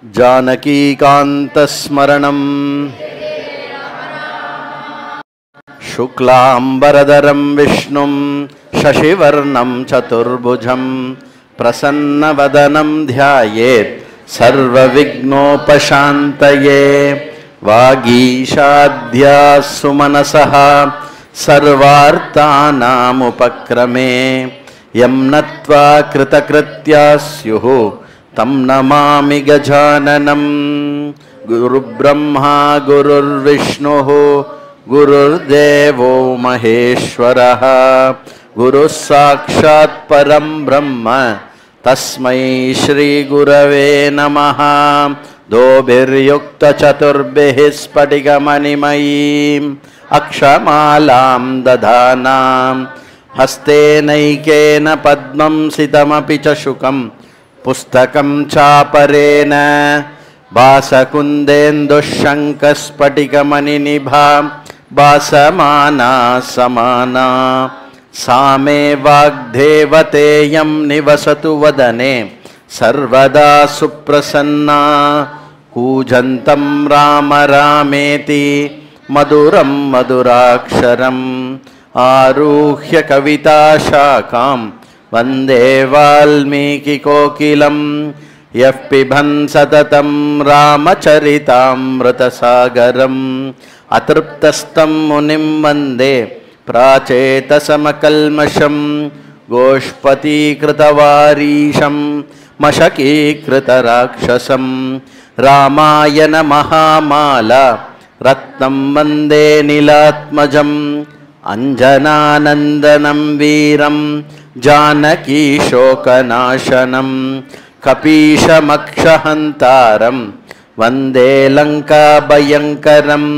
जानकीकान्तस्मरणं शुक्लांबरधरं विष्णुं शशिवर्णं चतुर्भुजं प्रसन्नवदनं ध्यायेत् सर्वविघ्नोपशान्तये। वागीशाद्याः सुमनसः सर्वार्थानामुपक्रमे यं नत्वा कृतकृत्याः स्युः तं नमामि गजाननं। गुरुब्रह्मा गुरुर्विष्णुः गुरुर्देवो महेश्वरः गुरुः साक्षात् परं ब्रह्म तस्मै श्री गुरवे नमः। दोभिर्युक्तचतुर्भिः स्फटिकमणिमयीम् अक्षमालां दधानां हस्तेनैकेन पद्मं सितमपि च शुकं पुस्तकं चापरेण भासकुन्देन्दुःशङ्खस्फटिकमणिनिभा भासमाना समाना सा मे वाग्देवतेयं निवसतु वदने सर्वदा सुप्रसन्ना। कूजन्तं राम रामेति मधुरं मधुराक्षरम् आरुह्य कविताशाखां वन्दे वाल्मीकिकोकिलं। यः पिबन् सततं रामचरितामृतसागरम् अतृप्तस्तं मुनिं वन्दे प्राचेतसमकल्मषं। गोष्पतीकृतवारीशं मशकीकृतराक्षसं रामायण महामाला रत्नं वन्दे नीलात्मजम्। अंजनानन्दनं वीरं जानकीशोकनाशनं कपीशमक्षहन्तारं वन्दे लङ्काभयङ्करम्।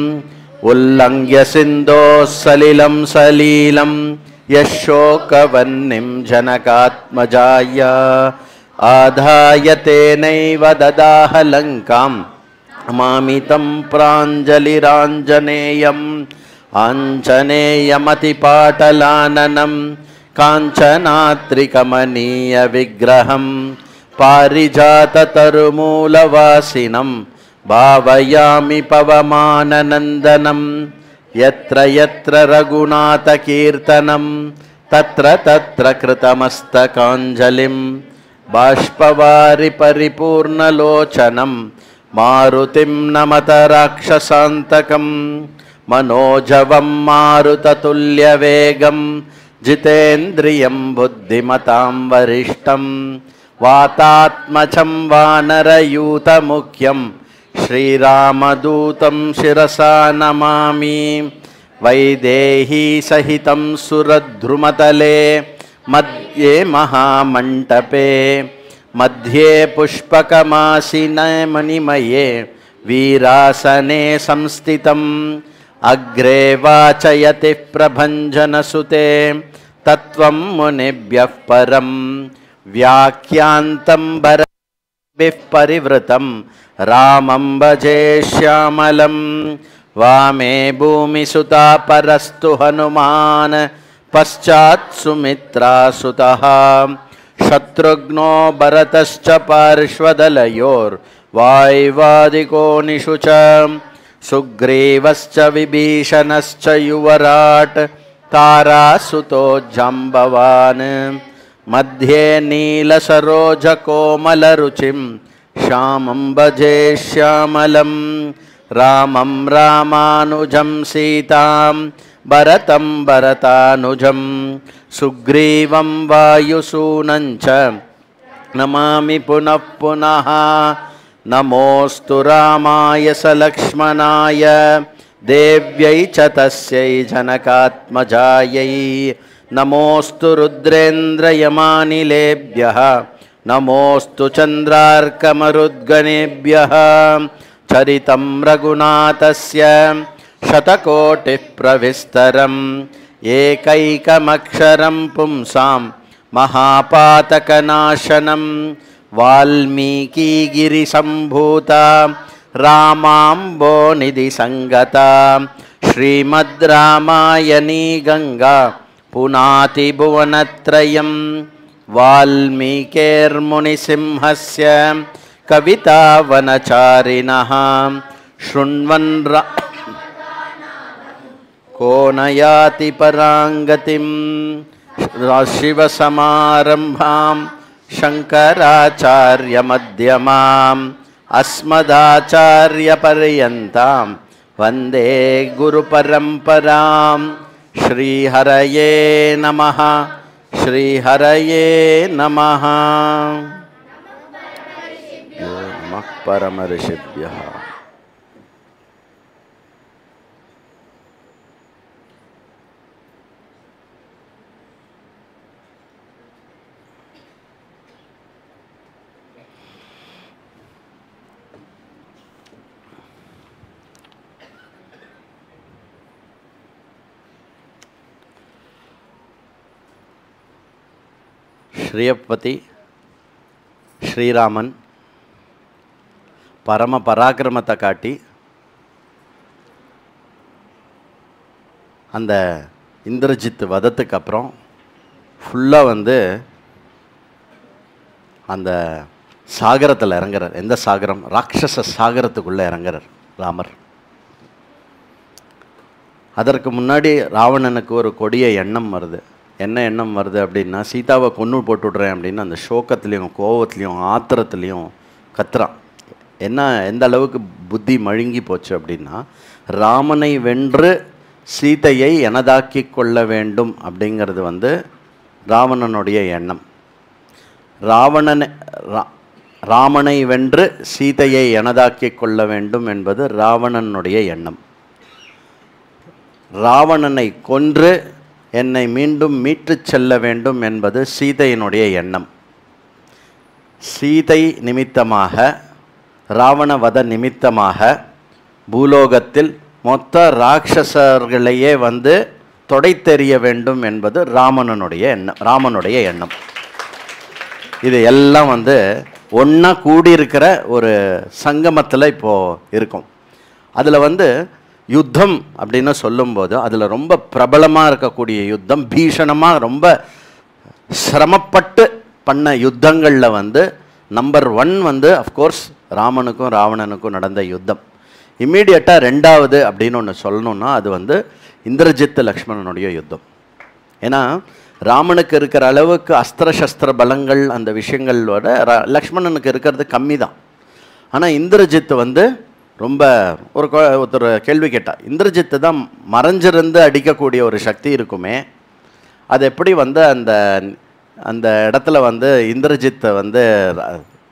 उल्लङ्घ्य सिन्धोः सलिलं सलीलं यशोकवह्निं जनकात्मजाया आधाय तेनैव ददाह लङ्कां मामितं प्राञ्जलिराञ्जनेयम्। आञ्जनेयमतिपाटलाननं काञ्चनात्रिकमनीयविग्रहं पारिजाततरुमूलवासिनं भावयामि पवमाननन्दनं। यत्र यत्र रघुनाथकीर्तनं तत्र तत्र कृतमस्तकाञ्जलिं बाष्पवारि परिपूर्णलोचनं मारुतिं नमत राक्षसान्तकं। मनोजवं मारुततुल्यवेगं जितेन्द्रियं बुद्धिमतां वरिष्ठं वातात्मजं वानरयूतमुख्यं श्रीरामदूतं शिरसा नमामि। वैदेही सहितं सुरद्रुमतले मध्ये महामण्टपे मध्ये पुष्पकमासीने मणिमये वीरासने संस्थितम्। अग्रे वाचयति प्रभञ्जनसुते तत्त्वं मुनिभ्यः परं व्याख्यान्तं भरद्भिः परिवृतं रामं भजे श्यामलं। वामे भूमिसुता परस्तु हनुमान् पश्चात् सुमित्रासुतः शत्रुघ्नो भरतश्च पार्श्वदलयोर्वायुवादिकोनिषु च सुग्रीवश्च विभीषणश्च युवराट् तारासुतो जाम्बवान्। मध्ये नीलसरोजकोमलरुचिं श्यामं भजे श्यामलं। रामं रामानुजं सीतां भरतं भरतानुजं सुग्रीवं वायुसूनं च नमामि पुनः पुनः। नमोस्तु रामाय सलक्ष्मणाय देव्यै च तस्यै जनकात्मजायै। नमोस्तु रुद्रेन्द्रयमानिलेभ्यः नमोस्तु चन्द्रार्कमरुद्गणेभ्यः। चरितं रघुनाथस्य शतकोटिः प्रविस्तरम् एकैकमक्षरं पुंसां महापातकनाशनं। वाल्मीकिगिरिसम्भूता रामाम्बोनिधिसङ्गता श्रीमद् रामायणी गंगा पुनाति भुवनत्रयम्। वाल्मीकिर्मुनिसिंहस्य कवितावनचारिणः शृण्वन् को न याति पराङ्गतिं शिवसमारम्भां शङ्कराचार्यमध्यमाम् अस्मदाचार्यपर्यन्तां वन्दे गुरुपरम्परां श्रीहरये नमः श्रीहरये नमः नमः परमऋषिभ्यः श्रीयपति श्रीरामन परम पराक्रमத்தை காட்டி அந்த இந்திரஜித் வதத்துக்கு அப்புறம் ஃபுல்லா வந்து அந்த சாகரத்தில் இறங்குறார். எந்த சாகரம்? ராட்சச சாகரத்துக்குள்ள இறங்குறார் ராமர். அதற்கு முன்னாடி ராவணனுக்கு ஒரு கொடிய எண்ணம் வருது. என்ன எண்ணம் வருது அப்படின்னா, சீதாவை கொன்று போட்டுவிட்றேன் அப்படின்னு அந்த சோகத்துலேயும் கோவத்துலேயும் ஆத்திரத்துலேயும் கத்துறான். என்ன எந்த அளவுக்கு புத்தி மழுங்கி போச்சு அப்படின்னா, ராமனை வென்று சீதையை எனதாக்கி கொள்ள வேண்டும் அப்படிங்கிறது வந்து ராவணனுடைய எண்ணம். ராமனை வென்று சீதையை எனதாக்கி கொள்ள வேண்டும் என்பது ராவணனுடைய எண்ணம். ராவணனை கொன்று என்னை மீண்டும் மீட்டுச் செல்ல வேண்டும் என்பது சீதையினுடைய எண்ணம். சீதை நிமித்தமாக, ராவணவத நிமித்தமாக பூலோகத்தில் மொத்த ராட்சசர்களையே வந்து தொடைத்தெறிய வேண்டும் என்பது ராமனுடைய எண்ணம். இது எல்லாம் வந்து ஒன்றா கூடியிருக்கிற ஒரு சங்கமத்தில் இப்போது இருக்கும். அதில் வந்து யுத்தம் அப்படின்னு சொல்லும்போது அதில் ரொம்ப பிரபலமாக இருக்கக்கூடிய யுத்தம், பீஷணமாக ரொம்ப சிரமப்பட்டு பண்ண யுத்தங்களில் வந்து நம்பர் 1 வந்து அஃப்கோர்ஸ் ராமனுக்கும் ராவணனுக்கும் நடந்த யுத்தம். இம்மீடியட்டாக 2வது அப்படின்னு ஒன்று சொல்லணுன்னா அது வந்து இந்திரஜித் லக்ஷ்மணனுடைய யுத்தம். ஏன்னா ராமனுக்கு இருக்கிற அளவுக்கு அஸ்திர சஸ்திர பலங்கள் அந்த விஷயங்களோட லக்ஷ்மணனுக்கு இருக்கிறது கம்மி தான். ஆனால் இந்திரஜித் வந்து ரொம்ப ஒருத்தர் கேள்வி கேட்டால், இந்திரஜித்து தான் மறைஞ்சிருந்து அடிக்கக்கூடிய ஒரு சக்தி இருக்குமே, அது எப்படி வந்து அந்த அந்த இடத்துல வந்து இந்திரஜித்தை வந்து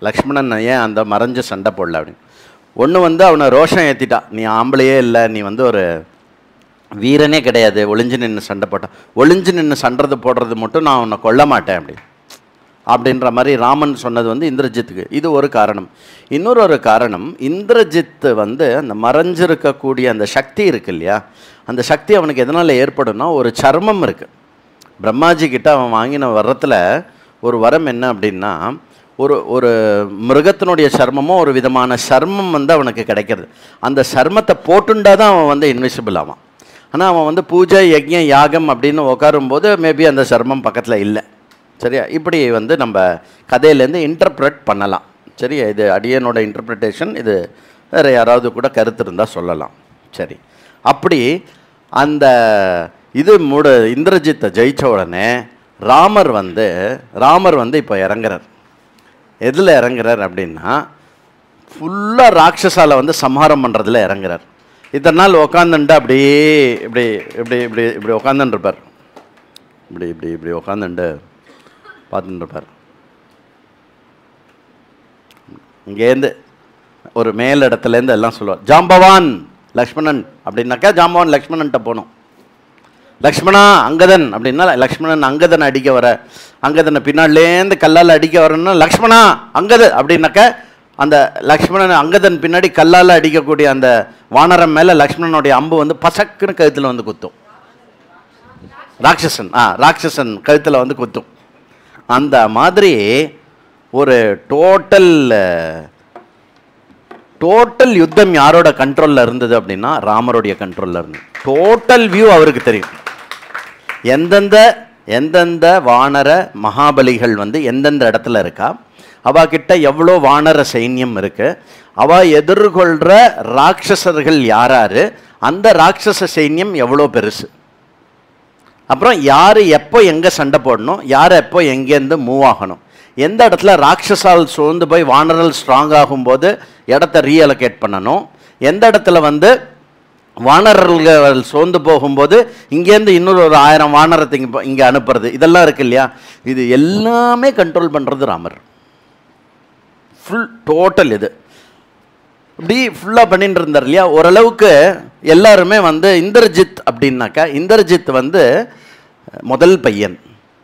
லக்ஷ்மணன் ஏன் அந்த மறைஞ்சு சண்டை போடல அப்படின்னு. ஒன்று வந்து அவனை ரோஷம் ஏற்றிட்டா, நீ ஆம்பளையே இல்லை, நீ வந்து ஒரு வீரனே கிடையாது, ஒளிஞ்சு நின்று சண்டை போட்டான். ஒளிஞ்சு நின்று சண்டை போடுறது மட்டும் நான் உன்னை கொல்ல மாட்டேன் அப்படின்ற மாதிரி ராமன் சொன்னது வந்து இந்திரஜித்துக்கு. இது ஒரு காரணம். இன்னொரு காரணம், இந்திரஜித்து வந்து அந்த மறைஞ்சிருக்கக்கூடிய அந்த சக்தி இருக்கு இல்லையா, அந்த சக்தி அவனுக்கு எதனால் ஏற்படும்னா, ஒரு சர்மம் இருக்குது. பிரம்மாஜி கிட்ட அவன் வாங்கின வரத்தில் ஒரு வரம் என்ன அப்படின்னா, ஒரு மிருகத்தினுடைய சர்மமோ ஒரு விதமான சர்மம் வந்து அவனுக்கு கிடைக்கிறது. அந்த சர்மத்தை போட்டுண்டா தான் அவன் வந்து இன்விசிபிள் ஆவான். ஆனால் அவன் வந்து பூஜை யஜ்யம் யாகம் அப்படின்னு உட்காரும்போது மேபி அந்த சர்மம் பக்கத்தில் இல்லை. சரியா? இப்படி வந்து நம்ம கதையிலேருந்து இன்டர்பிரட் பண்ணலாம். சரியா? இது அடியனோட இன்டர்பிரிட்டேஷன். இது வேறு யாராவது கூட கருத்து இருந்தால் சொல்லலாம். சரி, அப்படி அந்த இது இந்திரஜித்தை ஜெயித்த உடனே ராமர் வந்து இப்போ இறங்குறார். எதில் இறங்குறார் அப்படின்னா, ஃபுல்லாக ராட்சசால வந்து சம்ஹாரம் பண்ணுறதுல இறங்குறார். இத்தனை நாள் உக்காந்துட்டு அப்படியே இப்படி இப்படி இப்படி இப்படி உக்காந்துருப்பார். இப்படி இப்படி இப்படி உக்காந்துட்டு பார்த்துட்டுருப்பார். இங்கேருந்து ஒரு மேல் இடத்துலேருந்து எல்லாம் சொல்லுவார், ஜாம்பவான் லக்ஷ்மணன் அப்படின்னாக்கா ஜாம்பவான் லக்ஷ்மணன்ட்ட போகணும். லக்ஷ்மணா அங்கதன் அப்படின்னா லக்ஷ்மணன் அங்கதன் அடிக்க வர, அங்கதனை பின்னாடிலேருந்து கல்லால் அடிக்க வரணும்னா லக்ஷ்மணா அங்கது அப்படின்னாக்கா அந்த லக்ஷ்மணன் அங்கதன் பின்னாடி கல்லால் அடிக்கக்கூடிய அந்த வானரம் மேலே லக்ஷ்மணனுடைய அம்பு வந்து பசக்குன்னு கழுத்தில் வந்து குத்தும். ராட்சசன் கழுத்தில் வந்து குத்தும். அந்த மாதிரி ஒரு டோட்டல் யுத்தம் யாரோட கண்ட்ரோலில் இருந்தது அப்படின்னா ராமருடைய கண்ட்ரோலில் இருந்தது. டோட்டல் வியூ அவருக்கு தெரியும். எந்தெந்த வானர மகாபலிகள் வந்து எந்தெந்த இடத்துல இருக்கா, அவகிட்ட எவ்வளோ வானர சைன்யம் இருக்கு, அவ எதிர்கொள்கிற ராட்சசர்கள் யாராரு, அந்த ராட்சச சைன்யம் எவ்வளோ பெருசு, அப்புறம் யார் எப்போ எங்கே சண்டை போடணும், யார் எப்போ எங்கேருந்து மூவ் ஆகணும், எந்த இடத்துல ராட்சசால் சோர்ந்து போய் வானரல் ஸ்ட்ராங் ஆகும்போது இடத்த ரீஅலோகேட் பண்ணணும், எந்த இடத்துல வந்து வானரர்கள் சோர்ந்து போகும்போது இங்கேருந்து இன்னொரு ஒரு 1000 வானரத்தை இங்கே அனுப்புறது, இதெல்லாம் இருக்கு இல்லையா, இது எல்லாமே கண்ட்ரோல் பண்ணுறது ராமர். ஃபுல் டோட்டல் இது இப்படி ஃபுல்லாக பண்ணிட்டு இருந்தார் இல்லையா. ஓரளவுக்கு எல்லாருமே வந்து இந்திரஜித் அப்படின்னாக்கா, இந்திரஜித் வந்து முதல் பையன்,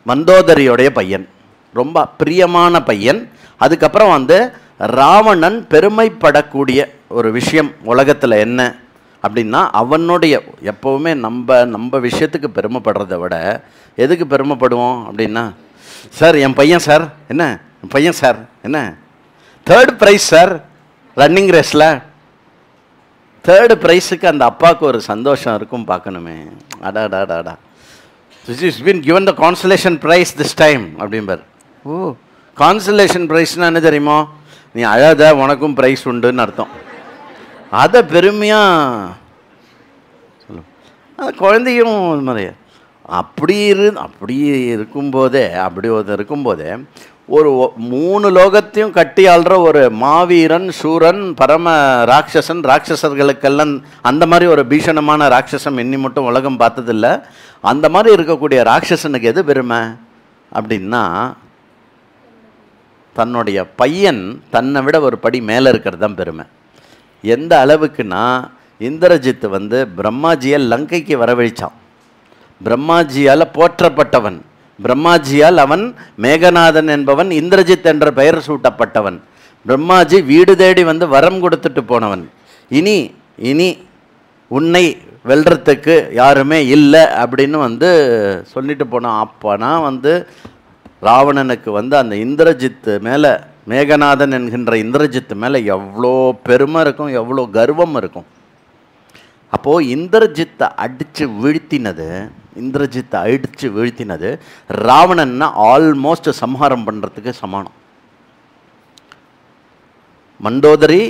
மந்தோதரியோடைய பையன், ரொம்ப பிரியமான பையன். அதுக்கப்புறம் வந்து ராவணன் பெருமைப்படக்கூடிய ஒரு விஷயம் உலகத்தில் என்ன அப்படின்னா, அவனுடைய எப்போவுமே நம்ம விஷயத்துக்கு பெருமைப்படுறத விட எதுக்கு பெருமைப்படுவோம் அப்படின்னா, சார் என் பையன் சார் என்ன, என் பையன் சார் என்ன 3rd ப்ரைஸ் சார் ரன்னிங் ரேஸில் 3rd ப்ரைஸுக்கு அந்த அப்பாவுக்கு ஒரு சந்தோஷம் இருக்கும் பார்க்கணுமே. அடாடாடாடா, this is been given the consolation prize this time அப்படிம்பார். ஓ, கான்சலேஷன் ப்ரைஸ்னால் என்ன தெரியுமோ, நீ அழாத உனக்கும் ப்ரைஸ் உண்டுன்னு அர்த்தம். அதை பெருமையாக சொல்லும். அது குழந்தையும் இது மாதிரி அப்படி இருக்கும்போதே ஒரு 3 லோகத்தையும் கட்டி ஆள்ற ஒரு மாவீரன், சூரன், பரம ராட்சசன், ராட்சசர்களுக்கெல்லாம் அந்த மாதிரி ஒரு பீஷணமான ராட்சசம் இன்னி மட்டும் உலகம் பார்த்ததில்ல. அந்த மாதிரி இருக்கக்கூடிய ராட்சசனுக்கு எது பெருமை அப்படின்னா, தன்னுடைய பையன் தன்னை விட ஒரு படி மேலே இருக்கிறது தான் பெருமை. எந்த அளவுக்குன்னா, இந்திரஜித் வந்து பிரம்மாஜியை லங்கைக்கு வரவழைச்சான். பிரம்மாஜியால் போற்றப்பட்டவன், பிரம்மாஜியால் அவன் மேகநாதன் என்பவன் இந்திரஜித் என்ற பெயர் சூட்டப்பட்டவன். பிரம்மாஜி வீடு தேடி வந்து வரம் கொடுத்துட்டு போனவன். இனி உன்னை வெல்றதுக்கு யாருமே இல்லை அப்படின்னு வந்து சொல்லிட்டு போனான். அப்போனா வந்து ராவணனுக்கு வந்து அந்த இந்திரஜித்து மேலே, மேகநாதன் என்கின்ற இந்திரஜித்து மேலே எவ்வளோ பெருமை இருக்கும், எவ்வளோ கர்வம் இருக்கும். அப்போது இந்திரஜித்தை அடித்து வீழ்த்தினது ராவணன்னா ஆல்மோஸ்ட் சம்ஹாரம் பண்ணுறதுக்கு சமானம். மண்டோதரி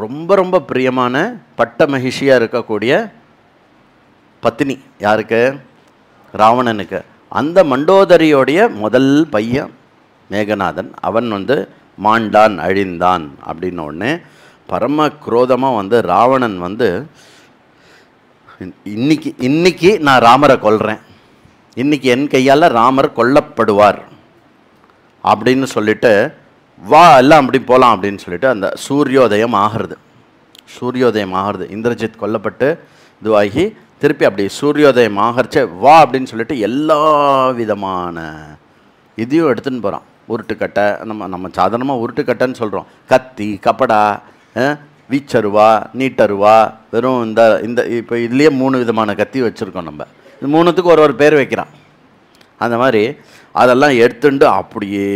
ரொம்ப ரொம்ப பிரியமான பட்ட மகிழ்ச்சியாக இருக்கக்கூடிய பத்தினி யாருக்கு, ராவணனுக்கு. அந்த மண்டோதரியோடைய முதல் பையன் மேகநாதன், அவன் வந்து மாண்டான், அழிந்தான் அப்படின்னு ஒன்று பரம குரோதமாக வந்து ராவணன் வந்து இன்னைக்கு நான் ராமரை கொல்றேன், இன்னைக்கு என் கையால் ராமர் கொல்லப்படுவார் அப்படின்னு சொல்லிட்டு, வா எல்லாம் அப்படி போகலாம் அப்படின்னு சொல்லிட்டு அந்த சூரியோதயம் ஆகிறது. இந்திரஜித் கொல்லப்பட்டு இதுவாகி திருப்பி அப்படி சூரியோதயம் ஆகிறச்சே வா அப்படின்னு சொல்லிட்டு எல்லா விதமான இதையும் எடுத்துன்னு போகிறான். உருட்டுக்கட்டை, நம்ம சாதாரணமாக உருட்டுக்கட்டைன்னு சொல்கிறோம். கத்தி, கப்படா, வீச்சருவா, நீட்டருவா, வெறும் இந்த இப்போ இதுலேயே 3 விதமான கத்தி வச்சுருக்கோம். நம்ம இது 3த்துக்கு ஒரு பேர் வைக்கிறான். அந்த மாதிரி அதெல்லாம் எடுத்துட்டு அப்படியே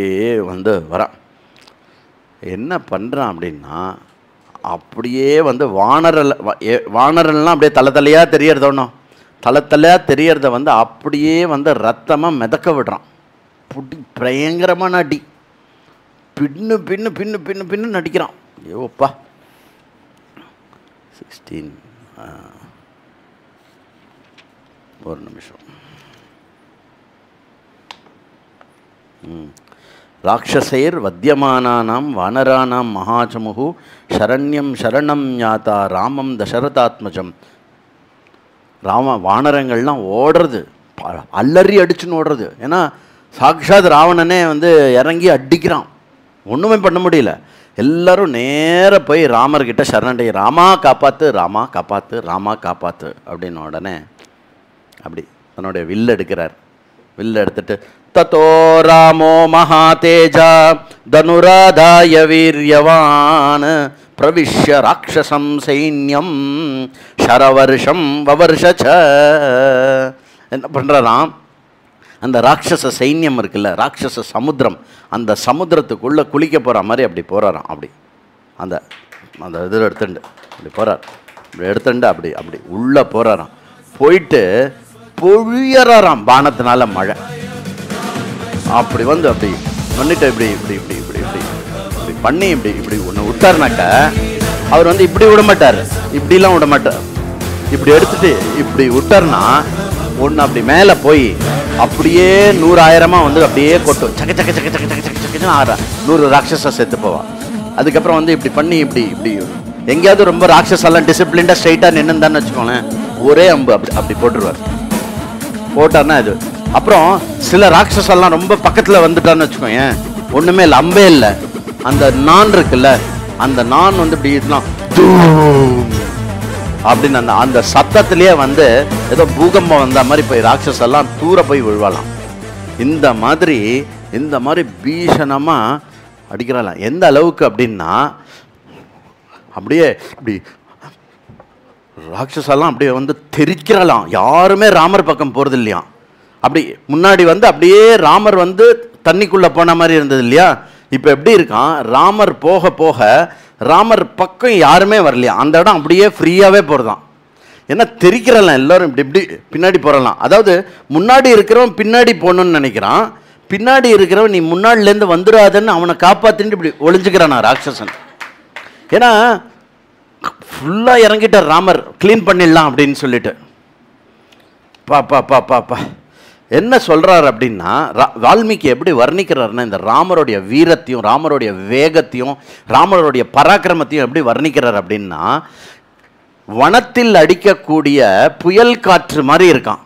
வந்து வரான். என்ன பண்ணுறான் அப்படின்னா, அப்படியே வந்து வானரெல்லாம் அப்படியே தலையாக தெரியறதோன்னும், தலையாக தெரியறத வந்து அப்படியே வந்து ரத்தமாக மிதக்க விடுறான். பயங்கரமான அடி, பின்னு பின்னு பின்னு பின்னு பின்னு நடிக்கிறான். ஐயோப்பா 16 ஒரு நிமிஷம். ராட்சசைர் வத்தியமானானாம் வானரானாம் மகாச்சமுகு சரண்யம் சரணம் ஞாதா ராமம் தசரதாத்மஜம். வானரங்கள்லாம் ஓடுறது, அல்லறி அடிச்சுன்னு ஓடுறது. ஏன்னா சாக்ஷாத் ராவணனே வந்து இறங்கி அடிக்கிறான், ஒன்றுமே பண்ண முடியல. எல்லாரும் நேர போய் ராமர்கிட்ட சரணடை, ராமா காப்பாற்று, ராமா காப்பாற்று, ராமா காப்பாற்று அப்படின்னு உடனே அப்படி தன்னுடைய வில்ல எடுக்கிறார். வில்ல எடுத்துட்டு தத்தோ ராமோ மகாதேஜா தனுராதாய வீரியவான் பிரவிஷ்ய ராட்சசம் சைன்யம் சரவர்ஷம் வவர்ஷச்ச. என்ன பண்ணுறாராம், அந்த ராட்சச சைன்யம் இருக்குல்ல, ராட்சச சமுத்திரம், அந்த சமுத்திரத்துக்குள்ளே குளிக்க போகிற மாதிரி அப்படி போகிறாராம். அப்படி அந்த அந்த இதில் எடுத்துண்டு அப்படி போகிறார். அப்படி எடுத்துண்டு அப்படி உள்ளே போகிறாராம். போயிட்டு பொழியறாராம் பானத்தினால மழை. அப்படி வந்து அப்படி பண்ணிட்டு இப்படி இப்படி இப்படி இப்படி இப்படி பண்ணி இப்படி இப்படி ஒன்று விட்டாருனாக்க அவர் வந்து இப்படி விட மாட்டார், இப்படிலாம் விட மாட்டார். இப்படி எடுத்துட்டு இப்படி விட்டார்னா ஒன்று அப்படி மேலே போய் அப்படியே 100,000 வந்து அப்படியே கொட்டும். சக்க சக்க சக்க சக்க சக்க சக்க சக்கன்னு 100 ராட்சஸை செத்து போவான். அதுக்கப்புறம் வந்து இப்படி பண்ணி இப்படி இப்படி எங்கேயாவது ரொம்ப ராட்சஸெல்லாம் டிசிப்ளின்டாக ஸ்ட்ரைட்டாக நின்றுந்தான்னு வச்சுக்கோங்களேன், ஒரே அம்பு அப்படி அப்படி போட்டுருவார். போட்டார்னா இது. அப்புறம் சில ராட்சஸெல்லாம் ரொம்ப பக்கத்தில் வந்துட்டான்னு வச்சுக்கோங்க, ஒன்றுமே இல்லை, அம்பே இல்லை, அந்த நான் இருக்குல்ல, அந்த நான் வந்து இப்படி இருக்கலாம் அப்படின்னு அந்த அந்த சத்தத்திலேயே வந்து ஏதோ பூகம்பம் வந்த மாதிரி போய் ராட்சஸெல்லாம் தூர போய் விழுவாலாம். இந்த மாதிரி பீஷணமாக அடிக்கிறாளாம். எந்த அளவுக்கு அப்படின்னா அப்படியே இப்படி ராட்சஸெல்லாம் அப்படியே வந்து தெரிக்கிறாளாம். யாருமே ராமர் பக்கம் போகிறது இல்லையா. அப்படி முன்னாடி வந்து அப்படியே ராமர் வந்து தண்ணிக்குள்ளே போன மாதிரி இருந்தது இல்லையா. இப்போ எப்படி இருக்கான், ராமர் போக போக ராமர் பக்கம் யாருமே வரலையா, அந்த இடம் அப்படியே ஃப்ரீயாகவே போகிறதான். ஏன்னா தெரிக்கிறலாம், எல்லோரும் இப்படி இப்படி பின்னாடி போகிறலாம். அதாவது முன்னாடி இருக்கிறவன் பின்னாடி போகணுன்னு நினைக்கிறான், பின்னாடி இருக்கிறவன் நீ முன்னாடிலேருந்து வந்துடாதுன்னு அவனை காப்பாற்றிட்டு இப்படி ஒளிஞ்சுக்கிறான் ராட்சசன். ஏன்னா ஃபுல்லாக இறங்கிட்டார் ராமர், க்ளீன் பண்ணிடலாம் அப்படின்னு சொல்லிட்டு. பா என்ன சொல்கிறார் அப்படின்னா, வால்மீகி எப்படி வர்ணிக்கிறாருன்னா இந்த ராமருடைய வீரத்தையும் ராமருடைய வேகத்தையும் ராமருடைய பராக்கிரமத்தையும் எப்படி வர்ணிக்கிறார் அப்படின்னா, வனத்தில் அடிக்கக்கூடிய புயல் காற்று மாதிரி இருக்கான்.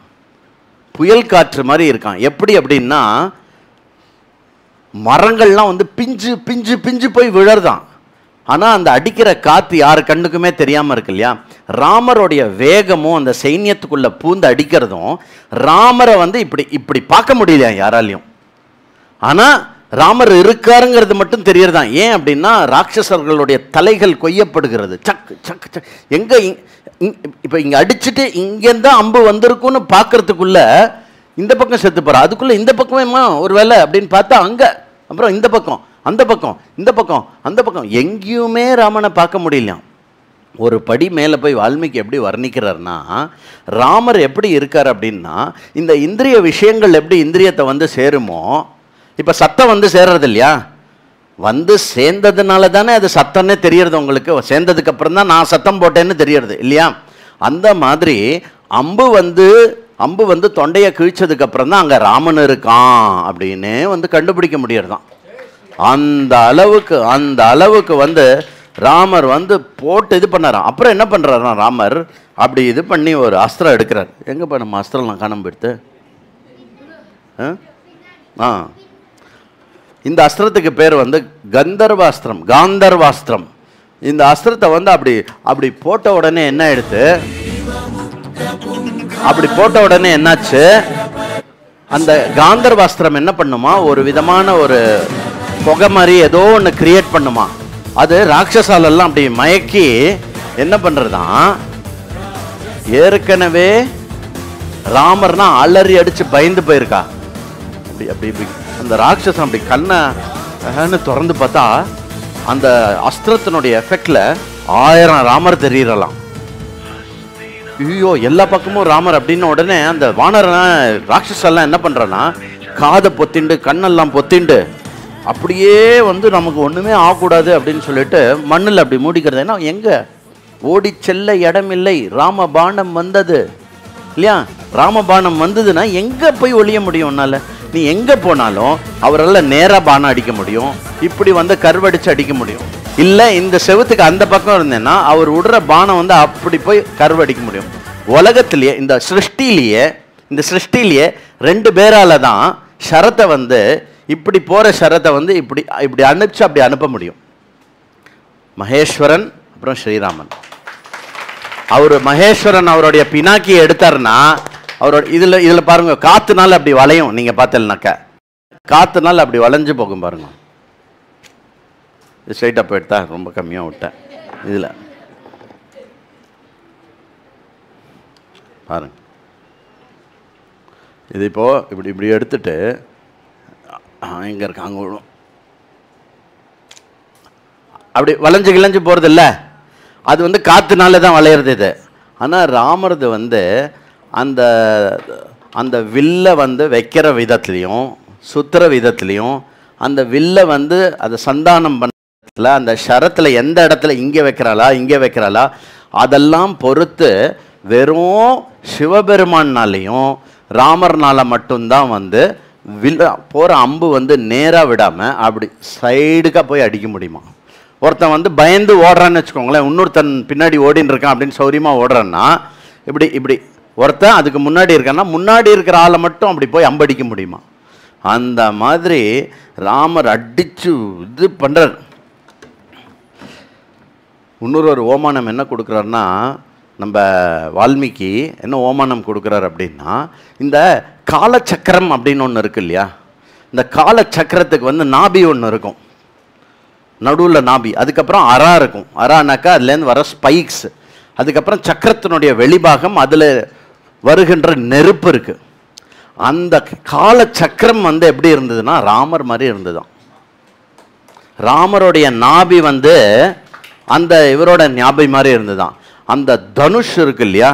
புயல் காற்று மாதிரி இருக்கான். எப்படி அப்படின்னா மரங்கள்லாம் வந்து பிஞ்சு பிஞ்சு பிஞ்சு போய் விழறதான். ஆனால் அந்த அடிக்கிற காற்று யாரு கண்ணுக்குமே தெரியாமல் இருக்கு இல்லையா. ராமருடைய வேகமும் அந்த சைன்யத்துக்குள்ளே பூந்து அடிக்கிறதும் ராமரை வந்து இப்படி இப்படி பார்க்க முடியலையா யாராலையும். ஆனால் ராமர் இருக்காருங்கிறது மட்டும் தெரியறதான். ஏன் அப்படின்னா ராட்சசர்களுடைய தலைகள் கொய்யப்படுகிறது. சக்கு சக்கு சக் எங்கே இப்போ இங்கே அடிச்சுட்டு இங்கேருந்து அம்பு வந்திருக்குன்னு பார்க்கறதுக்குள்ள இந்த பக்கம் செத்து போகிறா, அதுக்குள்ளே இந்த பக்கமேம்மா ஒரு வேலை அப்படின்னு பார்த்தா அங்கே, அப்புறம் இந்த பக்கம் அந்த பக்கம் இந்த பக்கம் அந்த பக்கம், எங்கேயுமே ராமனை பார்க்க முடியலையாம். ஒரு படி மேலே போய் வால்மீகி எப்படி வர்ணிக்கிறார்னா, ராமர் எப்படி இருக்கார் அப்படின்னா, இந்த இந்திரிய விஷயங்கள் எப்படி இந்திரியத்தை வந்து சேருமோ, இப்போ சத்தம் வந்து சேர்றது இல்லையா, வந்து சேர்ந்ததுனால தானே அது சத்தம்னே தெரியறது உங்களுக்கு. சேர்ந்ததுக்கு அப்புறம் தான் நான் சத்தம் போட்டேன்னு தெரியறது இல்லையா. அந்த மாதிரி அம்பு வந்து தொண்டையை கிழிச்சதுக்கு அப்புறம் தான் அங்கே ராமன் இருக்கான் அப்படின்னு வந்து கண்டுபிடிக்க முடியறதான். அந்த அளவுக்கு வந்து ராமர் வந்து போட்டு இது பண்ணாராம். அப்புறம் என்ன பண்ணுறாரா ராமர், அப்படி இது பண்ணி ஒரு அஸ்திரம் எடுக்கிறார். எங்கேப்பா நம்ம அஸ்திரம்லாம் காணாம போயிடுத்து. இந்த அஸ்திரத்துக்கு பேர் வந்து காந்தர்வாஸ்திரம். இந்த அஸ்திரத்தை வந்து அப்படி அப்படி போட்ட உடனே என்ன எடுத்து, அப்படி போட்ட உடனே என்னாச்சு, அந்த காந்தர்வாஸ்திரம் என்ன பண்ணுமா, ஒரு விதமான ஒரு புகை மாதிரி ஏதோ ஒன்று கிரியேட் பண்ணுமா. அது ராட்சசாலெல்லாம் அப்படி மயக்கி என்ன பண்ணுறதான், ஏற்கனவே ராமர்னா அலறி அடித்து பயந்து போயிருக்கா. அப்படி அப்படி அந்த ராட்சசம் அப்படி கண்ணை திறந்து பார்த்தா அந்த அஸ்திரத்தினுடைய எஃபெக்டில் 1000 ராமர் தெரியறலாம். ஐயோ எல்லா பக்கமும் ராமர் அப்படின்னு உடனே அந்த ராட்சசெல்லாம் என்ன பண்ணுறன்னா, காதை பொத்திண்டு கண்ணெல்லாம் பொத்திண்டு அப்படியே வந்து நமக்கு ஒன்றுமே ஆகக்கூடாது அப்படின்னு சொல்லிட்டு மண்ணில் அப்படி மூடிக்கிறது. ஏன்னா எங்கே ஓடி செல்ல இடமில்லை, ராமபாணம் வந்தது இல்லையா. ராமபாணம் வந்ததுன்னா எங்கே போய் ஒழிய முடியும் உன்னால். நீ எங்கே போனாலும் அவரால் நேராக பானம் அடிக்க முடியும், இப்படி வந்து கருவடிச்சு அடிக்க முடியும். இல்லை இந்த செவுத்துக்கு அந்த பக்கம் இருந்தேன்னா அவர் விடுற பானம் வந்து அப்படி போய் கருவடிக்க முடியும். உலகத்திலேயே இந்த சிருஷ்டிலேயே 2 பேரால தான் ஷரத்தை வந்து இப்படி போகிற ஷரத்தை வந்து இப்படி இப்படி அனுப்பிச்சு அப்படி அனுப்ப முடியும். மகேஸ்வரன் அப்புறம் ஸ்ரீராமன். மகேஸ்வரன் அவருடைய பினாக்கியை எடுத்தாருன்னா அவரோட இதில் பாருங்க, காத்துனால அப்படி வளையும். நீங்கள் பார்த்தீங்கன்னாக்க காத்துனால அப்படி வளைஞ்சு போகும் பாருங்க. ஸ்ட்ரைட்டாக போயிட்டா ரொம்ப கம்மியாக விட்டேன். இதில் பாருங்க, இது இப்போது இப்படி இப்படி எடுத்துட்டு எங்கே இருக்காங்க விழும், அப்படி வளைஞ்சு கிளைஞ்சு போகிறது இல்லை, அது வந்து காற்றுனால தான் வளையிறது இது. ஆனால் ராமரது வந்து அந்த அந்த வில்லை வந்து வைக்கிற விதத்துலேயும் சுற்றுற விதத்துலேயும் அந்த வில்லை வந்து அதை சந்தானம் பண்ண அந்த ஷரத்தில் எந்த இடத்துல இங்கே வைக்கிறாளா இங்கே வைக்கிறாளா அதெல்லாம் பொறுத்து வெறும் சிவபெருமானாலையும் ராமர்னால மட்டும்தான் வந்து போகிற அம்பு வந்து நேராக விடாமல் அப்படி சைடுக்காக போய் அடிக்க முடியுமா. ஒருத்தன் வந்து பயந்து ஓடுறான்னு வச்சுக்கோங்களேன், இன்னொருத்தன் பின்னாடி ஓடின்னு இருக்கான் அப்படின்னு சௌரியமாக ஓடுறான்னா இப்படி இப்படி ஒருத்தன் அதுக்கு முன்னாடி இருக்கான்னா முன்னாடி இருக்கிற ஆளை மட்டும் அப்படி போய் அம்படிக்க முடியுமா. அந்த மாதிரி ராமர் அடித்து இது பண்ணுறார். இன்னொரு ஒரு ஓமானம் என்ன கொடுக்குறாருன்னா, நம்ம வால்மீகி என்ன ஓமானம் கொடுக்குறாரு அப்படின்னா, இந்த காலச்சக்கரம் அப்படின்னு ஒன்று இருக்கு இல்லையா, இந்த காலச்சக்கரத்துக்கு வந்து நாபி ஒன்று இருக்கும், நடுவில் நாபி, அதுக்கப்புறம் அரா இருக்கும், அரானாக்கா அதுலேருந்து வர ஸ்பைக்ஸ், அதுக்கப்புறம் சக்கரத்தினுடைய வெளிபாகம், அதில் வருகின்ற நெருப்பு இருக்குது. அந்த காலச்சக்கரம் வந்து எப்படி இருந்ததுன்னா ராமர் மாதிரி இருந்ததுதான். ராமருடைய நாபி வந்து அந்த இவரோட ஞாபை மாதிரி இருந்துதான். அந்த தனுஷ் இருக்கு இல்லையா,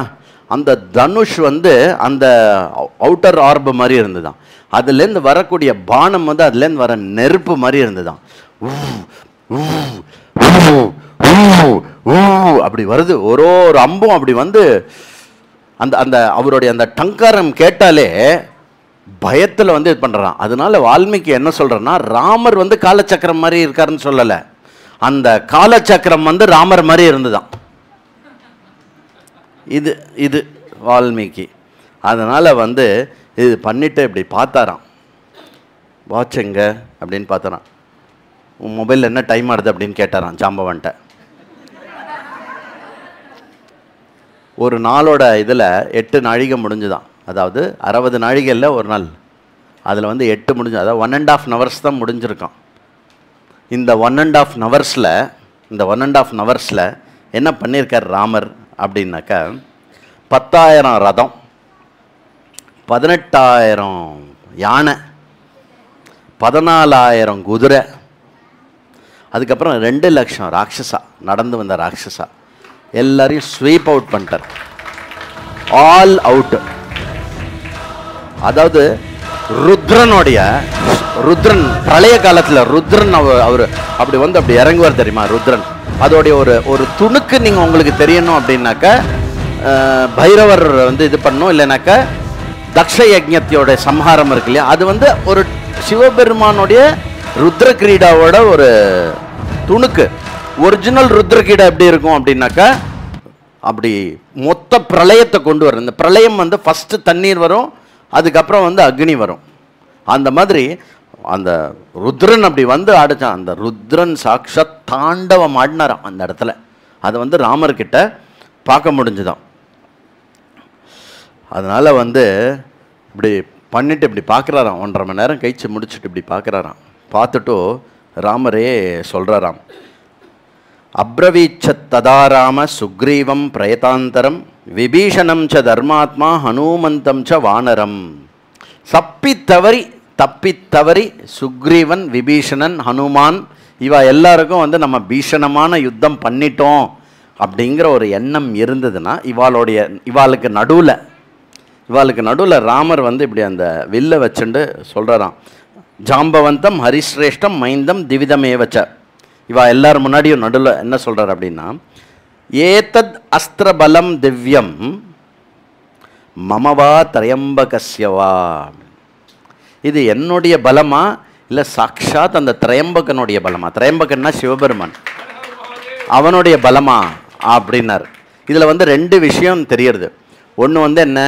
அந்த தனுஷ் வந்து அந்த அவுட்டர் ஆர்பு மாதிரி இருந்துதான். அதுலேருந்து வரக்கூடிய பானம் வந்து அதுலேருந்து வர நெருப்பு மாதிரி இருந்துதான். அப்படி வருது, ஒரு அம்பும் அப்படி வந்து அந்த அந்த அவருடைய அந்த டங்காரம் கேட்டாலே பயத்தில் வந்து இது பண்ணுறான். அதனால வால்மீகி என்ன சொல்கிறேன்னா, ராமர் வந்து காலச்சக்கரம் மாதிரி இருக்காருன்னு சொல்லலை, அந்த காலச்சக்கரம் வந்து ராமர் மாதிரி இருந்துதான். இது இது வால்மீகி. அதனால் வந்து இது பண்ணிவிட்டு இப்படி பார்த்தாராம், வாட்சுங்க அப்படின்னு பார்த்தாரான். உன் மொபைலில் என்ன டைம் ஆகுது அப்படின்னு கேட்டாரான் ஜாம்பவன்ட்ட. ஒரு நாளோட இதில் 8 நாழிகை முடிஞ்சுதான், அதாவது 60 நாழிகையில் ஒரு நாள், அதில் வந்து 8 முடிஞ்சு, அதாவது 1.5 hours தான் முடிஞ்சிருக்கான். இந்த 1.5 hours என்ன பண்ணியிருக்கார் ராமர் அப்படின்னாக்கா, 10,000 ரதம், 18,000 யானை, 14,000 குதிரை, அதுக்கப்புறம் 2 லட்சம் ராட்சசா, நடந்து வந்த ராட்சசா எல்லாரையும் ஸ்வீப் அவுட் பண்ணிட்டார், ஆல் அவுட். அதாவது ருத்ரன் பிரளய காலத்தில் ருத்ரன் அவர் அப்படி வந்து அப்படி இறங்குவார் தெரியுமா ருத்ரன். அதோடைய ஒரு துணுக்கு நீங்கள் உங்களுக்கு தெரியணும் அப்படின்னாக்கா, பைரவர் வந்து இது பண்ணணும், இல்லைனாக்கா தக்ஷ யஜ்ஞத்தியோட சம்ஹாரம் இருக்கு இல்லையா, அது வந்து ஒரு சிவபெருமானுடைய ருத்ர கிரீடாவோட ஒரு துணுக்கு. ஒரிஜினல் ருத்ர கிரீடா எப்படி இருக்கும் அப்படின்னாக்கா, அப்படி மொத்த பிரளயத்தை கொண்டு வரும். இந்த பிரளயம் வந்து ஃபஸ்ட்டு தண்ணீர் வரும், அதுக்கப்புறம் வந்து அக்னி வரும். அந்த மாதிரி அந்த ருத்ரன் அப்படி வந்து ஆடிச்சான். அந்த ருத்ரன் சாக்ஷாத் தாண்டவம் ஆடினாராம் அந்த இடத்துல. அதை வந்து ராமர்கிட்ட பார்க்க முடிஞ்சுதான். அதனால் வந்து இப்படி பண்ணிட்டு இப்படி பார்க்குறாராம், 1.5 மணி நேரம் கழிச்சு முடிச்சுட்டு இப்படி பார்க்குறாராம். பார்த்துட்டு ராமரே சொல்கிறாராம், அப்ரவீச்சத் ததாராம சுக்ரீவம் பிரயதாந்தரம் விபீஷணம் ச தர்மாத்மா ஹனுமந்தம் ச வானரம். தப்பித்தவறி சுக்ரீவன், விபீஷணன், ஹனுமான் இவா எல்லாருக்கும் வந்து நம்ம பீஷணமான யுத்தம் பண்ணிட்டோம் அப்படிங்கிற ஒரு எண்ணம் இருந்ததுன்னா, இவாளுக்கு நடுவில் ராமர் வந்து இப்படி அந்த வில்லை வச்சுண்டு சொல்கிறாராம், ஜாம்பவந்தம் ஹரிஸ்ரேஷ்டம் மைந்தம் திவிதமேவச்ச. இவா எல்லாரும் முன்னாடியும் நடுவில் என்ன சொல்கிறார் அப்படின்னா, ஏதத் அஸ்திரபலம் திவ்யம் மமவா திரையம்பகஸ்யவா. இது என்னுடைய பலமா இல்லை சாக்ஷாத் அந்த திரையம்பகனுடைய பலமா? திரையம்பகன்னா சிவபெருமான், அவனுடைய பலமா அப்படின்னார். இதில் வந்து 2 விஷயம் தெரியுது. ஒன்று வந்து என்ன,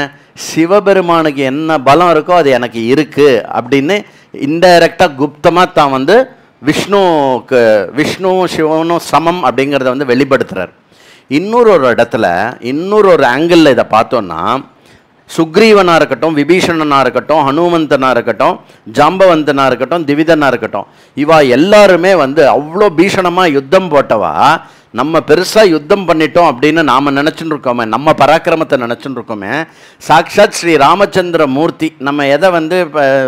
சிவபெருமானுக்கு என்ன பலம் இருக்கோ அது எனக்கு இருக்குது அப்படின்னு இன்டைரக்டாக குப்தமாக தான் வந்து விஷ்ணு சிவனும் சமம் அப்படிங்கிறத வந்து வெளிப்படுத்துகிறார். இன்னொரு இடத்துல இன்னொரு ஆங்கிளில் இதை பார்த்தோன்னா, சுக்ரீவனாக இருக்கட்டும், விபீஷணனாக இருக்கட்டும், ஹனுமந்தனாக இருக்கட்டும், ஜாம்பவந்தனாக இருக்கட்டும், திவிதனாக இருக்கட்டும், இவா எல்லாருமே வந்து அவ்வளோ பீஷணமாக யுத்தம் போட்டவா. நம்ம பெருசாக யுத்தம் பண்ணிட்டோம் அப்படின்னு நாம் நினச்சின்னு இருக்கோமே, நம்ம பராக்கிரமத்தை நினச்சின்னு இருக்கோமே. சாக்ஷாத் ஸ்ரீ ராமச்சந்திர மூர்த்தி நம்ம எதை வந்து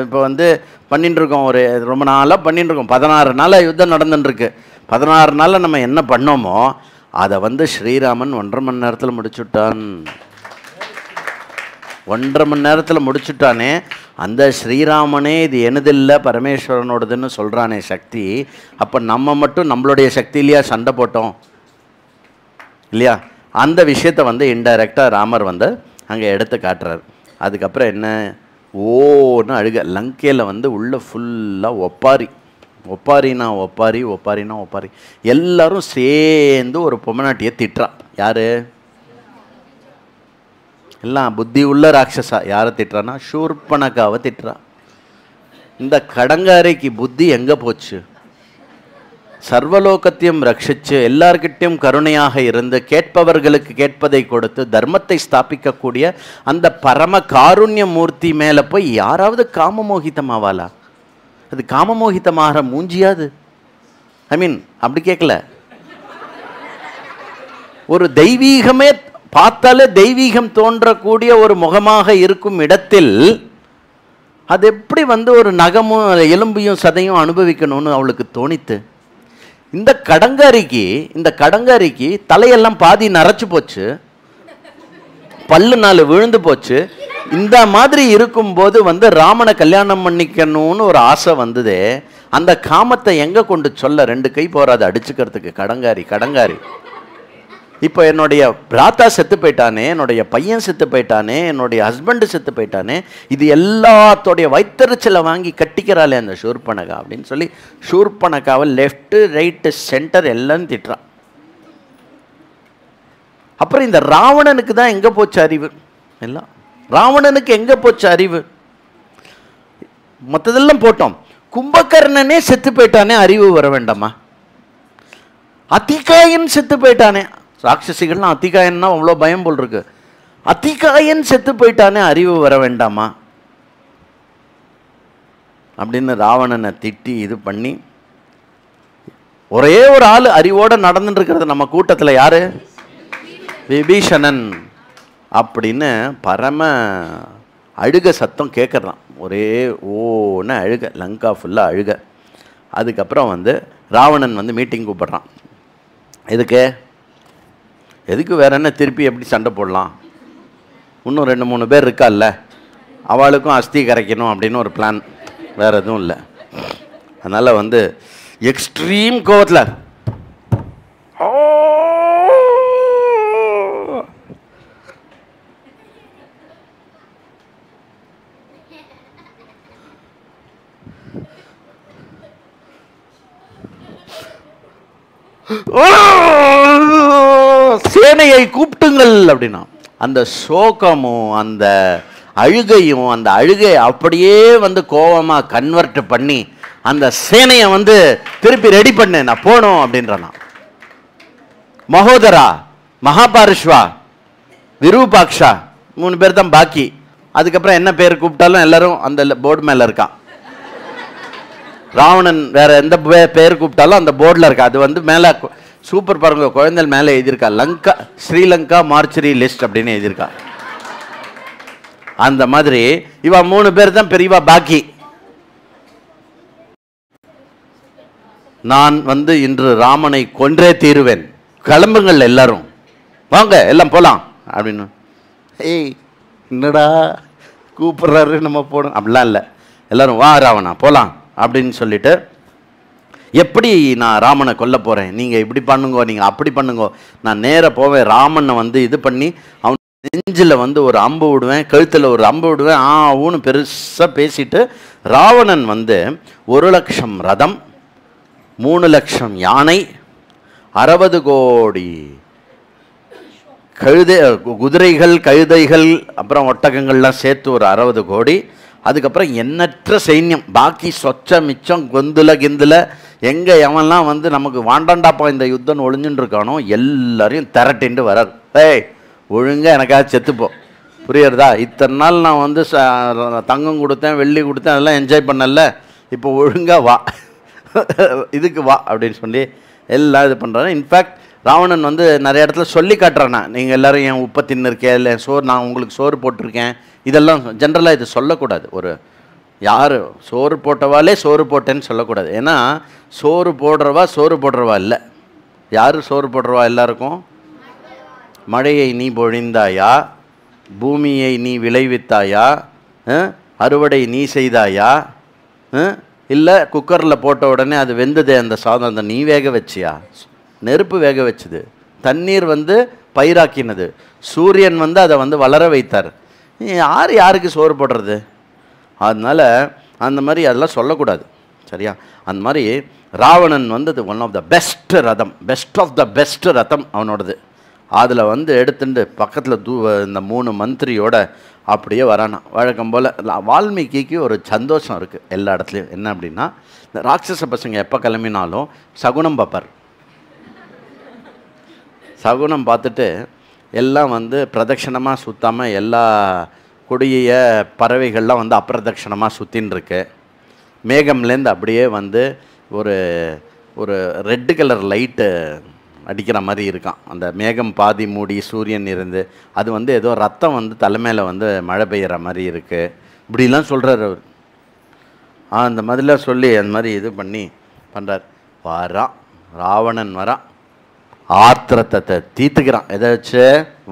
இப்போ வந்து பண்ணிட்டு இருக்கோம், ஒரு ரொம்ப நாளாக பண்ணிட்டு இருக்கோம். 16 நாளாக யுத்தம் நடந்துட்டுருக்கு. 16 நாளில் நம்ம என்ன பண்ணோமோ அதை வந்து ஸ்ரீராமன் 1.5 மணி நேரத்தில் முடிச்சுட்டான். 1.5 மணி நேரத்தில் முடிச்சுட்டானே. அந்த ஸ்ரீராமனே இது எனதில்லை பரமேஸ்வரனோடதுன்னு சொல்கிறானே சக்தி, அப்போ நம்ம மட்டும் நம்மளுடைய சக்தியிலையா சண்டை போட்டோம் இல்லையா? அந்த விஷயத்தை வந்து இன்டைரக்டாக ராமர் வந்து அங்கே எடுத்து காட்டுறாரு. அதுக்கப்புறம் என்ன, ஓன்னு அழுக. லங்கையில் வந்து உள்ள ஃபுல்லாக ஒப்பாரினா ஒப்பாரி எல்லாரும் சேர்ந்து ஒரு பொம்மநாட்டியை திட்டுறா. யார்? எல்லாம் புத்தி உள்ள ராட்சசா. யாரை திட்டுறான்னா சூர்பனகாவை திட்டுறா. இந்த கடங்காரைக்கு புத்தி எங்கே போச்சு? சர்வலோகத்தையும் ரட்சிச்சு எல்லார்கிட்டையும் கருணையாக இருந்து கேட்பவர்களுக்கு கேட்பதை கொடுத்து தர்மத்தை ஸ்தாபிக்கக்கூடிய அந்த பரம காருண்ய மூர்த்தி மேலே போய் யாராவது காமமோகிதமாவாளா? அது காமமோகிதமாகிற மூஞ்சியாது? ஐ மீன் அப்படி கேட்கல. ஒரு தெய்வீகமே பார்த்தாலே தெய்வீகம் தோன்றக்கூடிய ஒரு முகமாக இருக்கும் இடத்தில் அது எப்படி வந்து ஒரு நகமும் எலும்பையும் சதையும் அனுபவிக்கணும்னு அவளுக்கு தோணித்து. இந்த கடங்காரிக்கு தலையெல்லாம் பாதி நரைச்சு போச்சு, பல்லு 4 விழுந்து போச்சு. இந்த மாதிரி இருக்கும்போது வந்து ராமனை கல்யாணம் பண்ணிக்கணும்னு ஒரு ஆசை வந்ததே, அந்த காமத்தை எங்கே கொண்டு சொல்ல? 2 கை போறாது அடிச்சுக்கிறதுக்கு. கடங்காரி இப்போ என்னுடைய பிராத்தா செத்து போயிட்டானே, என்னுடைய பையன் செத்து போயிட்டானே, என்னுடைய ஹஸ்பண்டு செத்து போயிட்டானே, இது எல்லாத்தோடைய வைத்தறிச்சலை வாங்கி கட்டிக்கிறாளே அந்த சூர்பனகா அப்படின்னு சொல்லி சூர்பனகாவை லெஃப்ட்டு ரைட்டு சென்டர் எல்லாம் திட்டுறான். அப்புறம் இந்த ராவணனுக்கு தான் எங்கே போச்சு அறிவு? எல்லாம் ராவணனுக்கு எங்கே போச்சு அறிவு? மற்றதெல்லாம் போட்டோம். கும்பகர்ணனே செத்து போயிட்டானே, அறிவு வர வேண்டாமா? அதிகாயன் செத்து போயிட்டானே, ராட்சசிகள்லாம் அதிகாயன்னா அவ்வளோ பயம் போல் இருக்கு. அதிகாயன் செத்து போயிட்டானே, அறிவு வர வேண்டாமா? அப்படின்னு ராவணனை திட்டி இது பண்ணி ஒரே ஒரு ஆள் அறிவோட நடந்துட்டு இருக்கிறது நம்ம கூட்டத்தில். யாரு? விபீஷணன். அப்படின்னு பரம அழுக சத்தம் கேட்குறான். ஒரே ஓன்னு அழுக, லங்கா ஃபுல்லாக அழுக. அதுக்கப்புறம் வந்து ராவணன் வந்து மீட்டிங் கூப்பிட்றான். எதுக்கு வேற என்ன, திருப்பி எப்படி சண்டை போடலாம்? இன்னும் 2-3 பேர் இருக்கால்ல, அவளுக்கும் அஸ்தி கரைக்கணும் அப்படின்னு ஒரு பிளான், வேறு எதுவும் இல்லை. அதனால் வந்து எக்ஸ்ட்ரீம் கோவத்தில் சேனையை கூப்பிட்டுங்கள் அப்படின்னா, அந்த சோகமும் அந்த அழுகையும் அந்த அழுகை அப்படியே வந்து கோபமாக கன்வெர்ட் பண்ணி அந்த சேனையை வந்து திருப்பி ரெடி பண்ணு, நான் போனோம் அப்படின்றான். மகோதரா, மகாபாரிஷ்வா, விரூபாக்ஷா 3 பேர் தான் பாக்கி. அதுக்கப்புறம் என்ன பேர் கூப்பிட்டாலும் எல்லாரும் அந்த போர்டு மேலே இருக்கான். ராவணன் வேற எந்த பேர் கூப்பிட்டாலும் அந்த போர்டில் இருக்கா. அது வந்து மேலே சூப்பர் பாருங்க, குழந்தைகள் மேலே எழுதியிருக்கா, லங்கா ஸ்ரீலங்கா மார்ச்சரி லிஸ்ட் அப்படின்னு எழுதியிருக்கா. அந்த மாதிரி இவா 3 பேர் தான் பெரியவா பாக்கி. நான் வந்து இன்று ராமனை கொன்றே தீருவேன், கிளம்புங்கள் எல்லாரும், வாங்க எல்லாம் போலாம் அப்படின்னு. ஏய் என்னடா கூப்பிடுறாரு, நம்ம போகணும் அப்படிலாம் இல்லை. எல்லாரும் வா ராவணா போலாம் அப்படின்னு சொல்லிட்டு, எப்படி நான் ராமனை கொல்ல போகிறேன், நீங்கள் இப்படி பண்ணுங்கோ, நீங்கள் அப்படி பண்ணுங்கோ, நான் நேராக போவேன், ராமனை வந்து இது பண்ணி அவன் நெஞ்சில் வந்து ஒரு அம்பு விடுவேன், கழுத்தில் ஒரு அம்பு விடுவேன், ஊன்னு பெருசாக பேசிட்டு ராவணன் வந்து 1,00,000 ரதம், 3,00,000 யானை, 60 கோடி குதிரைகள் கழுதைகள் அப்புறம் ஒட்டகங்கள்லாம் சேர்த்து ஒரு 60 கோடி, அதுக்கப்புறம் எண்ணற்ற சைன்யம், பாக்கி சொச்ச மிச்சம் கொந்துல கிந்துல எங்கே எவன்லாம் வந்து நமக்கு வாண்டாண்டாப்பா இந்த யுத்தம் ஒழிஞ்சுன்னு இருக்கானோ எல்லாரையும் திரட்டின்ட்டு வரார். ஏய் ஒழுங்காக எனக்காக செத்துப்போ, புரியுறதா? இத்தனை நாள் நான் வந்து தங்கம் கொடுத்தேன், வெள்ளி கொடுத்தேன், அதெல்லாம் என்ஜாய் பண்ணல, இப்போ ஒழுங்காக வா, இதுக்கு வா அப்படின்னு சொல்லி எல்லாம் இது பண்ணுறாங்க. இன்ஃபேக்ட் ராவணன் வந்து நிறைய இடத்துல சொல்லி காட்டுறானா, நீங்கள் எல்லோரும் என் உப்பை தின்னுருக்கேன், இல்லை சோறு நான் உங்களுக்கு சோறு போட்டிருக்கேன், இதெல்லாம் ஜென்ரலாக இது சொல்லக்கூடாது. ஒரு யார் சோறு போட்டவாலே சோறு போட்டேன்னு சொல்லக்கூடாது. ஏன்னா சோறு போடுறவா இல்லை. யார் சோறு போடுறவா எல்லாருக்கும்? மழையை நீ பொழிந்தாயா, பூமியை நீ விளைவித்தாயா, அறுவடை நீ செய்தாயா, இல்லை குக்கரில் போட்ட உடனே அது வெந்ததே அந்த சாதம், அந்த நீ வேக வச்சியா? நெருப்பு வேக வச்சுது, தண்ணீர் வந்து பயிராக்கினது, சூரியன் வந்து அதை வந்து வளர வைத்தார். யாருக்கு சோறு போடுறது? அதனால் அந்த மாதிரி அதெல்லாம் சொல்லக்கூடாது, சரியா? அந்த மாதிரி ராவணன் வந்து ஒன் ஆஃப் த பெஸ்ட் ரதம், பெஸ்ட் ஆஃப் த பெஸ்ட் ரதம் அவனோடது. அதில் வந்து எடுத்துட்டு பக்கத்தில் இந்த 3 மந்திரியோட அப்படியே வரானா. வழக்கம் போல் வால்மீகிக்கு ஒரு சந்தோஷம் இருக்குது எல்லா இடத்துலையும். என்ன அப்படின்னா, இந்த ராட்சச பசங்க எப்போ கிளம்பினாலும் சகுனம் பார்ப்பார். சகுனம் பார்த்துட்டு எல்லாம் வந்து பிரதட்சணமாக சுற்றாமல் எல்லா கொடிய பறவைகள்லாம் வந்து அப்பிரதட்சணமாக சுற்றின்னு இருக்கு. மேகம்லேருந்து அப்படியே வந்து ஒரு ஒரு ரெட்டு கலர் லைட்டு அடிக்கிற மாதிரி இருக்கான். அந்த மேகம் பாதி மூடி சூரியன் இருந்து அது வந்து ஏதோ ரத்தம் வந்து தலைமையில் வந்து மழை பெய்கிற மாதிரி இருக்குது, இப்படிலாம் சொல்கிறார் அவர். அந்த மாதிரிலாம் சொல்லி அந்த மாதிரி இது பண்ணி பண்ணுறார். வரான் ராவணன், வரான், ஆத்திரத்தை தீர்த்துக்கிறான். எதாச்சு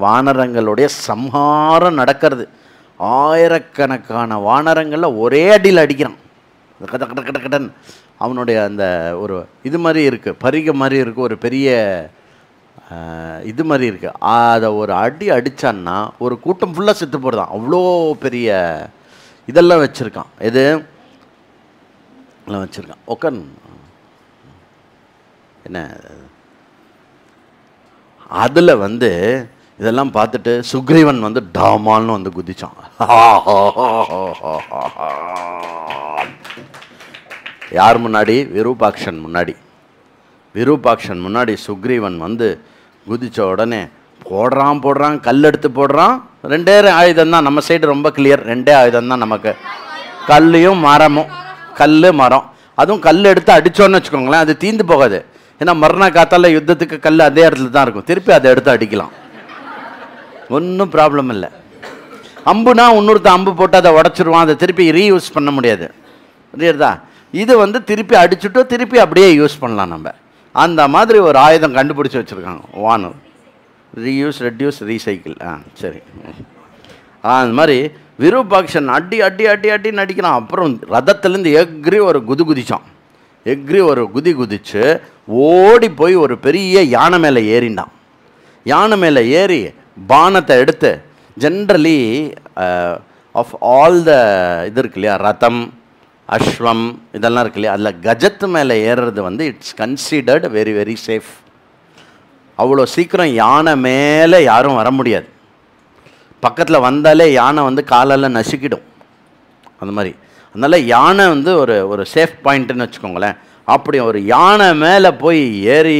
வானரங்களுடைய சம்ஹாரம் நடக்கிறது. ஆயிரக்கணக்கான வானரங்களில் ஒரே அடியில் அடிக்கிறான். கட்ட கட்ட கட்ட கட்டன் அவனுடைய அந்த ஒரு இது மாதிரி இருக்குது, பரிகை மாதிரி இருக்குது, ஒரு பெரிய இது மாதிரி இருக்குது. அதை ஒரு அடி அடித்தான்னா ஒரு கூட்டம் ஃபுல்லாக செத்து போடுதான். அவ்வளோ பெரிய இதெல்லாம் வச்சுருக்கான். எது எல்லாம் வச்சுருக்கான். ஒக்கன் என்ன அதில் வந்து இதெல்லாம் பார்த்துட்டு சுக்ரீவன் வந்து டாமால்னு வந்து குதிச்சான். யார் முன்னாடி? விரூபாக்ஷன் முன்னாடி. விரூபாக்ஷன் முன்னாடி சுக்ரீவன் வந்து குதித்த உடனே போடுறான், கல் எடுத்து போடுறான். 2 ஆயுதம் தான் நம்ம சைடு, ரொம்ப கிளியர். 2 ஆயுதம் தான் நமக்கு, கல்லையும் மரமும். கல் மரம், அதுவும் கல் எடுத்து அடித்தோன்னு வச்சுக்கோங்களேன், அது தீந்து போகாது. ஏன்னா மறுநாள் காத்தால யுத்தத்துக்கு கல் அதே இடத்துல தான் இருக்கும், திருப்பி அதை எடுத்து அடிக்கலாம், ஒன்றும் ப்ராப்ளம் இல்லை. அம்புனா இன்னொருத்த அம்பு போட்டு அதை உடச்சிருவான், அதை திருப்பி ரீயூஸ் பண்ண முடியாது, புரியுறதா? இது வந்து திருப்பி அடிச்சுட்டு திருப்பி அப்படியே யூஸ் பண்ணலாம் நம்ம. அந்த மாதிரி ஒரு ஆயுதம் கண்டுபிடிச்சி வச்சுருக்காங்க வானர். Reuse, reduce, recycle. சரி. அந்த மாதிரி விரூபாக்ஷன் அடி அடி அடி அடின்னு அடிக்கிறான். அப்புறம் ரதத்துலேருந்து எக்ரி ஒரு குதிச்சான். எக்ரி ஒரு குதிச்சு ஓடி போய் ஒரு பெரிய யானை மேலே ஏறிண்டான். யானை மேலே ஏறி பானத்தை எடுத்து, ஜென்ரலி ஆஃப் ஆல் த இது இருக்கு இல்லையா, ரதம், அஸ்வம், இதெல்லாம் இருக்கு இல்லையா, அதில் கஜத்து மேலே ஏறுறது வந்து it's considered very very safe. அவ்வளோ சீக்கிரம் யானை மேலே யாரும் வர முடியாது. பக்கத்தில் வந்தாலே யானை வந்து காலால் நசுக்கிடும், அந்த மாதிரி. அதனால் யானை வந்து ஒரு சேஃப் பாயிண்ட்டுன்னு வச்சுக்கோங்களேன். அப்படி ஒரு யானை மேலே போய் ஏறி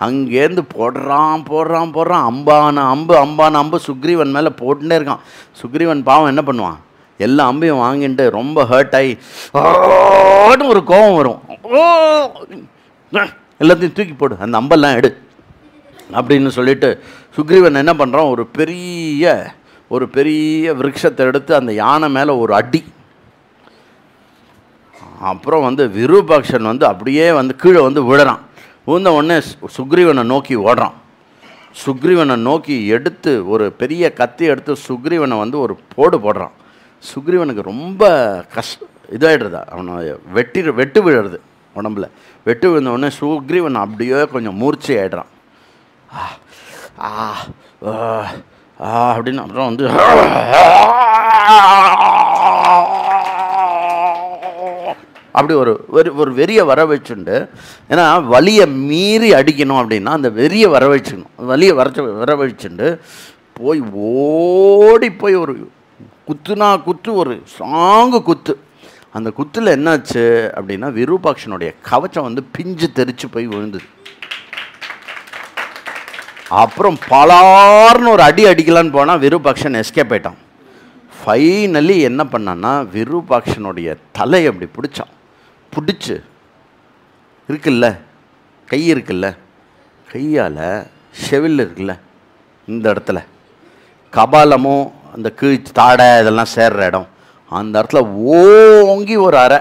அங்கேருந்து போடுறான். அம்பான அம்பு சுக்ரீவன் மேலே போட்டுட்டே இருக்கான். சுக்ரீவன் பாவம் என்ன பண்ணுவான், எல்லா அம்பையும் வாங்கிட்டு ரொம்ப ஹர்ட் ஆகி ஒரு கோபம் வரும். எல்லாத்தையும் தூக்கி போடு, அந்த அம்பெல்லாம் எடு அப்படின்னு சொல்லிட்டு சுக்ரீவன் என்ன பண்ணுறான், ஒரு பெரிய விருட்சத்தை எடுத்து அந்த யானை மேலே ஒரு அடி. அப்புறம் வந்து விரூபாக்ஷன் வந்து அப்படியே வந்து கீழே வந்து விழுறான். விழுந்த உடனே சுக்ரீவனை நோக்கி ஓடுறான். சுக்ரீவனை நோக்கி எடுத்து ஒரு பெரிய கத்தி எடுத்து சுக்ரீவனை வந்து ஒரு போடுறான். சுக்ரீவனுக்கு ரொம்ப இதாகிடுறதா, அவனை வெட்டு விழுறது உடம்புல. வெட்டு விழுந்த உடனே சுக்ரீவன் அப்படியே கொஞ்சம் மூர்ச்சி ஆகிடுறான். அப்படின்னு அப்புறம் வந்து அப்படி ஒரு வெறியை வர வச்சுண்டு, ஏன்னா வலியை மீறி அடிக்கணும் அப்படின்னா அந்த வெறியை வர வச்சுக்கணும். வலியை வர வச்சுண்டு ஓடி போய் ஒரு குத்து, ஒரு சாங்கு குத்து. அந்த குத்தில் என்னாச்சு அப்படின்னா விரூபாக்ஷனுடைய கவச்சம் வந்து பிஞ்சு தெரிச்சு போய் விழுந்தது. அப்புறம் பலார்னு ஒரு அடி அடிக்கலான்னு போனால் விரூபாக்ஷன் எஸ்கேப் ஆயிட்டான். ஃபைனலி என்ன பண்ணான்னா விரூபாக்ஷனுடைய தலையை அப்படி பிடிச்சு இருக்குல்ல, கை இருக்குல்ல, கையால் செவில் இருக்குல்ல, இந்த இடத்துல கபாலமும் அந்த கீழ் தாடை இதெல்லாம் சேர்ற இடம், அந்த இடத்துல ஓங்கி ஒரு அறை.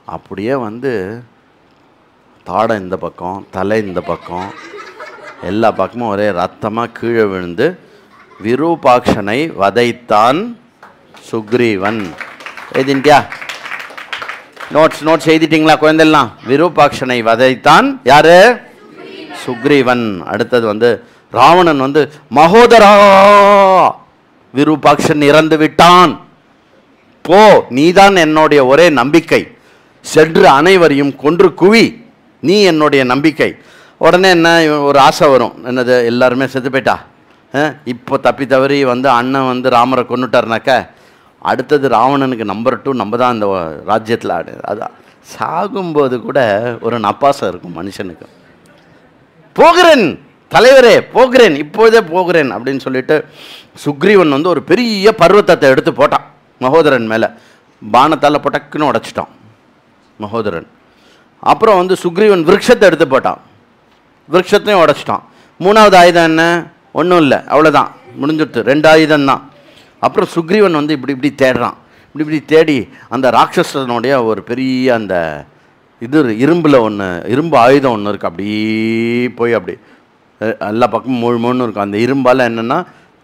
அப்படியே வந்து தாடை இந்த பக்கம், தலை இந்த பக்கம், எல்லா பக்கமும் ஒரே ரத்தமாக கீழே விழுந்து விரூபாக்ஷனை வதைத்தான் சுக்ரீவன். எழுதிட்டியா? நோட்ஸ் எழுதிட்டீங்களா குழந்தைலாம்? விரூபாக்ஷனை வதைத்தான் யாரு? சுக்ரீவன். அடுத்தது வந்து ராவணன் வந்து மகோதரா, விரூபாக்ஷன் இறந்து விட்டான், போ, நீதான் என்னுடைய ஒரே நம்பிக்கை, சென்று அனைவரையும் கொன்று குவி, நீ என்னுடைய நம்பிக்கை. உடனே என்ன ஒரு ஆசை வரும், என்னது எல்லாருமே செத்து போயிட்டா, இப்போ தப்பி தவறி வந்து அண்ணன் வந்து ராமரை கொண்டுட்டார்னாக்க அடுத்தது ராவணனுக்கு நம்பர் 2 நம்ம தான் இந்த ராஜ்யத்தில் ஆடு. அதான் சாகும்போது கூட ஒரு நப்பாசம் இருக்கும் மனுஷனுக்கு. போகிறேன் தலைவரே, போகிறேன், இப்போதே போகிறேன் அப்படின்னு சொல்லிட்டு சுக்ரீவன் வந்து ஒரு பெரிய பர்வத்தத்தை எடுத்து போட்டான் மகோதரன் மேலே. பானத்தால் பொட்டக்குன்னு உடைச்சிட்டான் மகோதரன். அப்புறம் வந்து சுக்ரீவன் விருட்சத்தை எடுத்து போட்டான், விருட்சத்தையும் உடைச்சிட்டான். 3வது ஆயுதம் என்ன? ஒன்றும் இல்லை, அவ்வளோதான், முடிஞ்சிடுது. 2 ஆயுதம் தான். அப்புறம் சுக்ரீவன் வந்து இப்படி இப்படி தேடுறான். இப்படி தேடி அந்த ராட்சசனுடைய ஒரு பெரிய அந்த இது இரும்பில் ஒன்று, இரும்பு ஆயுதம் ஒன்று இருக்குது, அப்படியே போய் அப்படி எல்லா பக்கமும் முழுமுன்னு இருக்கும். அந்த இரும்பால் என்னென்னா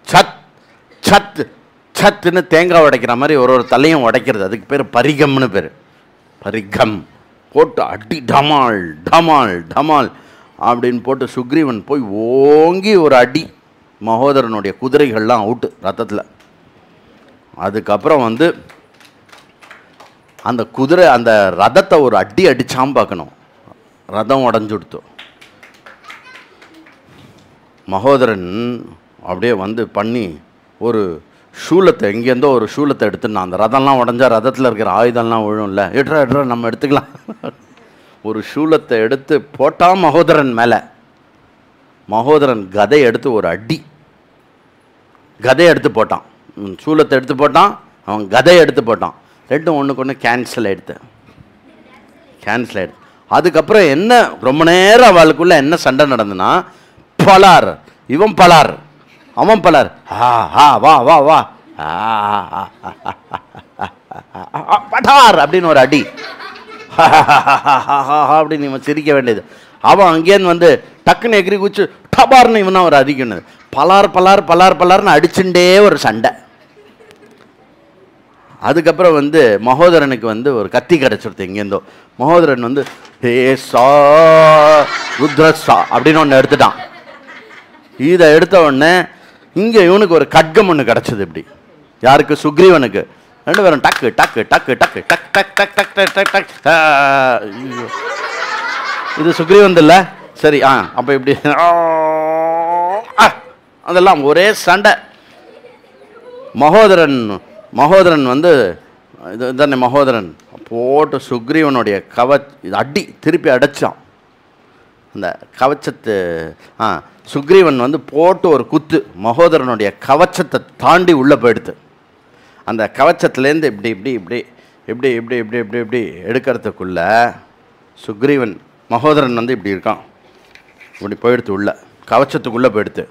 சத் சத் சத்துன்னு தேங்காய் உடைக்கிற மாதிரி ஒரு தலையும் உடைக்கிறது. அதுக்கு பேர் பரிகம்னு பேர். பரிகம் போட்டு அடி டமால் டமால் டமால் அப்படின்னு போட்டு சுக்ரீவன் போய் ஓங்கி ஒரு அடி, மகோதரனுடைய குதிரைகள்லாம் அவுட்டு ரத்தத்தில். அதுக்கப்புறம் வந்து அந்த குதிரை அந்த ரதத்தை ஒரு அடி அடிச்சாம் பார்க்கணும், ரதம் உடஞ்சுடுத்து. மகோதரன் அப்படியே வந்து பண்ணி ஒரு சூலத்தை, எங்கேருந்தோ ஒரு சூலத்தை எடுத்துனான். அந்த ரதம்லாம் உடஞ்சா ரதத்தில் இருக்கிற ஆயுதம்லாம் விழும்ல, எட்ரா நம்ம எடுத்துக்கலாம். ஒரு சூலத்தை எடுத்து போட்டான் மகோதரன் மேலே. மகோதரன் கதை எடுத்து ஒரு அடி, கதையை எடுத்து போட்டான். சூலத்தை எடுத்து போட்டான், அவன் கதையை எடுத்து போட்டான். ரெண்டும் ஒன்றுக்கு ஒன்று கேன்சல் ஆகிடுது. அதுக்கப்புறம் என்ன, ரொம்ப நேரம் அவளுக்குள்ள என்ன சண்டை நடந்துன்னா, பலார், இவன் பலார் அவன் பலார், வா வா வா பட்டார் அப்படின்னு ஒரு அடி, அப்படின்னு இவன் சிரிக்க வேண்டியது. அவன் அங்கேருந்து வந்து டக்குன்னு எகிரி குச்சி டபார்னு இவன் தான் ஒரு அடிக்கணுது. பலார் பலார் பலார் பலார்னு அடிச்சுட்டே ஒரு சண்டை. அதுக்கப்புறம் வந்து மகோதரனுக்கு வந்து ஒரு கத்தி கிடச்சிருது எங்கேருந்தோ. மகோதரன் வந்து ஹே சா ருத்ரசா அப்படின்னு ஒன்று எடுத்துட்டான். இதை எடுத்த உடனே இங்கே இவனுக்கு ஒரு கட்கம் ஒன்று கிடச்சிது. இப்படி யாருக்கு? சுக்ரீவனுக்கு. 2 பேரும் டக்கு டக்கு டக்கு டக்கு டக் டக் டக் டக் டக் டக் டக். இது சுக்ரீவன் இல்லை, சரி. அப்போ இப்படி அதெல்லாம் ஒரே சண்டை. மகோதரன் வந்து இது தானே மகோதரன் போட்டு சுக்ரீவனுடைய அடி திருப்பி அடைச்சான். அந்த கவச்சத்து சுக்ரீவன் வந்து போட்டு ஒரு குத்து, மகோதரனுடைய கவச்சத்தை தாண்டி உள்ளே போயிடுது. அந்த கவச்சத்துலேருந்து இப்படி இப்படி இப்படி இப்படி இப்படி இப்படி இப்படி இப்படி எடுக்கிறதுக்குள்ள சுக்ரீவன் மகோதரன் வந்து இப்படி இருக்கான், இப்படி போயிடுத்து உள்ள கவச்சத்துக்குள்ளே போயிடுத்து.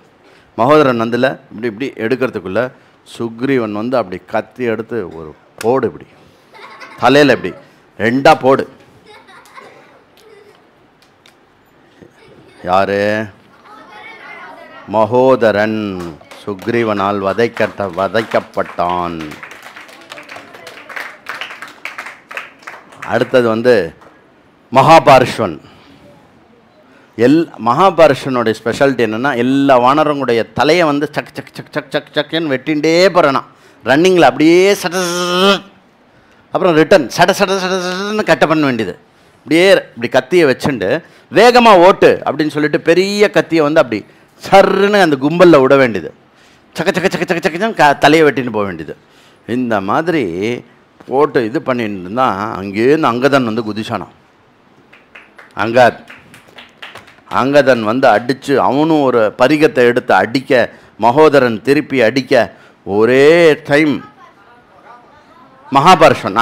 மகோதரன் வந்துல இப்படி இப்படி எடுக்கிறதுக்குள்ள சுக்ரீவன் வந்து அப்படி கத்தி எடுத்து ஒரு போடு, இப்படி தலையில் இப்படி 2ஆ போடு. யாரு? மகோதரன் சுக்ரீவனால் வதைக்கப்பட்டான். அடுத்தது வந்து மகாபார்ஷ்வன். மகாபார்ஷ்வனுடைய ஸ்பெஷாலிட்டி என்னென்னா, எல்லா வானரங்களுடைய தலையை வந்து சக் சக் சக் சக் சக் சக்குன்னு வெட்டின்ண்டே போகிறானா ரன்னிங்கில், அப்படியே சட, அப்புறம் ரிட்டன் சட சட சட சடன்னு கட்ட பண்ண வேண்டியது. இப்படியே இப்படி கத்தியை வச்சுண்டு வேகமாக ஓட்டு அப்படின்னு சொல்லிட்டு பெரிய கத்தியை வந்து அப்படி சர்ன்னு அந்த கும்பலில் விட வேண்டியது. சக்க சக்க சக்க சக்க சக்கன்னு தலையை வெட்டின்னு போக வேண்டியது. இந்த மாதிரி போட்டு இது பண்ணிட்டு இருந்தால் அங்கேருந்து அங்கதன் வந்து குதிச்சானான். அங்கதன் வந்து அடித்து அவனும் ஒரு பரிகத்தை எடுத்து அடிக்க, மகோதரன் திருப்பி அடிக்க, ஒரே டைம் மகாபார்ஷ்வன்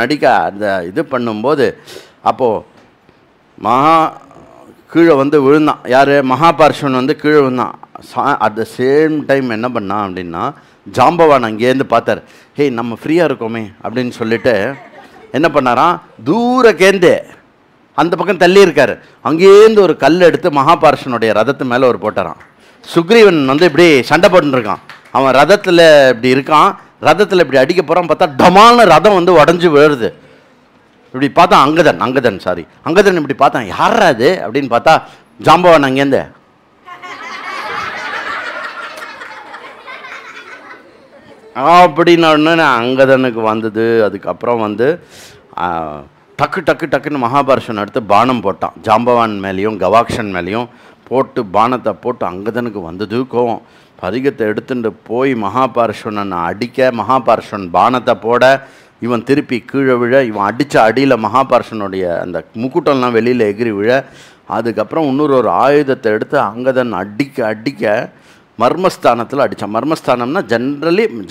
அடிக்க அந்த இது பண்ணும்போது அப்போது கீழே வந்து விழுந்தான். யார்? மகாபார்ஷ்வன் வந்து கீழே விழுந்தான். அட் த சேம் டைம் என்ன பண்ணான் அப்படின்னா, ஜாம்பவான் அங்கேருந்து பார்த்தார். ஹேய், நம்ம ஃப்ரீயாக இருக்கோமே அப்படின்னு சொல்லிட்டு என்ன பண்ணாராம், தூரக்கேந்து அந்த பக்கம் தள்ளி இருக்கார், அங்கேருந்து ஒரு கல் எடுத்து மகாபார்ஷ்வனுடைய ரதத்து மேலே ஒரு போட்டாரான். சுக்ரீவன் வந்து இப்படி சண்டை போட்டுருக்கான். அவன் ரதத்தில் இப்படி இருக்கான், ரதத்தில் இப்படி அடிக்க போகிறான், பார்த்தா டமான ரதம் வந்து உடஞ்சி விழுது. இப்படி பார்த்தா அங்கதன் இப்படி பார்த்தான், யாரா அது அப்படின்னு பார்த்தா ஜாம்பவான் அங்கேருந்து அப்படின்னு அங்கதனுக்கு வந்தது. அதுக்கப்புறம் வந்து டக்குன்னு மகாபாரஷன் எடுத்து பானம் போட்டான். ஜாம்பவான் மேலேயும் கவாக்ஷன் மேலேயும் போட்டு பானத்தை போட்டு அங்கதனுக்கு வந்தது கோவம். பரிகத்தை எடுத்துட்டு போய் மகாபாரஷனை அடிக்க, மகாபாரஷன் பானத்தை போட, இவன் திருப்பி கீழே விழ, இவன் அடித்த அடியில் மகாபாரஷனுடைய அந்த முக்குட்டம்லாம் வெளியில் எகிரி விழ, அதுக்கப்புறம் இன்னொரு ஒரு ஆயுதத்தை எடுத்து அங்கதன் அடிக்க மர்மஸ்தானத்தில் அடித்தான். மர்மஸ்தானம்னா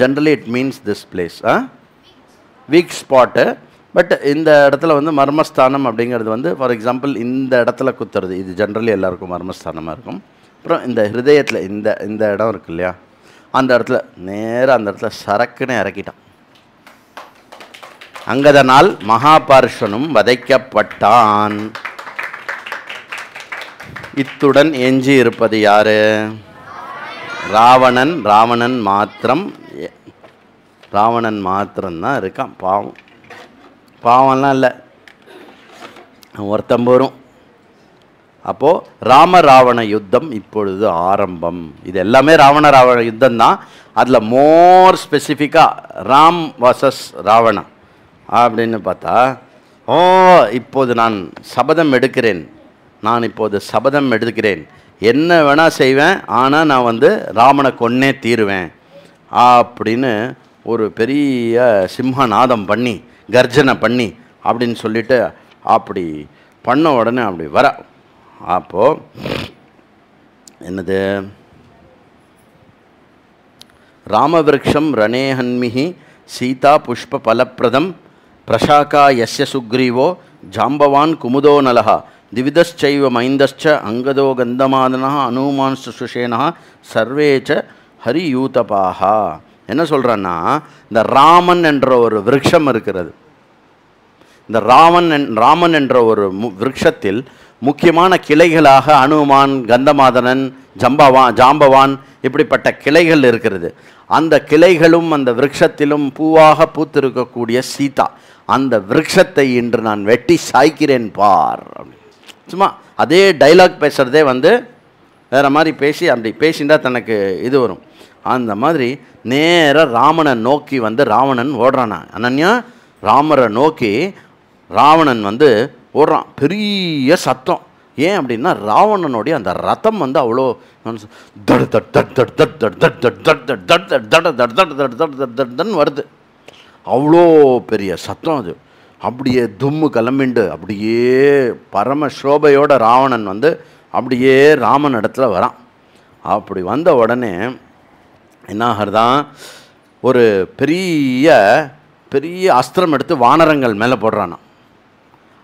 generally it means this place weak spot. But இந்த இடத்துல வந்து மர்மஸ்தானம் அப்படிங்கிறது வந்து ஃபார் எக்ஸாம்பிள் இந்த இடத்துல குத்துறது, இது ஜென்ரலி எல்லாருக்கும் மர்மஸ்தானமாக இருக்கும். அப்புறம் இந்த ஹிருதயத்தில் இந்த இடம் இருக்கு இல்லையா, அந்த இடத்துல நேராக அந்த இடத்துல சரக்குன்னு இறக்கிட்டான். அங்கதனால் மகாபார்ஷனும் வதைக்கப்பட்டான். இத்துடன் எஞ்சி இருப்பது யாரு? ராவணன் மாத்திரம்தான் இருக்கான். பாவம்லாம் இல்லை, ஒருத்தம் போரும். அப்போது ராவண யுத்தம் இப்பொழுது ஆரம்பம். இது எல்லாமே ராவண யுத்தம் தான். அதில் மோர் ஸ்பெசிஃபிக்காக ராம் வர்சஸ் ராவணன் அப்படின்னு பார்த்தா, இப்போது நான் சபதம் எடுக்கிறேன், என்ன வேணால் செய்வேன், ஆனால் நான் வந்து ராமனை கொன்னே தீருவேன் அப்படின்னு ஒரு பெரிய சிம்மநாதம் பண்ணி கர்ஜனை பண்ணி அப்படின்னு சொல்லிட்டு அப்படி பண்ண உடனே அப்படி வர. அப்போது என்னது, ராமவிருக்ஷம் ரணேஹன்மிஹி சீதா புஷ்ப பலப்பிரதம் பிரசாக்கா யஸ்ய சுக்ரீவோ ஜாம்பவான் குமுதோ நலஹா திவிதச்சைவ மைந்தச்ச அங்கதோ கந்தமாதனா அனுமான் சுசுஷேனா சர்வேச்ச ஹரியூதபாகா. என்ன சொல்கிறான்னா, இந்த ராமன் என்ற ஒரு விருட்சம் இருக்கிறது. இந்த ராமன் என்ற ஒரு விருட்சத்தில் முக்கியமான கிளைகளாக அனுமான், கந்தமாதனன், ஜாம்பவான் இப்படிப்பட்ட கிளைகள் இருக்கிறது. அந்த கிளைகளும் அந்த விருட்சத்திலும் பூவாக பூத்திருக்கக்கூடிய சீதா, அந்த விருட்சத்தை இன்று நான் வெட்டி சாய்க்கிறேன் பார். சும்மா அதே டைலாக் பேசுகிறதே வந்து வேறு மாதிரி பேசி அப்படி பேசிண்டா தனக்கு இது வரும். அந்த மாதிரி நேராக ராமனை நோக்கி வந்து ராவணன் ஓடுறானா. அனன்யா ராமரை நோக்கி ராவணன் வந்து ஓடுறான். பெரிய சத்தம். ஏன் அப்படின்னா ராவணனுடைய அந்த ரத்தம் வந்து அவ்வளோ வருது. அவ்வளோ பெரிய சத்தம் அது. அப்படியே தும்மு கிளம்பிண்டு அப்படியே பரம சோபையோட ராவணன் வந்து அப்படியே ராமன் இடத்துல வரான். அப்படி வந்த உடனே என்ன ஆகிறதான், ஒரு பெரிய அஸ்திரம் எடுத்து வானரங்கள் மேலே போடுறானா.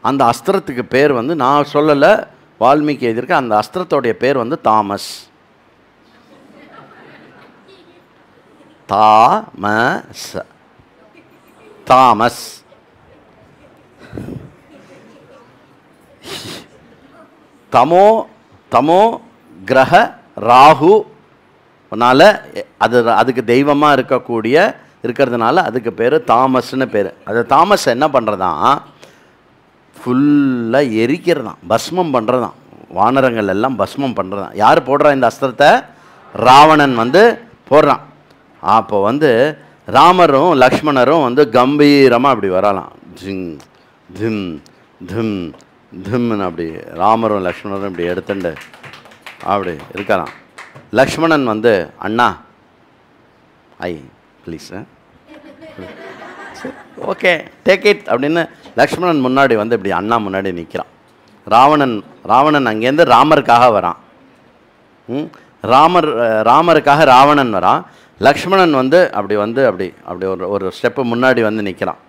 அந்த அஸ்திரத்துக்கு பேர் வந்து நான் சொல்லலை, வால்மீகி எழுதியிருக்க. அந்த அஸ்திரத்தோடைய பேர் வந்து தாமஸ். தமோ கிரக ராகுனால அதுக்கு தெய்வமாக இருக்கிறதுனால அதுக்கு பேர் தாமஸ்னு பேர். அது தாமஸ் என்ன பண்ணுறதான், ஃபுல்லாக எரிக்கிறதான், பஸ்மம் பண்ணுறதான். வானரங்கள் எல்லாம் பஸ்மம் பண்ணுறதான். யார் போடுறா இந்த அஸ்திரத்தை? ராவணன் வந்து போடுறான். அப்போ வந்து ராமரும் லக்ஷ்மணரும் வந்து கம்பீரமாக அப்படி வரலாம். ஜிங் திம் திம் திம்னு அப்படி ராமரும் லக்ஷ்மணரும் இப்படி எடுத்துட்டு அப்படி இருக்கலாம். லக்ஷ்மணன் வந்து அண்ணா ப்ளீஸ் ஓகே டேக் இட் அப்படின்னு லக்ஷ்மணன் முன்னாடி வந்து இப்படி அண்ணா முன்னாடி நிற்கிறான். ராவணன் அங்கேருந்து ராமருக்காக வரான். ராமருக்காக ராவணன் வரான். லக்ஷ்மணன் வந்து அப்படி ஒரு ஸ்டெப்பு முன்னாடி வந்து நிற்கிறான்.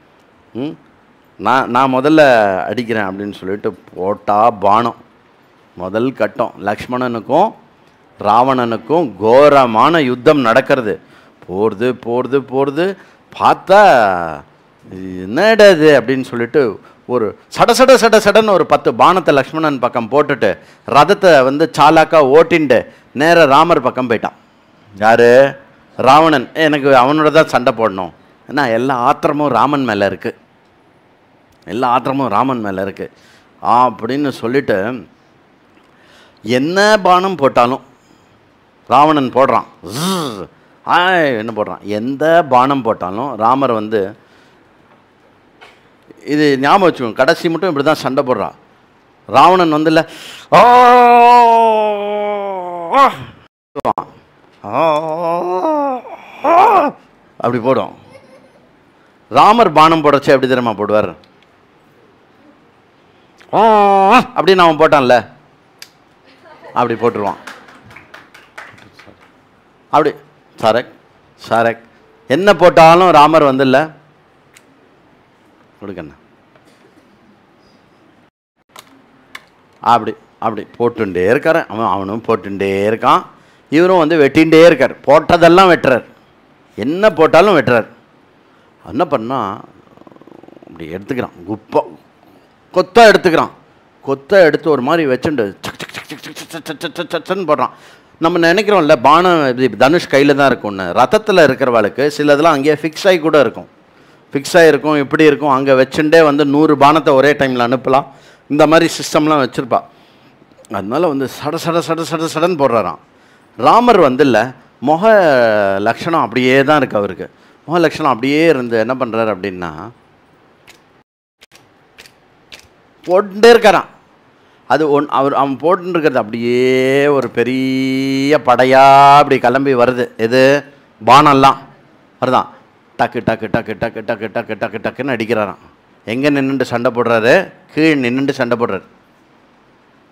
நான் முதல்ல அடிக்கிறேன் அப்படின்னு சொல்லிட்டு போட்டா பானம். முதல் கட்டம் லக்ஷ்மணனுக்கும் ராவணனுக்கும் கோரமான யுத்தம் நடக்கிறது. போகிறது பார்த்தா என்னடாது அப்படின்னு சொல்லிட்டு ஒரு சடன்னு ஒரு 10 பானத்தை லக்ஷ்மணன் பக்கம் போட்டுட்டு ரதத்தை வந்து சாலாக்கா ஓட்டின்ட்டு நேராக ராமர் பக்கம் போயிட்டான். யார்? ராவணன் எனக்கு அவனோட தான் சண்டை போடணும், ஏன்னா எல்லா ஆத்திரமும் ராமன் மேலே இருக்குது, எல்லா ஆத்திரமும் ராமன் மேலே இருக்குது அப்படின்னு சொல்லிட்டு என்ன பானம் போட்டாலும் ராவணன் போடுறான். என்ன போடுறான், எந்த பானம் போட்டாலும் ராமர் வந்து இது ஞாபகம் வச்சுக்கோங்க, கடைசி மட்டும் இப்படி தான் சண்டை போடுறான். ராவணன் வந்து இல்லை அப்படி போடும். ராமர் பானம் போடுறச்சே எப்படி தெரியுமா போடுவார், அப்படின்னு அவன் போட்டான்ல அப்படி போட்டுருவான். அப்படி சரக் சரக் என்ன போட்டாலும் ராமர் வந்து இல்லை கொடுக்கண்ணா அப்படி அப்படி போட்டுட்டே இருக்கார். அவனும் போட்டுட்டே இருக்கான், இவரும் வந்து வெட்டிகிட்டே இருக்கார். போட்டதெல்லாம் வெட்டுறார், என்ன போட்டாலும் வெட்டுறார். என்ன பண்ணால் அப்படி எடுத்துக்கிறான், கொத்தா எடுத்துக்கிறான். கொத்தை எடுத்து ஒரு மாதிரி வச்சுண்டு சன்னு போடுறான். நம்ம நினைக்கிறோம்ல பானம் தனுஷ் கையில் தான் இருக்கும்னு, ரத்தத்தில் இருக்கிறவளுக்கு சிலதெல்லாம் அங்கேயே ஃபிக்ஸ் ஆகி கூட இருக்கும், ஃபிக்ஸ் ஆகிருக்கும், இப்படி இருக்கும். அங்கே வச்சுட்டே வந்து 100 பானத்தை ஒரே டைமில் அனுப்பலாம், இந்த மாதிரி சிஸ்டம்லாம் வச்சுருப்பா. அதனால வந்து சட சட சட சட சடன்னு போடுறாராம். ராமர் வந்து இல்லை முக லட்சணம் அப்படியே தான் இருக்குது அவருக்கு. முக லட்சணம் அப்படியே இருந்து என்ன பண்ணுறாரு அப்படின்னா போட்டுட்டே இருக்காரான். அது அவன் போட்டுன்னு இருக்கிறது அப்படியே ஒரு பெரிய படையாக அப்படி கிளம்பி வருது. எது பானம்லாம் வருதான், டக்கு டக்கு டக்கு டக்கு டக்கு டக்கு டக்கு டக்குன்னு அடிக்கிறாராம். எங்கே நின்றுட்டு சண்டை போடுறாரு, கீழே நின்றுட்டு சண்டை போடுறாரு,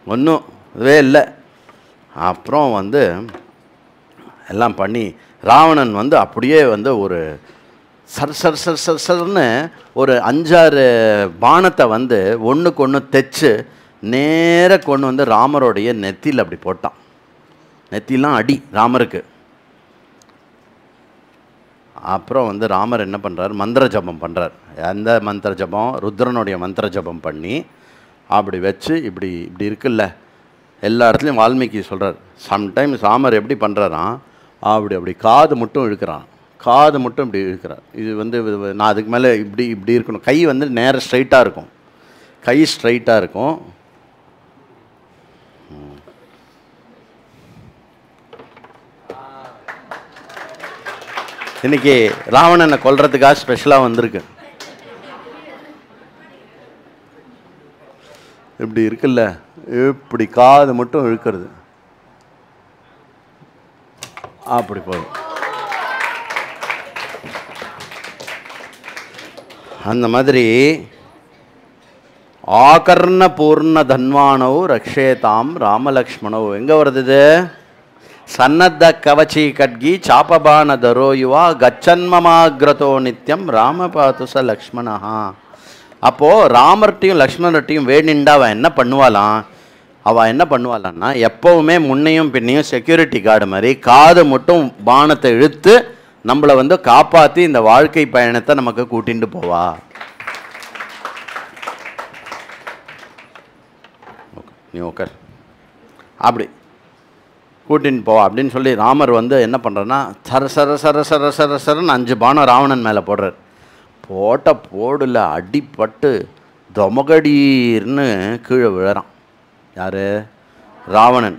ஒன்றும் இதுவே இல்லை. அப்புறம் வந்து எல்லாம் பண்ணி ராவணன் வந்து அப்படியே வந்து ஒரு சர் சர் சர் சர் சர்ன்னு ஒரு 5-6 பானத்தை வந்து ஒன்றுக்கு ஒன்று தைச்சு நேர கொண்டு வந்து ராமருடைய நெத்தியில் அப்படி போட்டான். நெத்திலாம் அடி ராமருக்கு. அப்புறம் வந்து ராமர் என்ன பண்ணுறார், மந்திர ஜபம் பண்ணுறார். எந்த மந்திர ஜபம், ருத்ரனுடைய மந்திர ஜபம் பண்ணி அப்படி வச்சு இப்படி இப்படி இருக்குல்ல எல்லா இடத்துலையும் வால்மீகி சொல்கிறார். சம்டைம்ஸ் ராமர் எப்படி பண்ணுறாராம், அப்படி அப்படி காது மட்டும் இழுக்கிறான், காது மட்டும் இப்படி இழுக்கிறார். இது வந்து நான் அதுக்கு மேலே இப்படி இப்படி இருக்கணும், கை வந்து நேராக ஸ்ட்ரைட்டாக இருக்கும், கை ஸ்ட்ரைட்டாக இருக்கும். இன்னைக்கு ராவணனை கொல்றதுக்காக ஸ்பெஷலாக வந்திருக்கு. இப்படி இருக்குல்ல, இப்படி காது மட்டும் இழுக்கிறது, அப்படி போதும். அந்த மாதிரி ஆகர்ண பூர்ண தன்வானோ ரக்ஷேதாம் ராமலக்ஷ்மணோ. எங்கே வருது இது, சன்னத்த கவச்சி கட்கி சாபபான தரோ யுவா கச்சன்மமாகிரதோ நித்யம் ராம பாதுச லக்ஷ்மணா. அப்போது ராமர்கிட்டையும் லக்ஷ்மணர்கிட்டையும் வேணிண்டா அவன் என்ன பண்ணுவாளாம், அவள் என்ன பண்ணுவாளான்னா எப்போவுமே முன்னையும் பின்னையும் செக்யூரிட்டி கார்டு மாதிரி காது மட்டும் பானத்தை இழுத்து நம்மளை வந்து காப்பாற்றி இந்த வாழ்க்கை பயணத்தை நமக்கு கூட்டிகிட்டு போவா. நீ ஓகர் அப்படி கூட்டின்னு போவா அப்படின்னு சொல்லி ராமர் வந்து என்ன பண்ணுறன்னா சர சர சர சர சர சரன்னு 5 பானம் ராவணன் மேலே போடுறார். போடல அடிப்பட்டு தொமகடீர்னு கீழே விழறான். யார், ராவணன்.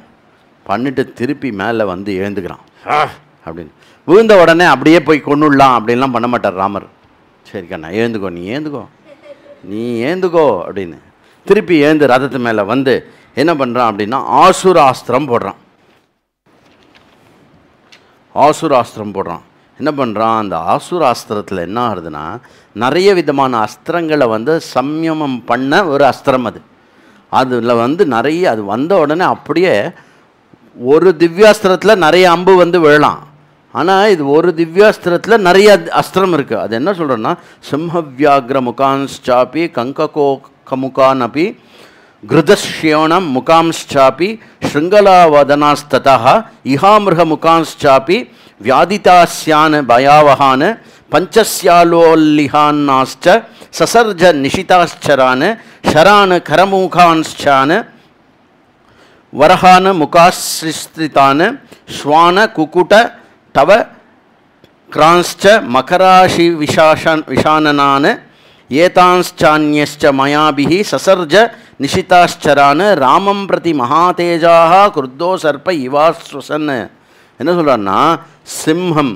பண்ணிட்டு திருப்பி மேலே வந்து எழுந்துக்கிறான் அப்படின்னு. விழுந்த உடனே அப்படியே போய் கொண்டுடலாம் அப்படின்லாம் பண்ண மாட்டார் ராமர். சரி கண்ணா எழுந்துக்கோ, நீ ஏந்துக்கோ, நீ ஏந்துக்கோ அப்படின்னு திருப்பி எழுந்து ரதத்து மேலே வந்து என்ன பண்ணுறான் அப்படின்னா ஆசுராஸ்திரம் போடுறான். ஆசுராஸ்திரம் போடுறான். என்ன பண்ணுறான், அந்த ஆசுராஸ்திரத்தில் என்ன ஆகுதுன்னா நிறைய விதமான அஸ்திரங்களை வந்து சம்யமம் பண்ண ஒரு அஸ்திரம் அது. அதில் வந்து நிறைய அது வந்த உடனே அப்படியே ஒரு திவ்யாஸ்திரத்தில் நிறைய அம்பு வந்து விழலாம். ஆனால் இது ஒரு திவ்யாஸ்திரத்தில் நிறைய அஸ்திரம் இருக்குது. அது என்ன சொல்கிறேன்னா சிம்ஹவியாகிர முகான்ஸ்சாப்பி கங்ககோ கமுகான் அப்பி கிருதஸ்யோணம் முகாம்ஸ்சாப்பி ஸ்ருங்கலாவதனாஸ்ததா இஹாமிருக முகாம்ஸ்சாப்பி வியாதிதாஸ்யான் பயாவஹான் பஞ்சஸ்யாலோல்லிஹான்னாஸ்ச சசர்ஜ நிஷிதாச்சரான் ஷரான் கரமுகான்ஸ்சான் வரஹான் முகாஸ்ரிஸ்திதான் ஸ்வான குக்குட தவ கிரான்ஸ்ச மகராசி விஷானனான் ஏதான்ச்சான்யஸ்ச மயாபிஹி சசர்ஜ நிஷிதாச்சரான் ராமம் பிரதி மகாதேஜாக குருத்தோ சர்ப்ப இவாஸ்வசன். என்ன சொல்கிறான்னா, சிம்ஹம்,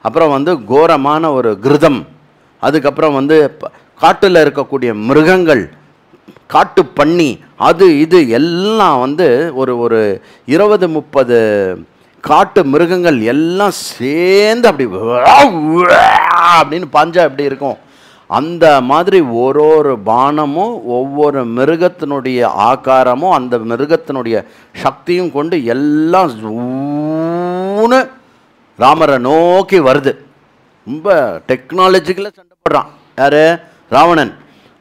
அப்புறம் வந்து கோரமான ஒரு கிருதம், அதுக்கப்புறம் வந்து காட்டில் இருக்கக்கூடிய மிருகங்கள், காட்டு பன்னி, அது இது எல்லாம் வந்து ஒரு 20-30 காட்டு மிருகங்கள் எல்லாம் சேர்ந்து அப்படி அப்படின்னு பாஞ்சா எப்படி இருக்கும், அந்த மாதிரி ஒரு பானமும் ஒவ்வொரு மிருகத்தினுடைய ஆகாரமும் அந்த மிருகத்தினுடைய சக்தியும் கொண்டு எல்லாம் ராமரை நோக்கி வருது. ரொம்ப டெக்னாலஜிக்கலாக சண்டை போடுறான் யார், ராவணன்.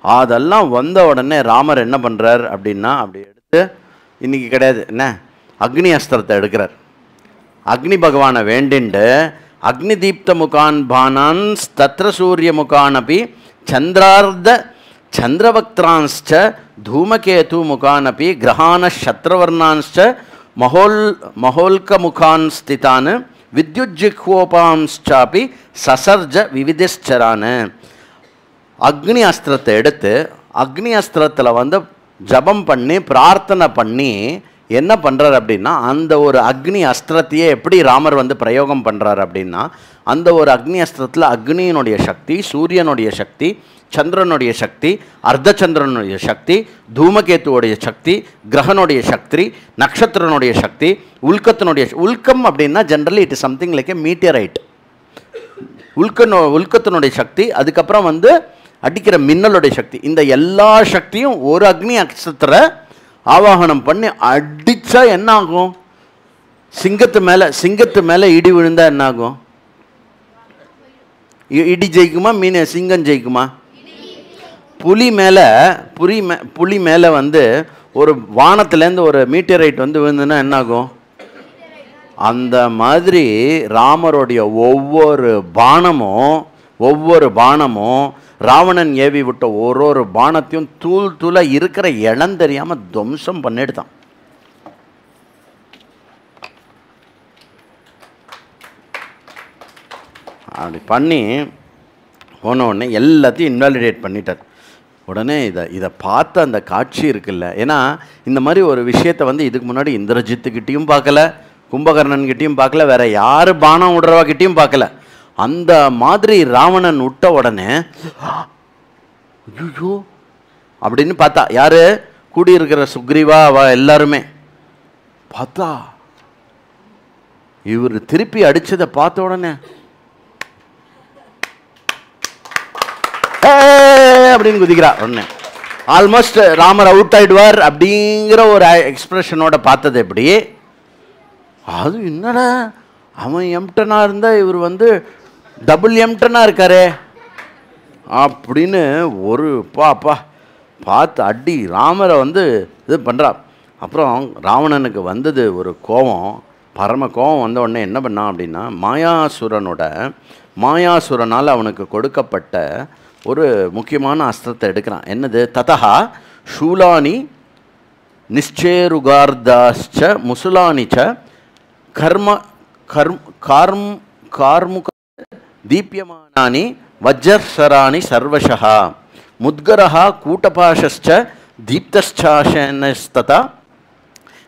அதெல்லாம் வந்த உடனே ராமர் என்ன பண்ணுறார் அப்படின்னா, அப்படி எடுத்து இன்றைக்கி கிடையாது என்ன, அக்னி அஸ்திரத்தை எடுக்கிறார். அக்னி பகவானை வேண்டிண்டு அக்னி தீப்த முகான் பானான் தத்ர சூரிய முகானபி சந்திரார்த்த சந்திரவக்திரான்ஸ்ச தூமகேது முகானபி கிரகான சத்ரவர்ணான்ஸ்ச மஹோல்க முகான் ஸ்திதான் வித்யுஜ்ஜிஹ்வோபாம்ஸ்சாபி சசர்ஜ விவிதிஷ்சரான். அக்னி அஸ்திரத்தை எடுத்து அக்னி அஸ்திரத்தில் வந்து ஜபம் பண்ணி பிரார்த்தனை பண்ணி என்ன பண்ணுறார் அப்படின்னா, அந்த ஒரு அக்னி அஸ்திரத்தையே எப்படி ராமர் வந்து பிரயோகம் பண்ணுறார் அப்படின்னா, அந்த ஒரு அக்னி அஸ்திரத்தில் அக்னியினுடைய சக்தி, சூரியனுடைய சக்தி, சந்திரனுடைய சக்தி, அர்த்தச்சந்திரனுடைய சக்தி, தூமகேத்துவோடைய சக்தி, கிரகனுடைய சக்தி, நட்சத்திரனுடைய சக்தி, உல்கம் அப்படின்னா generally it is something like a meteorite. உல்கத்தினுடைய சக்தி, அதுக்கப்புறம் வந்து அடிக்கிற மின்னலுடைய சக்தி, இந்த எல்லா சக்தியும் ஒரு அக்னி அஸ்திரத்தை ஆவாகனம் பண்ணி அடித்தா என்ன ஆகும், சிங்கத்து மேலே இடி விழுந்தா என்ன ஆகும், இடி ஜெயிக்குமா சிங்கம் ஜெயிக்குமா? புலி மேலே வந்து ஒரு வானத்துலேருந்து ஒரு மீட்டரைட் வந்து விழுந்துன்னா என்ன ஆகும்? அந்த மாதிரி ராமருடைய ஒவ்வொரு பானமும் ராவணன் ஏவி விட்ட ஒரு பானத்தையும் தூள இருக்கிற இடம் தெரியாமல் துவம்சம் பண்ணிடுதான். அப்படி பண்ணி போன உடனே எல்லாத்தையும் இன்வாலிடேட் பண்ணிட்டார். உடனே இதை பார்த்த அந்த காட்சி இருக்குல்ல, ஏன்னா இந்த மாதிரி ஒரு விஷயத்தை வந்து இதுக்கு முன்னாடி இந்திரஜித்துக்கிட்டையும் பார்க்கல, கும்பகர்ணன்கிட்டையும் பார்க்கல, வேற யார் பானம் விடுறவாக்கிட்டையும் பார்க்கல. அந்த மாதிரி ராவணன் விட்ட உடனே ஐயோ அப்படின்னு பார்த்தா யாரு, கூடியிருக்கிற சுக்ரீவா எல்லாருமே பார்த்தா, இவர் திருப்பி அடிச்சதை பார்த்த உடனே அப்படின்னு குதிக்கிறா. உடனே ஆல்மோஸ்ட் ராமர் அவுட் ஆயிடுவார் அப்படிங்கிற ஒரு எக்ஸ்பிரஷனோட பார்த்தது எப்படி, அது என்னடா அவன் எம்டனா இருந்தா இவர் வந்து டபுள் எம்டனா இருக்காரே அப்படின்னு ஒரு பார்த்து அடி ராமரை வந்து இது பண்ணுறா. அப்புறம் ராவணனுக்கு வந்தது ஒரு கோபம், பரம கோபம் வந்த உடனே என்ன பண்ணான் அப்படின்னா, மாயாசுரனால் அவனுக்கு கொடுக்கப்பட்ட ஒரு முக்கியமான அஸ்திரத்தை எடுக்கிறான். என்னது? ததா ஷூலானி நிச்சேருகார்தாச்ச முசுலானிச்ச கார்முக தீப்யமானானி வஜ்ரசராணி சர்வசஹ முத்கரஹ கூட்டபாஷஸ்ச தீப்தச்சாசனஸ்ததா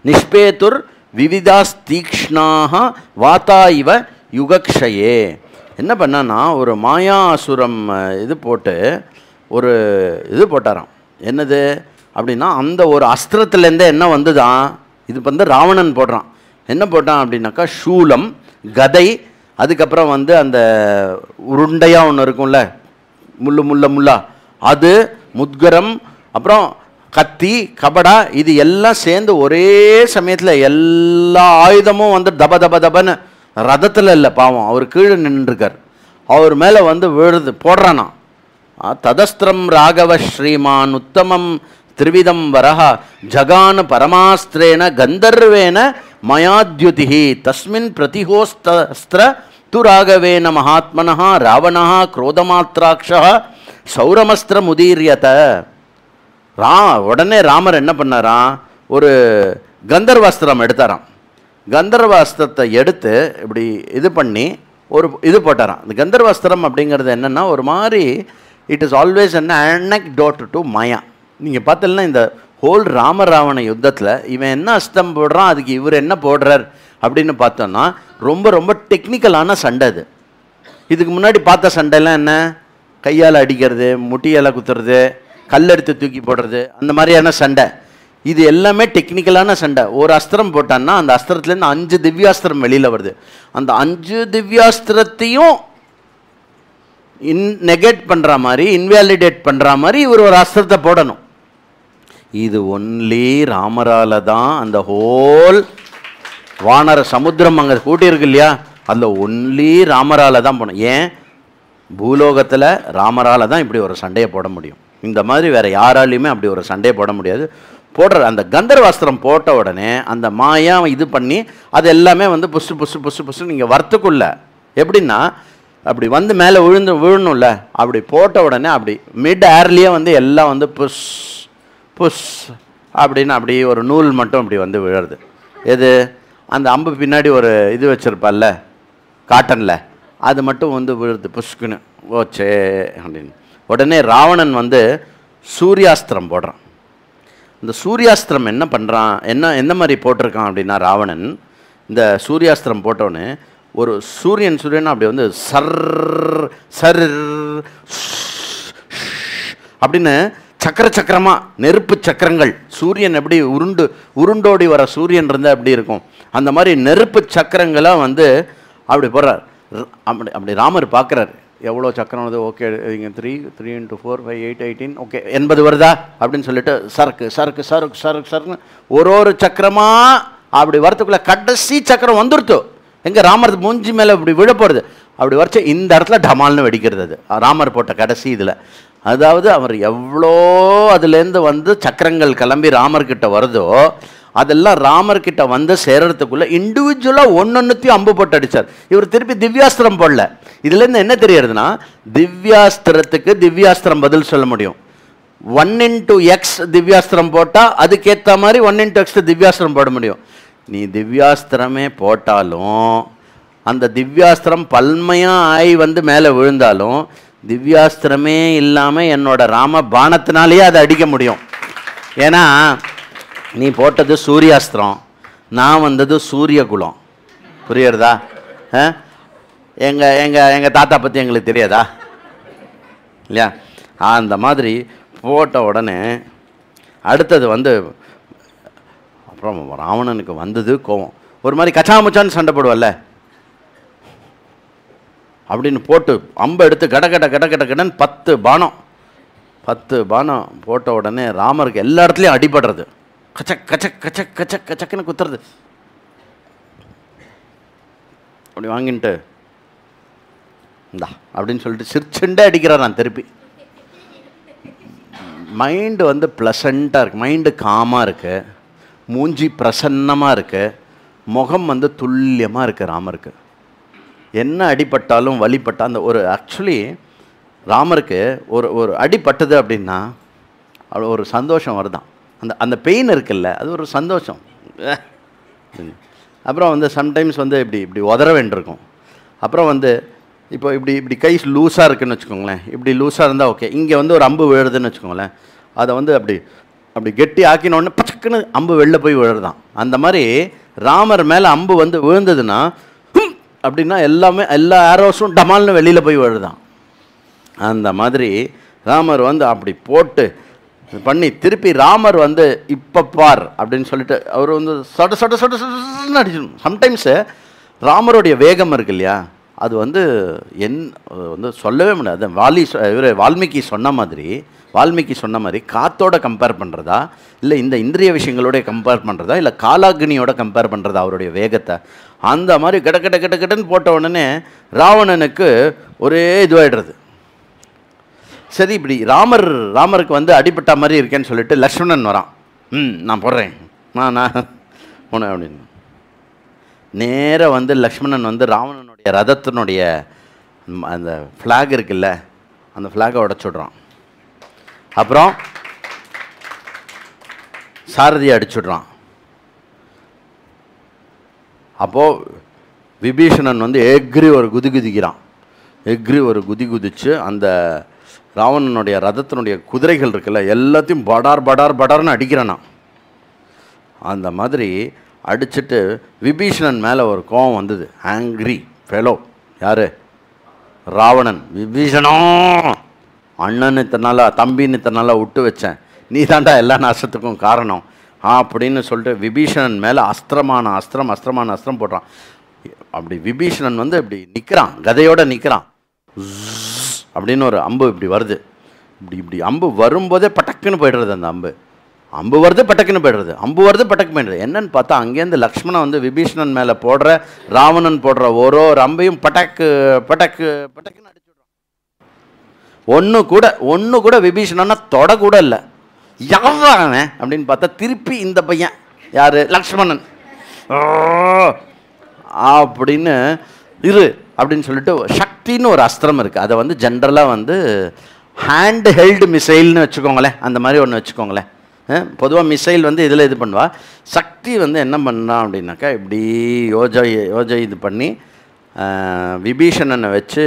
நிஷ்பேதுர் விவிதாஸ்தீக்ஷ்ணாஹ வாதா இவ யுகக்ஷயே. என்ன பண்ணான்னா, ஒரு மாயாசுரம் இது போட்டு ஒரு இது போட்டாராம். என்னது அப்படின்னா, அந்த ஒரு அஸ்திரத்துலேருந்தே என்ன வந்துதான், இது வந்து ராவணன் போடுறான். என்ன போட்டான் அப்படின்னாக்கா, சூலம், கதை, அதுக்கப்புறம் வந்து அந்த உருண்டையாக ஒன்று இருக்கும்ல, முள்ளா அது, முத்கரம், அப்புறம் கத்தி, கபடா, இது எல்லாம் சேர்ந்து ஒரே சமயத்தில் எல்லா ஆயுதமும் வந்து தபன்னு ரதத்தில் இல்லை, பாவம் அவர் கீழே நின்றுருக்கார், அவர் மேலே வந்து விழுது போடுறானா. ததஸ்திரம் ராகவ ஸ்ரீமான் உத்தமம் திரிவிதம் வரஹா ஜகான் பரமாஸ்திரேன கந்தர்வேன மயாத்யுதிஹி தஸ்மின் பிரதிஹோஸ்திர து ராகவேன மகாத்மனஹ ராவணஹ குரோதமாத்ராக்ஷா சௌரமஸ்திர முதீரியத. உடனே ராமர் என்ன பண்ணாராம், ஒரு கந்தர்வாஸ்திரம் எடுத்தாராம். கந்தர்வாஸ்திரத்தை எடுத்து இப்படி இது பண்ணி ஒரு இது போட்டாராம். இந்த கந்தர்வாஸ்திரம் அப்படிங்கிறது என்னென்னா ஒரு மாதிரி it is always an anecdote to Maya. நீங்கள் பார்த்தீங்கன்னா இந்த ஹோல் ராமராவண யுத்தத்தில் இவன் என்ன அஸ்தம் போடுறான், அதுக்கு இவர் என்ன போடுறார் அப்படின்னு பார்த்தோன்னா ரொம்ப ரொம்ப டெக்னிக்கலான சண்டை அது. இதுக்கு முன்னாடி பார்த்த சண்டைலாம் என்ன, கையால் அடிக்கிறது, முட்டியால் குத்துறது, கல்லெடுத்து தூக்கி போடுறது, அந்த மாதிரியான சண்டை. இது எல்லாமே டெக்னிக்கலான சண்டை. ஒரு அஸ்திரம் போட்டான்னா அந்த அஸ்திரத்துலேருந்து 5 திவ்யாஸ்திரம் வெளியில் வருது. அந்த 5 திவ்யாஸ்திரத்தையும் நெகேட் பண்ணுற மாதிரி, இன்வேலிடேட் பண்ணுற மாதிரி இவர் ஒரு அஸ்திரத்தை போடணும். இது ஒன்லி ராமரால தான் அந்த ஹோல் வானர சமுத்திரம் அங்கே கூட்டியிருக்கு இல்லையா, அதில் ஒன்லி ராமரால தான் போகணும். ஏன், பூலோகத்தில் ராமரால தான் இப்படி ஒரு சண்டையை போட முடியும். இந்த மாதிரி வேறு யாராலையுமே அப்படி ஒரு சண்டையை போட முடியாது. போடுற அந்த கந்தர்வாஸ்திரம் போட்ட உடனே அந்த மாயா இது பண்ணி அது எல்லாமே வந்து புஷு புஷு புஷு புஷு நீங்கள் வரத்துக்குள்ள எப்படின்னா அப்படி வந்து மேலே விழணும்ல, அப்படி போட்ட உடனே அப்படி மிட் ஏர்லேயே வந்து எல்லாம் வந்து புஷ் புஷ் அப்படின்னு அப்படி ஒரு நூல் மட்டும் அப்படி வந்து விழுறது. எது, அந்த அம்பு பின்னாடி ஒரு இது வச்சுருப்பால்ல காட்டனில், அது மட்டும் வந்து விழுது புஷ்குன்னு ஓச்சே அப்படின்னு. உடனே ராவணன் வந்து சூர்யாஸ்திரம் போடுறான். இந்த சூர்யாஸ்திரம் என்ன பண்ணுறான், என்ன மாதிரி போட்டிருக்கான் அப்படின்னா, ராவணன் இந்த சூர்யாஸ்திரம் போட்டோன்னு ஒரு சூரியன் அப்படி வந்து சர் சர் அப்படின்னு சக்கரமாக நெருப்பு சக்கரங்கள், சூரியன் எப்படி உருண்டோடி வர சூரியன் இருந்தால் எப்படி இருக்கும், அந்த மாதிரி நெருப்பு சக்கரங்களாக வந்து அப்படி போடுறார். அப்படி ராமர் பார்க்குறாரு, எவ்வளோ சக்கரம் வருது, ஓகே இங்கே 3 × 4 5 8 18 ஓகே 80 வருதா அப்படின்னு சொல்லிட்டு சரக்கு சரக்கு சரக்கு சரக்கு சரக்குன்னு ஒரு சக்கரமாக அப்படி வரத்துக்குள்ளே கடைசி சக்கரம் வந்துடுத்து. எங்கே ராமர் மூஞ்சி மேலே இப்படி விழ போகிறது, அப்படி வரைச்ச இந்த இடத்துல டமால்னு வெடிக்கிறது. அது ராமர் போட்ட கடைசி இதில். அதாவது அவர் எவ்வளோ அதுலேருந்து வந்து சக்கரங்கள் கிளம்பி ராமர்கிட்ட வருதோ அதெல்லாம் ராமர்கிட்ட வந்து சேர்றதுக்குள்ளே இண்டிவிஜுவலாக ஒன்னொன்னுத்தையும் அம்பு போட்டு அடித்தார். இவர் திருப்பி திவ்யாஸ்திரம் போடல. இதுலேருந்து என்ன தெரியறதுன்னா, திவ்யாஸ்திரத்துக்கு திவ்யாஸ்திரம் பதில் சொல்ல முடியும். 1 × X திவ்யாஸ்திரம் போட்டால் அதுக்கேற்ற மாதிரி 1 × X திவ்யாஸ்திரம் போட முடியும். நீ திவ்யாஸ்திரமே போட்டாலும் அந்த திவ்யாஸ்திரம் பல்மையாக ஆகி வந்து மேலே விழுந்தாலும் திவ்யாஸ்திரமே இல்லாமல் என்னோட ராம பானத்தினாலேயே அதை அடிக்க முடியும். ஏன்னா நீ போட்டது சூர்யாஸ்திரம், நான் வந்தது சூரிய குலம். புரியுறதா? எங்கள் தாத்தா பற்றி எங்களுக்கு தெரியாதா இல்லையா? அந்த மாதிரி போட்ட உடனே அடுத்தது வந்து அப்புறம் ராவணனுக்கு வந்தது கோவம். ஒரு மாதிரி கச்சாமுச்சான்னு சண்டை போடுவல்ல, அப்படின்னு போட்டு அம்பை எடுத்து கடன்னு 10 பானம் போட்ட உடனே ராமருக்கு எல்லா இடத்துலையும் அடிபடுறது. கச்சக் கச்சக் கச்சக் கச்சக் கச்சக்குன்னு குத்துறது. அப்படி வாங்கிட்டு இந்தா அப்படின்னு சொல்லிட்டு சிரிச்சுண்டே அடிக்கிறார். நான் திருப்பி மைண்டு வந்து ப்ளசண்ட்டாக இருக்குது, மைண்டு காமாக இருக்குது, மூஞ்சி பிரசன்னமாக இருக்குது, முகம் வந்து துல்லியமாக இருக்குது ராமருக்கு. என்ன அடிப்பட்டாலும் வழிபட்டால் அந்த ஒரு ஆக்சுவலி ராமருக்கு ஒரு அடிப்பட்டது அப்படின்னா அவ்வளோ ஒரு சந்தோஷம் வருதான். அந்த பெயின் இருக்குல்ல, அது ஒரு சந்தோஷம். அப்புறம் வந்து சம்டைம்ஸ் வந்து இப்படி உதற வேண்டியிருக்கும். அப்புறம் வந்து இப்போ இப்படி கை லூஸாக இருக்குதுன்னு வச்சுக்கோங்களேன், இப்படி லூஸாக இருந்தால் ஓகே. இங்கே வந்து ஒரு அம்பு விழுதுன்னு வச்சுக்கோங்களேன், அதை வந்து அப்படி கெட்டி ஆக்கினோடனே பச்சக்குன்னு அம்பு வெளில போய் விழுறதான். அந்த மாதிரி ராமர் மேலே அம்பு வந்து விழுந்ததுன்னா அப்படின்னா எல்லா ஆரோஸும் டமால்னு வெளியில் போய் விழுதான். அந்த மாதிரி ராமர் வந்து அப்படி போட்டு பண்ணி திருப்பி ராமர் வந்து இப்போ பார் அப்படின்னு சொல்லிட்டு அவர் வந்து சொட அடிச்சிடணும். சம்டைம்ஸு ராமருடைய வேகம் இருக்கு இல்லையா, அது வந்து வந்து சொல்லவே முடியாது. வால்மீகி சொன்ன மாதிரி காத்தோட கம்பேர் பண்ணுறதா, இல்லை இந்த இந்திரிய விஷயங்களோட கம்பேர் பண்ணுறதா, இல்லை காலாக்னியோட கம்பேர் பண்ணுறதா அவருடைய வேகத்தை. அந்த மாதிரி கிட்டன்னு போட்ட உடனே ராவணனுக்கு ஒரே இதுவாகிடுறது. சரி, இப்படி ராமருக்கு வந்து அடிபட்ட மாதிரி இருக்கேன்னு சொல்லிட்டு லக்ஷ்மணன் வரான். நான் போடுறேன் நான் உன அப்படின்னு நேராக வந்து லக்ஷ்மணன் வந்து ராவணனுடைய ரதத்தினுடைய அந்த ஃப்ளாக் இருக்குல்ல, அந்த ஃப்ளாகை உடச்சுடுறான். அப்புறம் சாரதியை அடிச்சுடுறான். அப்போது விபீஷணன் வந்து எக்ரி ஒரு குதி குதிக்கிறான். எக்ரி ஒரு குதி குதிச்சு அந்த ராவணனுடைய ரதத்தினுடைய குதிரைகள் இருக்குல்ல எல்லாத்தையும் படார் படார் படார்னு அடிக்கிறானா. அந்த மாதிரி அடிச்சுட்டு விபீஷணன் மேலே ஒரு கோபம் வந்தது. Angry fellow. யார்? ராவணன். விபீஷணம், அண்ணன் இத்தனால தம்பின்னு இத்தனால விட்டு வச்சேன், நீ தாண்டா எல்லா நாசத்துக்கும் காரணம் அப்படின்னு சொல்லிட்டு விபீஷணன் மேலே அஸ்திரம் போடுறான். அப்படி விபீஷணன் வந்து இப்படி நிற்கிறான், கதையோடு நிற்கிறான். அப்படின்னு ஒரு அம்பு இப்படி வருது. இப்படி அம்பு வரும்போதே பட்டக்குன்னு போய்டுறது. அந்த அம்பு வருது, பட்டக்குன்னு போய்டுறது. அம்பு வருது, பட்டக்கு போய்டுறது. என்னன்னு பார்த்தா அங்கேருந்து லக்ஷ்மணன் வந்து விபீஷணன் மேலே போடுற, ராவணன் போடுற ஒரு அம்பையும் பட்டக்குன்னு அடிச்சுடுறான். ஒன்று கூட விபீஷணன்னா தொடக்கூட இல்லை. யாரான அப்படின்னு பார்த்தா திருப்பி இந்த பையன் யார்? லக்ஷ்மணன். அப்படின்னு அப்படின்னு சொல்லிட்டு சக்தின்னு ஒரு அஸ்திரம் இருக்குது. அதை வந்து ஜென்ரலாக வந்து ஹேண்ட் ஹெல்டு மிசைல்னு வச்சுக்கோங்களேன். அந்த மாதிரி ஒன்று வச்சுக்கோங்களேன். பொதுவாக மிசைல் வந்து இதில் இது பண்ணுவா. சக்தி வந்து என்ன பண்ணான் அப்படின்னாக்கா இப்படி யோஜை இது பண்ணி விபீஷணனை வச்சு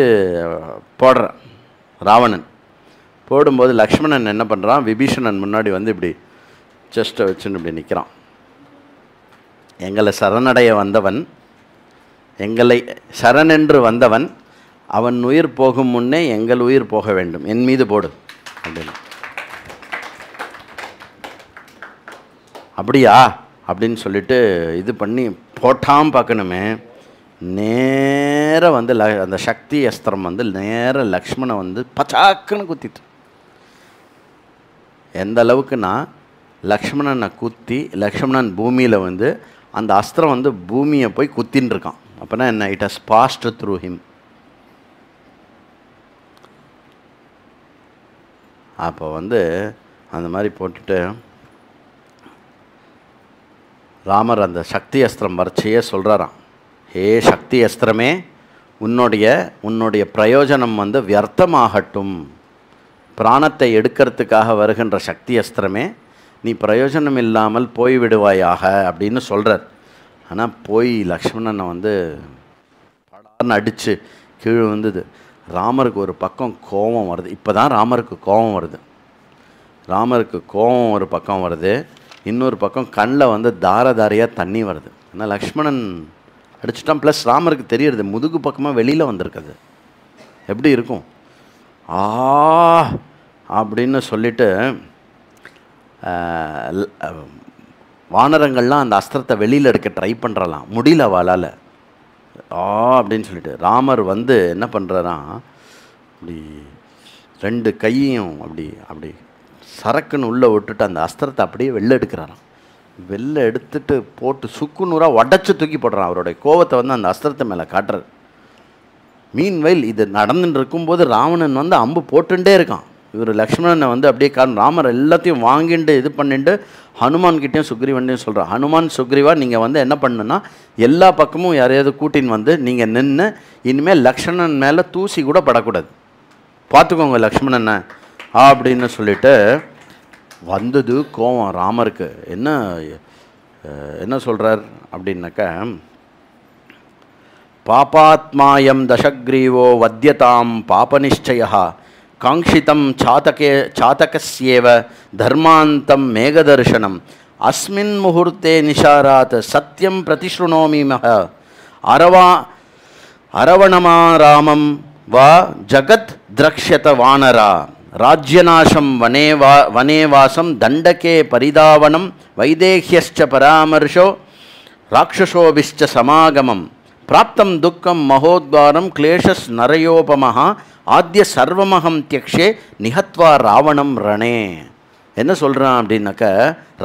போடுற. ராவணன் போடும்போது லக்ஷ்மணன் என்ன பண்ணுறான், விபீஷணன் முன்னாடி வந்து இப்படி செஸ்ட்டை வச்சுன்னு இப்படி நிற்கிறான். எங்களை சரணடைய வந்தவன், எங்களை சரணென்று வந்தவன், அவன் உயிர் போகும் முன்னே எங்கள் உயிர் போக வேண்டும், என் மீது போடு அப்படின்னு. அப்படியா அப்படின்னு சொல்லிட்டு இது பண்ணி போட்டாம் பார்க்கணுமே. நேராக வந்து அந்த சக்தி அஸ்திரம் வந்து நேராக லக்ஷ்மணனை வந்து பச்சாக்குன்னு குத்திட்டு. எந்த அளவுக்குன்னா லக்ஷ்மணனை குத்தி லக்ஷ்மணன் பூமியில் வந்து அந்த அஸ்திரம் வந்து பூமியை போய் குத்தின்னு இருக்கான். அப்போனா என்ன? It has passed through him. அப்போ வந்து அந்த மாதிரி போட்டுட்டு ராமர் அந்த சக்தி அஸ்திரம் வரைச்சையே சொல்கிறாராம், ஹே சக்தி அஸ்திரமே, உன்னுடைய பிரயோஜனம் வந்து வியர்த்தமாகட்டும். பிராணத்தை எடுக்கிறதுக்காக வருகின்ற சக்தி அஸ்திரமே, நீ பிரயோஜனம் இல்லாமல் போய்விடுவாயாக அப்படின்னு சொல்கிறார். ஆனால் போய் லக்ஷ்மணனை வந்து படார்னு அடித்து கீழே வந்தது. ராமருக்கு ஒரு பக்கம் கோபம் வருது. இப்போ தான் ராமருக்கு கோபம் வருது. ஒரு பக்கம் வருது, இன்னொரு பக்கம் கண்ணில் வந்து தாரையாக தண்ணி வருது. ஏன்னா லக்ஷ்மணன் அடிச்சிட்டான். ப்ளஸ் ராமருக்கு தெரியுறது முதுகு பக்கமாக வெளியில் வந்திருக்குது. எப்படி இருக்கும் அப்படின்னு சொல்லிட்டு வானரங்கள்லாம் அந்த அஸ்திரத்தை வெளியில் எடுக்க ட்ரை பண்ணுறலாம், முடியல வாளால். அப்படின்னு சொல்லிட்டு ராமர் வந்து என்ன பண்ணுறாராம், அப்படி ரெண்டு கையையும் அப்படி சரக்குன்னு உள்ளே விட்டுட்டு அந்த அஸ்திரத்தை அப்படியே வெளில எடுக்கிறாராம். வெளில எடுத்துட்டு போட்டு சுக்குநூறாக உடச்சி தூக்கி போடுறான். அவருடைய கோவத்தை வந்து அந்த அஸ்திரத்தை மேலே காட்டுறாரு. மீன்வைல் இது நடந்துட்டு இருக்கும்போது ராவணன் வந்து அம்பு போட்டுட்டே இருக்கான். இவர் லக்ஷ்மணனை வந்து அப்படியே ராமர் எல்லாத்தையும் வாங்கிட்டு இது பண்ணிட்டு ஹனுமான்கிட்டையும் சுக்ரீவன்டையும் சொல்கிறான், ஹனுமான் சுக்ரீவா நீங்கள் வந்து என்ன பண்ணுன்னா எல்லா பக்கமும் யாரையாவது கூட்டின்னு வந்து நீங்கள் நின்று இனிமேல் லக்ஷ்மணன் மேலே தூசி கூட படக்கூடாது, பார்த்துக்கோங்க லக்ஷ்மணனை அப்படின்னு சொல்லிட்டு வந்தது கோவம் ராமருக்கு. என்ன சொல்கிறார் அப்படின்னாக்கா, பாபாத்மாயம் தசக்ரீவோ வத்யதாம் பாபநிச்சயா காங்கிதம் சாதகஸ்யேவ தர்மாந்தம் மேகதர்சனம் அஸ்மின் முகூர்த்தே நிஷாராத் சத்யம் பிரதிஷ்ருணோமி மஹ அரவணமாராமம் வா ஜகத் திரக்ஷத வானரா ராஜ்யநாசம் வனேவாசம் தண்டகே பரிதாவனம் வைதேஹ்யஸ்ச பராமர்ஷோ ராட்சசோபிஷ்ச சமாகமம் பிராப்தம் துக்கம் மகோத்வாரம் கிளேஷஸ் நரயோபமஹா ஆத்ய சர்வமகம் தியக்ஷே நிஹத்வா ராவணம் ரணே. என்ன சொல்கிறான் அப்படின்னாக்க,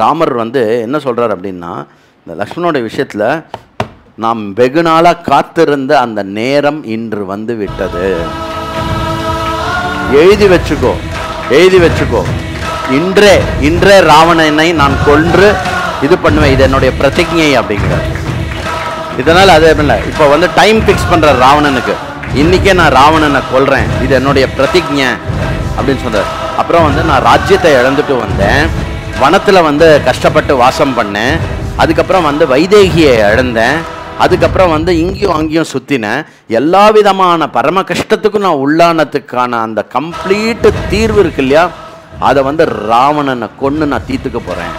ராமர் வந்து என்ன சொல்கிறார் அப்படின்னா, இந்த லக்ஷ்மணோட விஷயத்தில் நாம் வெகு நாளாக காத்திருந்த அந்த நேரம் இன்று வந்து விட்டது. எழுதி வச்சுக்கோ, இன்றே ராவணனை நான் கொன்று இது பண்ணுவேன், இது என்னுடைய பிரதிஜை அப்படிங்கிறார். இதனால் அதே இல்லை, இப்போ வந்து டைம் ஃபிக்ஸ் பண்ணுற ராவணனுக்கு, இன்றைக்கே நான் ராவணனை கொல்றேன், இது என்னுடைய பிரதிஜை அப்படின்னு சொல்கிறார். அப்புறம் வந்து நான் ராஜ்யத்தை இழந்துட்டு வந்தேன், வனத்தில் வந்து கஷ்டப்பட்டு வாசம் பண்ணேன், அதுக்கப்புறம் வந்து வைதேகியை இழந்தேன், அதுக்கப்புறம் வந்து இங்கேயும் அங்கேயும் சுற்றினேன். எல்லா விதமான பரம கஷ்டத்துக்கும் நான் உள்ளானதுக்கான அந்த கம்ப்ளீட்டு தீர்வு இருக்கு இல்லையா, அதை வந்து ராவணனை கொன்று நான் தீர்த்துக்க போகிறேன்.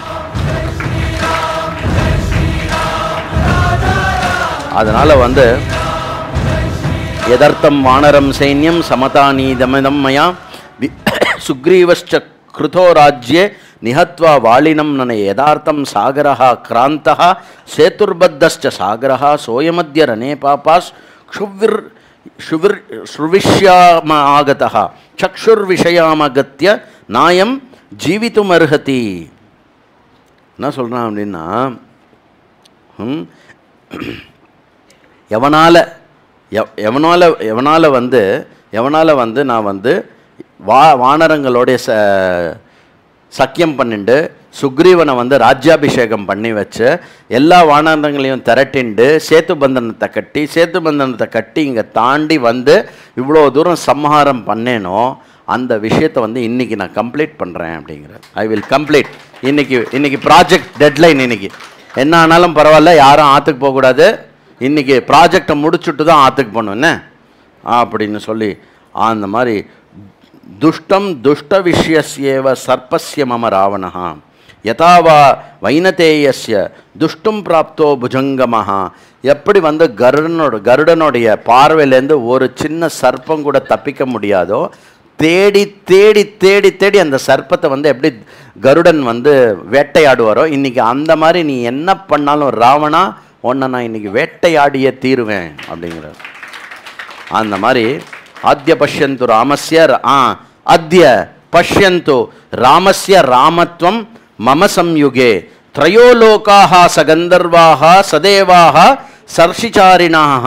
அதனால் வந்து எதர்த்தம் வானரம் சைன்யம் சமதானீதமிதம் மயா சுக்ரீவஸ்ச கிருதோ ராஜ்யே நிஹத்வா வாலினம் நன யதார்த்தம் சாகரஹ கிராந்தஹ சேதுர்பத்தஸ்ச சாகரஹ சோயமத்ய ரணே பாபாஸ் ஸ்ருவிஷ்யாம ஆகதஹ சக்ஷுர்விஷயாமகத்ய நாயம் ஜீவித்துமர்ஹதி. என்ன சொல்கிறான் அப்படின்னா, எவனால் வந்து நான் வந்து வானரங்களோடைய சக்கியம் பண்ணிண்டு சுக்ரீவனை வந்து ராஜ்யாபிஷேகம் பண்ணி வச்சு எல்லா வானரங்களையும் திரட்டிண்டு சேத்து பந்தனத்தை கட்டி இங்கே தாண்டி வந்து இவ்வளோ தூரம் சம்ஹாரம் பண்ணேனோ அந்த விஷயத்தை வந்து இன்றைக்கி நான் கம்ப்ளீட் பண்ணுறேன் அப்படிங்கிற. I will complete. இன்னைக்கு ப்ராஜெக்ட் டெட்லைன். இன்றைக்கி என்ன ஆனாலும் பரவாயில்ல, யாரும் ஆற்றுக்கு போகக்கூடாது, இன்றைக்கி ப்ராஜெக்டை முடிச்சுட்டு தான் ஆற்றுக்கு போகணுன்னு அப்படின்னு சொல்லி அந்த மாதிரி துஷ்டம் துஷ்ட விஷயஸ்யேவ சர்ப்பஸ்ய மம ராவணஹா யதாவா வைனதேயஸ்ய துஷ்டும் பிராப்தோ புஜங்கமஹா. எப்படி வந்து கருடனுடைய பார்வையிலேருந்து ஒரு சின்ன சர்ப்பம் கூட தப்பிக்க முடியாதோ, தேடி தேடி தேடி தேடி அந்த சர்ப்பத்தை வந்து எப்படி கருடன் வந்து வேட்டையாடுவாரோ, இன்றைக்கி அந்த மாதிரி நீ என்ன பண்ணாலும் ராவணா உன்னை நான் இன்றைக்கி வேட்டையாடியே தீருவேன் அப்படிங்கிறார். அந்த மாதிரி ஆத்ய பஷ்யந்து ராமஸ்ய அத்ய பஷ்யந்து ராமஸ்ய ராமத்வம் மம சம்யுகே த்ரயோலோகாஹ சகந்தர்வாஹ சதேவாஹ சர்ஷிச்சாரிணாஹ.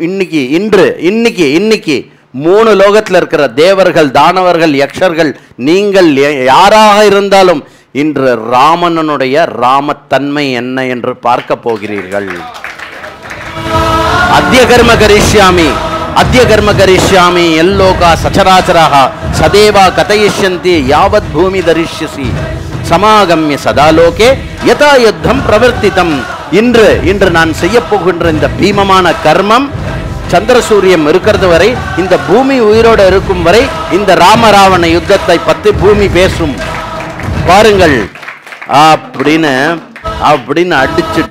இன்னைக்கு 3 லோகத்தில் இருக்கிற தேவர்கள், தானவர்கள், யக்ஷர்கள், நீங்கள் யாராக இருந்தாலும் இன்று ராமனுடைய ராமத்தன்மை என்ன என்று பார்க்க போகிறீர்கள். அத்ய கர்ம கரிஷ்யாமி எல்லோகா சச்சராச்சராக சதேவா கதயிஷ்யந்தி யாவத் பூமி தரிஷ்யசி சமாகம்ய சதாலோகே யதா யுத்தம் பிரவர்த்திதம். இன்று நான் செய்ய போகின்ற இந்த பீமமான கர்மம் சந்திரசூரியம் இருக்கிறது வரை, இந்த பூமி உயிரோடு இருக்கும் வரை இந்த ராமராவண யுத்தத்தை பற்றி பூமி பேசும். பாருங்கள் அப்படின்னு அடிச்சு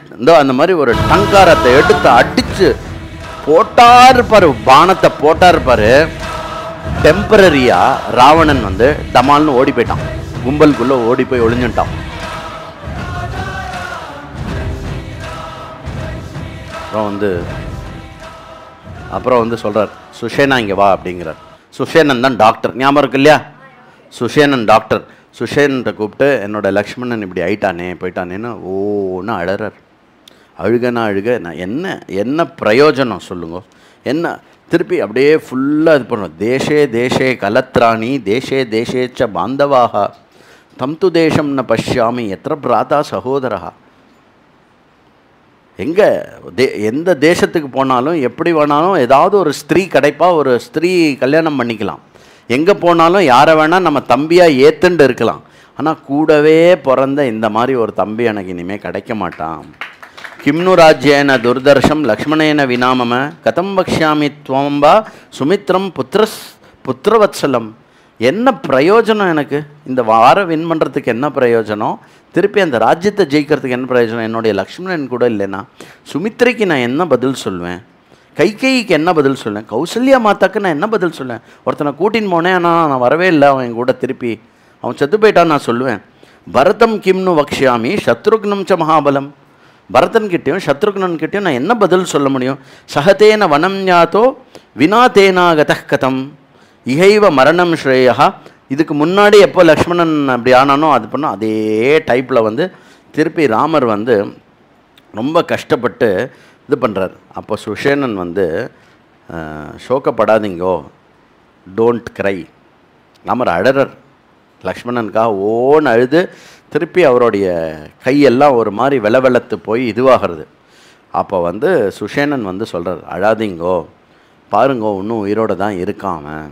அந்த மாதிரி ஒரு டங்காரத்தை எடுத்து அடிச்சு போட்டார் பாரு, பானத்தை போட்டார் பாரு. டெம்பரரியா ராவணன் வந்து டமால்னு ஓடி போயிட்டான், கும்பலுக்குள்ள ஓடி போய் ஒளிஞ்சுட்டான். அப்புறம் வந்து சொல்றார், சுஷேனா இங்கே வா அப்படிங்கிறார். சுஷேனன் தான் டாக்டர், ஞாபகம் இருக்கு இல்லையா? சுஷேனன் டாக்டர். சுஷேனன்ட்ட கூப்பிட்டு என்னோட லக்ஷ்மணன் இப்படி ஆயிட்டானே போயிட்டானேன்னு ஓன்னு அழறார். அழுக நான் என்ன பிரயோஜனம் சொல்லுங்க, என்ன திருப்பி அப்படியே ஃபுல்லாக இது பண்ணுவோம். தேசே கலத்ராணி தேசேச்ச பாந்தவாக தம் து தேசம் ந பஷ்யாமி எத்திர பிராதா சகோதரா. எந்த தேசத்துக்கு போனாலும் எப்படி வேணாலும் ஏதாவது ஒரு ஸ்திரீ கிடைப்பா, ஒரு ஸ்திரீ கல்யாணம் பண்ணிக்கலாம். எங்கே போனாலும் யாரை வேணால் நம்ம தம்பியாக ஏற்றுண்டு இருக்கலாம். ஆனால் கூடவே பிறந்த இந்த மாதிரி ஒரு தம்பி எனக்கு இனிமேல் கிடைக்க மாட்டான். கிம்னு ராஜ்யேன துர்தர்ஷம் லக்ஷ்மணேன வினாமம கதம் வக்ஷ்யாமி துவம்பா சுமித்ரம் புத்திரவத்சலம். என்ன பிரயோஜனம் எனக்கு? இந்த வின் பண்ணுறதுக்கு என்ன பிரயோஜனம்? திருப்பி அந்த ராஜ்யத்தை ஜெயிக்கிறதுக்கு என்ன பிரயோஜனம்? என்னுடைய லக்ஷ்மணன் கூட இல்லைன்னா சுமித்ரைக்கு நான் என்ன பதில் சொல்வேன்? கைகைக்கு என்ன பதில் சொல்லுவேன்? கௌசல்யா மாதாக்கு நான் என்ன பதில் சொல்லுவேன்? ஒருத்தனை கூட்டின்னு போனேன், ஆனால் நான் வரவே இல்லை, அவன் என் கூட திருப்பி அவன் செத்து போயிட்டான்னு நான் சொல்லுவேன். பரதம் கிம்னு வக்ஷ்யாமி சத்ருக்னம் ச மகாபலம். பரதன்கிட்டையும் சத்ருக்னன்கிட்டையும் நான் என்ன பதில் சொல்ல முடியும்? சகதேன வனம் ஞாத்தோ வினா தேனாகத கதம் இகைவ மரணம் ஸ்ரேயா. இதுக்கு முன்னாடி எப்போ லக்ஷ்மணன் அப்படி ஆனானோ அது பண்ணோம், அதே டைப்பில் வந்து திருப்பி ராமர் வந்து ரொம்ப கஷ்டப்பட்டு இது பண்ணுறார். அப்போ சுஷேனன் வந்து சோகப்படாதீங்கோ, டோன்ட் க்ரை. ராமர் அழறர் லக்ஷ்மணனுக்காக ஓன்னு அழுது திருப்பி அவருடைய கையெல்லாம் ஒரு மாதிரி வெளத்து போய் இதுவாகிறது. அப்போ வந்து சுஷேனன் வந்து சொல்கிறார், அழாதீங்கோ, பாருங்கோ இன்னும் உயிரோடு தான் இருக்கான் அவன்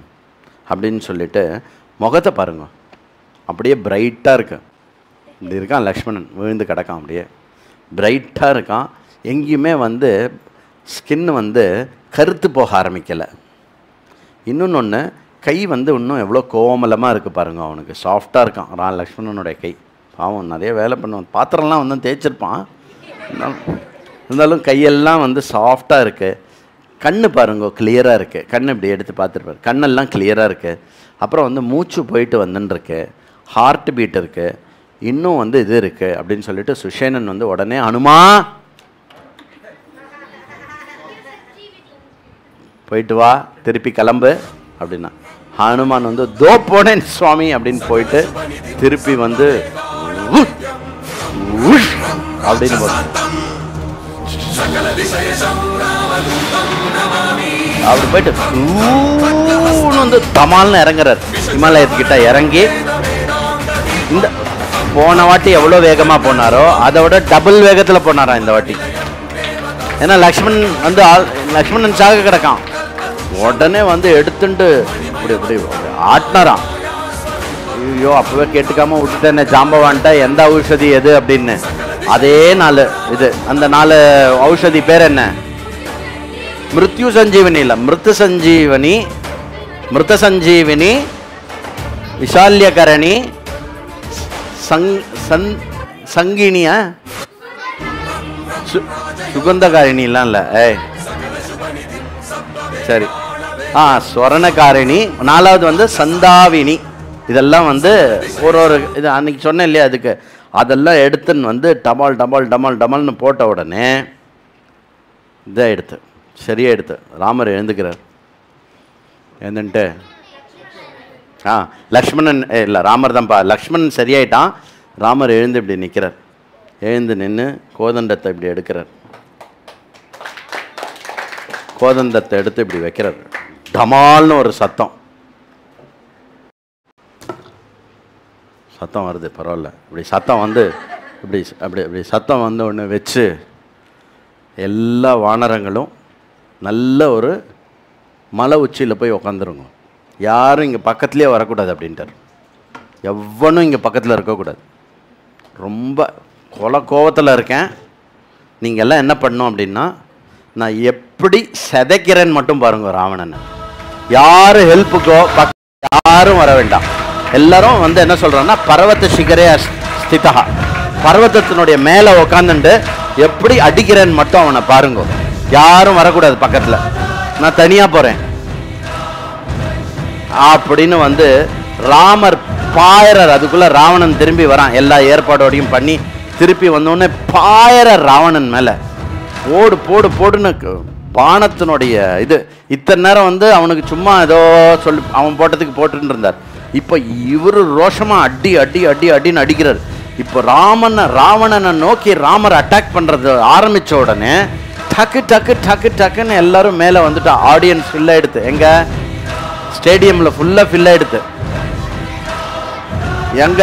அப்படின்னு சொல்லிட்டு முகத்தை பாருங்க, அப்படியே பிரைட்டாக இருக்கு. இப்படி இருக்கான் லக்ஷ்மணன், விழுந்து கிடக்கான், அப்படியே பிரைட்டாக இருக்கான். எங்கேயுமே வந்து ஸ்கின் வந்து கருத்து போக ஆரம்பிக்கலை. இன்னொன்று கை வந்து இன்னும் எவ்வளோ கோமலமாக இருக்குது பாருங்க, அவனுக்கு சாஃப்டாக இருக்கான் லக்ஷ்மணனுடைய கை. பாவம் நிறைய வேலை பண்ணுவான், பாத்திரம்லாம் வந்து தேய்ச்சிருப்பான், இருந்தாலும் கையெல்லாம் வந்து சாஃப்டாக இருக்குது. கண்ணு பாருங்க கிளியராக இருக்குது, கண் இப்படி எடுத்து பார்த்துருப்பாரு, கண்ணெல்லாம் கிளியராக இருக்குது. அப்புறம் வந்து மூச்சு போயிட்டு வந்துருக்கு, ஹார்ட் பீட் இருக்குது, இன்னும் வந்து இது இருக்குது அப்படின்னு சொல்லிட்டு சுஷேனன் வந்து உடனே அனுமா போயிட்டு வா, திருப்பி கிளம்பு அப்படின்னா, ஹனுமான் வந்து தோ போனேன் சுவாமி அப்படின்னு போயிட்டு திருப்பி வந்து அப்படின்னு அப்படி போயிட்டு வந்து தமால்னு இறங்குறார். ஹிமாலயத்துக்கிட்ட இறங்கி இந்த போன வாட்டி எவ்வளோ வேகமாக போனாரோ அதை விட டபுள் வேகத்தில் போனாரா இந்த வாட்டி. ஏன்னா லக்ஷ்மணன் சாக கிடக்கான். உடனே வந்து எடுத்துட்டு இப்படி இப்படி ஆட்டினாராம். ஐயோ அப்பவே கேட்டுக்காம விட்டுட்டேன்னு ஜாம்பவான்ட்ட எந்த ஔஷதி எது அப்படின்னு. அதே 4 இது, அந்த 4 ஔஷதி பேர் என்ன? மிருத்யு சஞ்சீவனி இல்லை, மிருத சஞ்சீவினி, விஷால்யகரணி, சங்கினியா, சுகந்தகாரிணிலாம் இல்லை, சரி, ஸ்வரணகாரிணி, 4வது வந்து சந்தாவினி. இதெல்லாம் வந்து ஒரு இது அன்னைக்கு சொன்னேன் இல்லையா, அதுக்கு அதெல்லாம் எடுத்துன்னு வந்து டமால் டமால் டமால் டமால்னு போட்ட உடனே இதை எடுத்து சரியாக எடுத்து ராமர் எழுந்துக்கிறார். எழுந்துன்ட்டு லக்ஷ்மணன் இல்லை ராமர் தான்ப்பா, லக்ஷ்மணன் சரியாயிட்டான். ராமர் எழுந்து இப்படி நிற்கிறார். எழுந்து நின்று கோதண்டத்தை இப்படி எடுக்கிறார். கோதண்டத்தை எடுத்து இப்படி வைக்கிறார். டமால்னு ஒரு சத்தம் வருது. பரவாயில்ல, இப்படி சத்தம் வந்து இப்படி அப்படி இப்படி சத்தம் வந்து ஒன்று வச்சு எல்லா வானரங்களும் நல்ல ஒரு மலை உச்சியில் போய் உக்காந்துருங்க. யாரும் இங்கே பக்கத்துலேயே வரக்கூடாது அப்படின்ட்டார். எவனும் இங்கே பக்கத்தில் இருக்கக்கூடாது. ரொம்ப கோவத்தில் இருக்கேன். நீங்கள் எல்லாம் என்ன பண்ணணும் அப்படின்னா, நான் எப்படி செதைக்கிறேன்னு மட்டும் பாருங்க ராவணனை. யாரும் ஹெல்ப்புக்கோ யாரும் வர வேண்டாம். எல்லாரும் வந்து என்ன சொல்கிறாங்கன்னா, பர்வத சிகரே ஸ்திதா, பர்வதத்தினுடைய மேலே உக்காந்துட்டு எப்படி அடிக்கிறேன்னு மட்டும் அவனை பாருங்க. யாரும் வரக்கூடாது பக்கத்தில், நான் தனியாக போகிறேன் அப்படின்னு வந்து ராமர் பாயறார். அதுக்குள்ளே ராவணன் திரும்பி வரான். எல்லா ஏற்பாடோடையும் பண்ணி திருப்பி வந்தோடனே பாயறார் ராவணன் மேலே. போடு போடு போடுன்னு பானத்தினுடைய இது. இத்தனை நேரம் வந்து அவனுக்கு சும்மா ஏதோ சொல்லி அவன் போட்டதுக்கு போட்டுன்னு இருந்தார். இப்போ இவர் ரோஷமாக அடி அடி அடி அடின்னு அடிக்கிறார். இப்போ ராவணனை நோக்கி ராமர் அட்டாக் பண்ணுறது ஆரம்பித்த உடனே டக்கு டக்கு டக்கு டக்குன்னு எல்லாரும் மேலே வந்துட்டா. ஆடியன்ஸ் ஃபில் ஆகிடுது. எங்கே ஸ்டேடியமில் ஃபுல்லாக ஃபில் ஆகிடுது. எங்க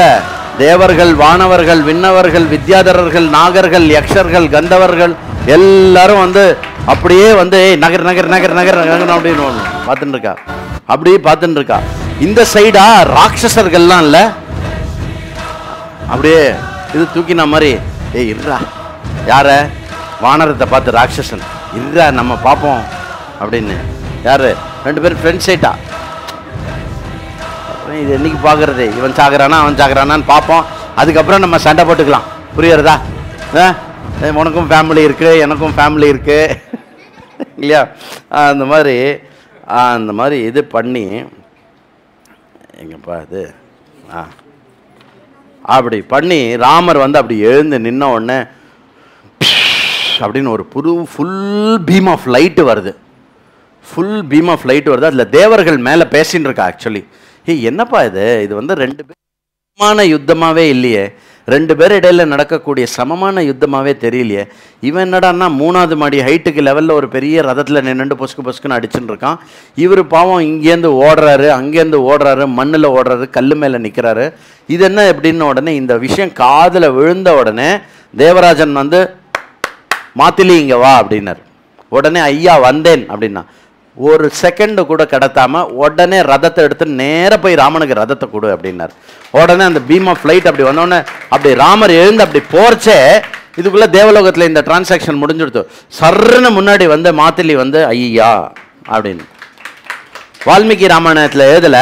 தேவர்கள், வானவர்கள், விண்ணவர்கள், வித்யாதரர்கள், நாகர்கள், யக்ஷர்கள், கந்தவர்கள் எல்லாரும் வந்து அப்படியே வந்து நகர் நகர் நகர் நகர் நகர் அப்படின்னு பார்த்துட்டு இருக்கா. அப்படியே பார்த்துட்டு இருக்கா. இந்த சைடா ராட்சசர்கள்லாம் இல்லை, அப்படியே இது தூக்கின மாதிரி. இருறா, யார வானரத்தை பார்த்து ராட்சசன், இருறா நம்ம பார்ப்போம் அப்படின்னு. யாரு 2 பேரும் ஃப்ரெண்ட்ஸ் ஆயிட்டா. இது என்னைக்கு பார்க்கறது, இவன் சாகுறானா அவன் சாகுறானான்னு பார்ப்போம். அதுக்கப்புறம் நம்ம சண்டை போட்டுக்கலாம். புரியுறதா? உனக்கும் ஃபேமிலி இருக்குது, எனக்கும் ஃபேமிலி இருக்குது இல்லையா? அந்த மாதிரி இது பண்ணி எங்கப்பா இது அப்படி பண்ணி ராமர் வந்து அப்படி எழுந்து நின்ன உடனே அப்படின்னு ஒரு ஃபுல் பீம் ஆஃப் லைட்டு வருது. ஃபுல் பீம் ஆஃப் லைட் வருது. அதில் தேவர்கள் மேலே பேசின்னு இருக்கா. ஆக்சுவலி என்னப்பா இது வந்து 2 பேர் சமமான யுத்தமாகவே இல்லையே, 2 பேர் இடையில நடக்கக்கூடிய சமமான யுத்தமாகவே தெரியலையே. இவன் என்னடான்னா 3வது மாடி ஹைட்டுக்கு லெவலில் ஒரு பெரிய ரதத்தில் நின்றுட்டு பொசுக்குன்னு அடிச்சுன்னு இருக்கான். இவர் பாவம் இங்கேருந்து ஓடுறாரு, அங்கேருந்து ஓடுறாரு, மண்ணில் ஓடுறாரு, கல் மேலே நிற்கிறாரு. இது என்ன எப்படின்னு உடனே இந்த விஷயம் காதில் விழுந்த உடனே தேவராஜன் வந்து மாத்திலி இங்கே வா அப்படின்னார். உடனே ஐயா வந்தேன் அப்படின்னா ஒரு செகண்டு கூட கடத்தாம உடனே ரதத்தை எடுத்து நேராக போய் ராமனுக்கு ரதத்தை கொடு அப்படின்னார். உடனே அந்த பீம் ஆஃப் லைட் அப்படி வந்தோடனே அப்படி ராமர் எழுந்து அப்படி போர்ச்சே இதுக்குள்ளே தேவலோகத்தில் இந்த டிரான்சாக்ஷன் முடிஞ்சுடுத்து. சர்ன்னு முன்னாடி வந்து மாத்திலி வந்து ஐயா அப்படின்னு. வால்மீகி ராமாயணத்தில் எழுதல,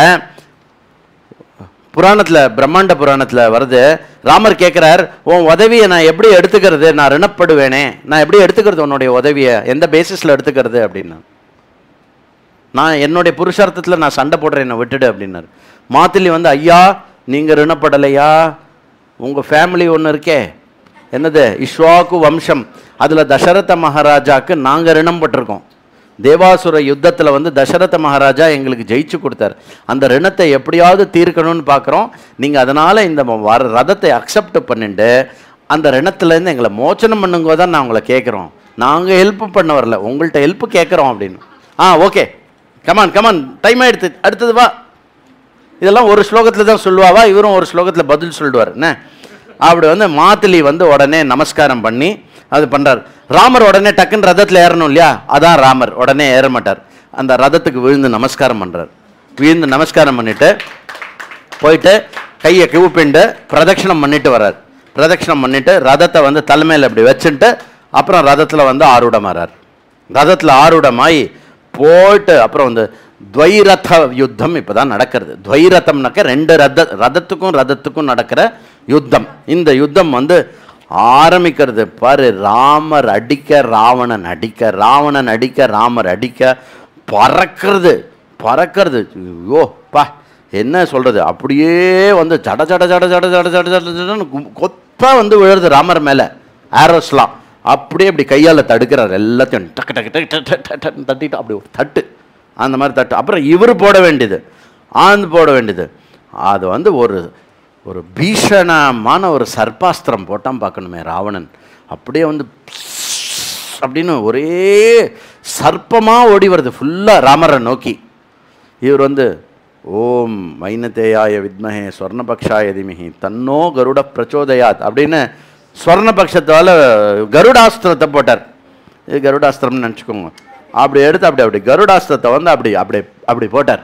புராணத்தில் பிரம்மாண்ட புராணத்தில் வருது. ராமர் கேட்குறார், உன் உதவியை நான் எப்படி எடுத்துக்கிறது, நான் ரிணப்படுவேனே, நான் எப்படி எடுத்துக்கிறது உன்னுடைய உதவியை, எந்த பேசிஸில் எடுத்துக்கிறது அப்படின்னா, நான் என்னுடைய புருஷார்த்தத்தில் நான் சண்டை போடுறேன், என்னை விட்டுடு அப்படின்னாரு. மாத்திலி வந்து ஐயா நீங்கள் ரிணப்படலையா, உங்கள் ஃபேமிலி ஒன்று இருக்கே, என்னது இஷ்வாக்கு வம்சம், அதில் தசரத மகாராஜாவுக்கு நாங்கள் ரிணம் பட்டிருக்கோம். தேவாசுர யுத்தத்தில் வந்து தசரத மகாராஜா எங்களுக்கு ஜெயிச்சு கொடுத்தார். அந்த ரிணத்தை எப்படியாவது தீர்க்கணும்னு பார்க்குறோம். நீங்கள் அதனால் இந்த ரதத்தை அக்செப்ட் பண்ணிட்டு அந்த ரிணத்துலேருந்து எங்களை மோச்சனம் பண்ணுங்க தான் நான் உங்களை கேட்குறோம். நாங்கள் ஹெல்ப் பண்ண வரல, உங்கள்கிட்ட ஹெல்ப் கேட்குறோம் அப்படின்னு. ஓகே, கமான் கமான், டைம் ஆகிடுது, அடுத்தது வா. இதெல்லாம் ஒரு ஸ்லோகத்தில் தான் சொல்லுவாவா, இவரும் ஒரு ஸ்லோகத்தில் பதில் சொல்லுவார் என்ன. அப்படி வந்து மாத்திலி வந்து உடனே நமஸ்காரம் பண்ணி அது பண்ணுறார். ராமர் உடனே டக்குன்னு ரதத்தில் ஏறணும் இல்லையா, அதான் ராமர் உடனே ஏற மாட்டார். அந்த ரதத்துக்கு விழுந்து நமஸ்காரம் பண்ணுறார். விழுந்து நமஸ்காரம் பண்ணிவிட்டு போயிட்டு கையை கிவுப்பிண்டு பிரதட்சணம் பண்ணிட்டு வர்றார். பிரதட்சணம் பண்ணிவிட்டு ரதத்தை வந்து தலைமையில் அப்படி வச்சுட்டு அப்புறம் ரதத்தில் வந்து ஆரூடமாறார். ரதத்தில் ஆரூடமாகி போயிட்டு அப்புறம் வந்து துவைரத யுத்தம் இப்போ தான் நடக்கிறது. துவைரதம்னாக்க ரெண்டு ரதத்துக்கும் நடக்கிற யுத்தம். இந்த யுத்தம் வந்து ஆரம்பிக்கிறது பாரு. ராமர் அடிக்க, ராவணன் அடிக்க, ராவணன் அடிக்க, ராமர் அடிக்க, பறக்கிறது. ஐயோ பா, என்ன சொல்கிறது, அப்படியே வந்து ஜட ஜட ஜட ஜட ஜட ஜட ஜட ஜடன்னு கொத்தாக வந்து விழுறது ராமர் மேலே. ஆரோஸ்லாம் அப்படியே அப்படி கையால் தடுக்கிறார். எல்லாத்தையும் டக்கு டக்கு டக்கு தட்டிட்டு அப்படி ஒரு தட்டு, அந்த மாதிரி தட்டு. அப்புறம் இவர் போட வேண்டியது, போட வேண்டியது. அது வந்து ஒரு பீஷணமான ஒரு சர்ப்பாஸ்திரம் போட்டான் பார்க்கணுமே ராவணன். அப்படியே வந்து அப்படின்னு ஒரே சர்ப்பமாக ஓடி வருது ஃபுல்லாக ராமரை நோக்கி. இவர் வந்து ஓம் வைனதேயாய வித்மஹே ஸ்வர்ணபக்ஷாய திமஹி தன்னோ கருட பிரச்சோதயாத் அப்படின்னு ஸ்வர்ணபக்ஷத்தால் கருடாஸ்திரத்தை போட்டார். இது கருடாஸ்திரம்னு நினச்சிக்கோங்க. அப்படி எடுத்து அப்படி கருடாஸ்திரத்தை வந்து அப்படி போட்டார்.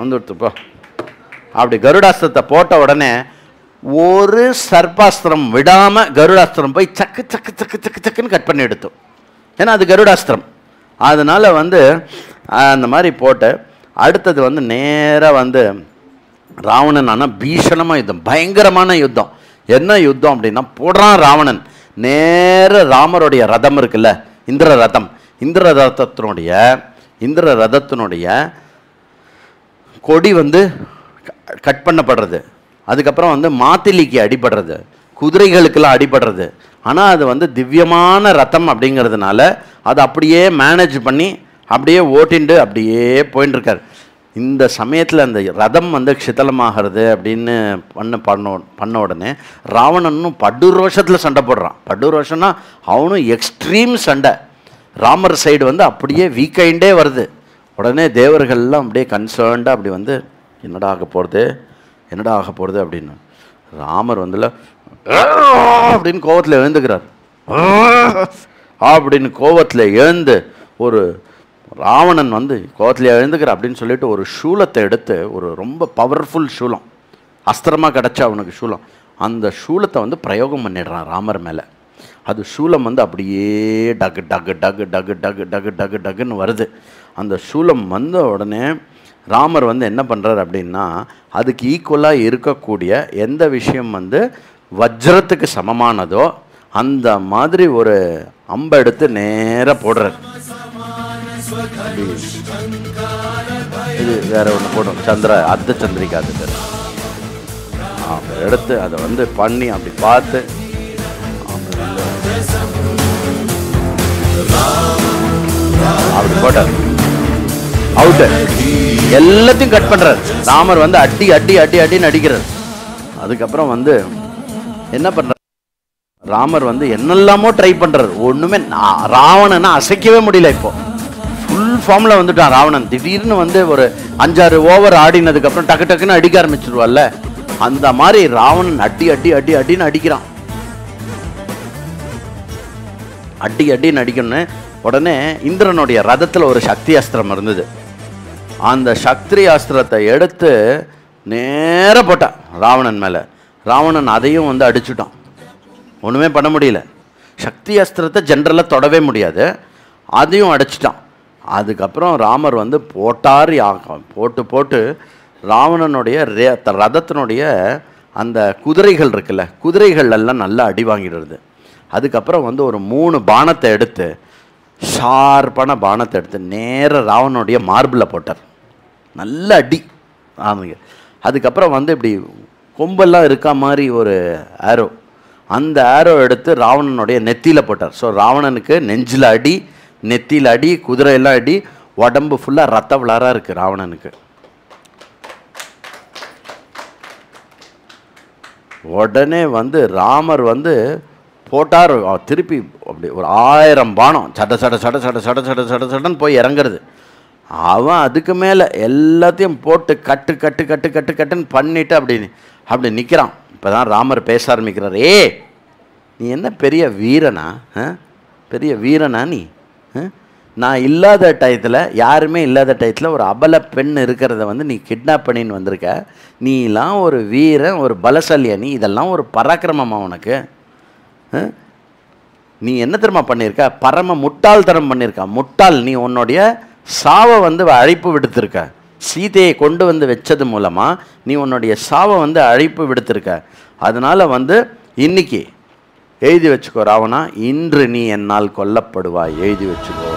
வந்துடுத்துப்போ அப்படி கருடாஸ்திரத்தை போட்ட உடனே ஒரு சர்ப்பாஸ்திரம் விடாமல் கருடாஸ்திரம் போய் சக்கு சக்கு சக்கு சக்கு சக்குன்னு கட் பண்ணி எடுத்தோம். ஏன்னா அது கருடாஸ்திரம். அதனால் வந்து அந்த மாதிரி போட்டு அடுத்தது வந்து நேராக வந்து ராவணன். ஆனால் பீஷணமாக யுத்தம், பயங்கரமான யுத்தம். என்ன யுத்தம் அப்படின்னா, போடுறான் ராவணன் நேர ராமருடைய ரதம் இருக்குல்ல, இந்திர ரதத்தினுடைய கொடி வந்து கட் பண்ணப்படுறது. அதுக்கப்புறம் வந்து மாத்திலிக்கு அடிபடுறது, குதிரைகளுக்கெல்லாம் அடிபடுறது. ஆனால் அது வந்து திவ்யமான ரதம் அப்படிங்கிறதுனால அதை அப்படியே மேனேஜ் பண்ணி அப்படியே ஓட்டிண்டு அப்படியே போயின்னு இருக்கார். இந்த சமயத்தில் அந்த ரதம் வந்து க்ஷிதலமாகிறது அப்படின்னு பண்ண உடனே ராவணனும் படு ரோஷத்தில் சண்டை போடுறான். படு ரோஷன்னா அவனும் எக்ஸ்ட்ரீம் சண்டை. ராமர் சைடு வந்து அப்படியே வீக்காயிண்டே வருது. உடனே தேவர்கள்லாம் அப்படியே கன்சர்ன்டாக அப்படி வந்து என்னடா ஆக போகிறது அப்படின்னு. ராமர் வந்துல அப்படின்னு கோவத்தில் எழுந்துக்கிறார். அப்படின்னு கோவத்தில் எழுந்து ஒரு ராவணன் வந்து கோவத்தில் எழுந்துக்கிறார் அப்படின்னு சொல்லிட்டு ஒரு சூலத்தை எடுத்து, ஒரு ரொம்ப பவர்ஃபுல் சூலம், அஸ்திரமாக கிடச்சா அவனுக்கு சூலம், அந்த சூலத்தை வந்து பிரயோகம் பண்ணிடுறான் ராமர் மேலே. அது சூலம் வந்து அப்படியே டகு டகு டகு டகு டகு டகு டகு டகுன்னு வருது. அந்த சூலம் வந்த உடனே ராமர் வந்து என்ன பண்ணுறார் அப்படின்னா, அதுக்கு ஈக்குவலாக இருக்கக்கூடிய எந்த விஷயம் வந்து வஜ்ரத்துக்கு சமமானதோ அந்த மாதிரி ஒரு அம்பை எடுத்து நேராக போடுறார். இது வேற ஒன்று போடும், அர்த்த சந்திரிகா. அது பேர். எடுத்து அதை வந்து பண்ணி அப்படி பார்த்து அப்படி போட்டார். அவுட்டு. எல்லாத்தையும் கட் பண்றார் ராமர் வந்து அடின்னு அடிக்கிறார். அதுக்கப்புறம் வந்து என்ன பண்றார் ராமர் வந்து என்னெல்லாமோ ட்ரை பண்றார். ஒண்ணுமே ராவணனை அசைக்கவே முடியல. இப்போ ஃபுல் ஃபார்ம்ல வந்துட்டான் ராவணன். திடீர்னு வந்து ஒரு 5-6 ஓவர் ஆடினதுக்கு அப்புறம் டக்கு டக்குன்னு அடிக்க ஆரம்பிச்சிருவாள்ல, அந்த மாதிரி ராவணன் அடின்னு அடிக்கிறான். அடின்னு அடிக்கணும்னு உடனே இந்திரனுடைய ரதத்தில் ஒரு சக்தி அஸ்திரம் இருந்தது. அந்த சக்தி அஸ்திரத்தை எடுத்து நேராக போட்டான் ராவணன் மேலே. ராவணன் அதையும் வந்து அடிச்சுட்டான். ஒன்றுமே பண்ண முடியல. சக்தி அஸ்திரத்தை ஜென்ரலாக தொடவே முடியாது, அதையும் அடிச்சிட்டான். அதுக்கப்புறம் ராமர் வந்து போட்டார் போட்டு ராவணனுடைய ரதத்தினுடைய அந்த குதிரைகள் இருக்குல்ல, குதிரைகள் எல்லாம் நல்லா அடி வாங்கிடுறது. அதுக்கப்புறம் வந்து ஒரு 3 பானத்தை எடுத்து, ஷார்ப்பான பானத்தை எடுத்து நேராக ராவணனுடைய மார்பில் போட்டார். நல்ல அடி ஆமாங்க. அதுக்கப்புறம் வந்து இப்படி கொம்பெல்லாம் இருக்கா மாதிரி ஒரு ஆரோ, அந்த ஆரோ எடுத்து ராவணனுடைய நெத்தியில் போட்டார். ஸோ ராவணனுக்கு நெஞ்சில் அடி, நெத்தியில் அடி, குதிரையெல்லாம் அடி, உடம்பு ஃபுல்லாக ரத்த விளாராக இருக்குது ராவணனுக்கு. உடனே வந்து ராமர் வந்து போட்டார், திருப்பி அப்படி ஒரு 1000 பானம் சட சட சட சட சட சட சட சடன்னு போய் இறங்குறது. அவன் அதுக்கு மேலே எல்லாத்தையும் போட்டு கட்டு கட்டு கட்டு கட்டு கட்டுன்னு பண்ணிவிட்டு அப்படி நிற்கிறான். இப்போ தான் ராமர் பேச ஆரம்பிக்கிறார். நீ என்ன பெரிய வீரனா? பெரிய வீரனா நீ? நான் இல்லாத டயத்தில், யாருமே இல்லாத டயத்தில் ஒரு அபல பெண் இருக்கிறத வந்து நீ கிட்னாப் பண்ணின்னு வந்திருக்க. நீலாம் ஒரு வீரன், ஒரு பலசாலியா? நீ இதெல்லாம் ஒரு பராக்கிரமமா உனக்கு? நீ என்ன தெரியுமா பண்ணியிருக்க? பரம முட்டாள்தனம் பண்ணியிருக்க. முட்டாள் நீ. உன்னுடைய சாவை வந்து அழைப்பு விடுத்திருக்க. சீதையை கொண்டு வந்து வச்சது மூலமாக நீ உன்னுடைய சாவை வந்து அழைப்பு விடுத்திருக்க. அதனால் வந்து இன்னைக்கு எழுதி வச்சுக்கோ ராவணா, இன்று நீ என்னால் கொல்லப்படுவாய், எழுதி வச்சுக்கோ